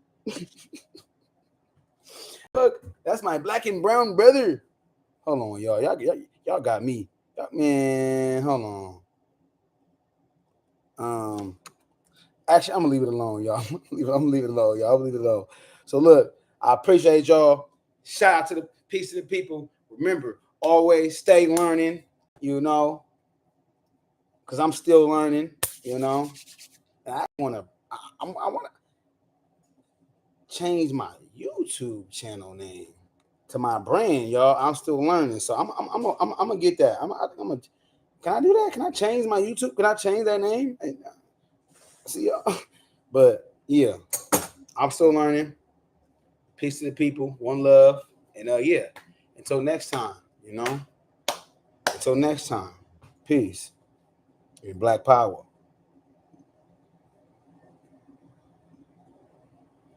Look, that's my black and brown brother. Hold on, y'all. Y'all got me. Man, hold on. Actually, I'm gonna leave it alone, y'all. I'm gonna leave it alone. So look, I appreciate y'all. Shout out to the peace of the people. Remember, always stay learning, because I'm still learning, And I wanna change my YouTube channel name to my brand, y'all. I'm still learning, so I'm gonna get that. Can I do that? Can I change my YouTube? Can I change that name? See y'all. But yeah, I'm still learning. Peace to the people. One love. And yeah. Until next time, Until next time. Peace. Black Power.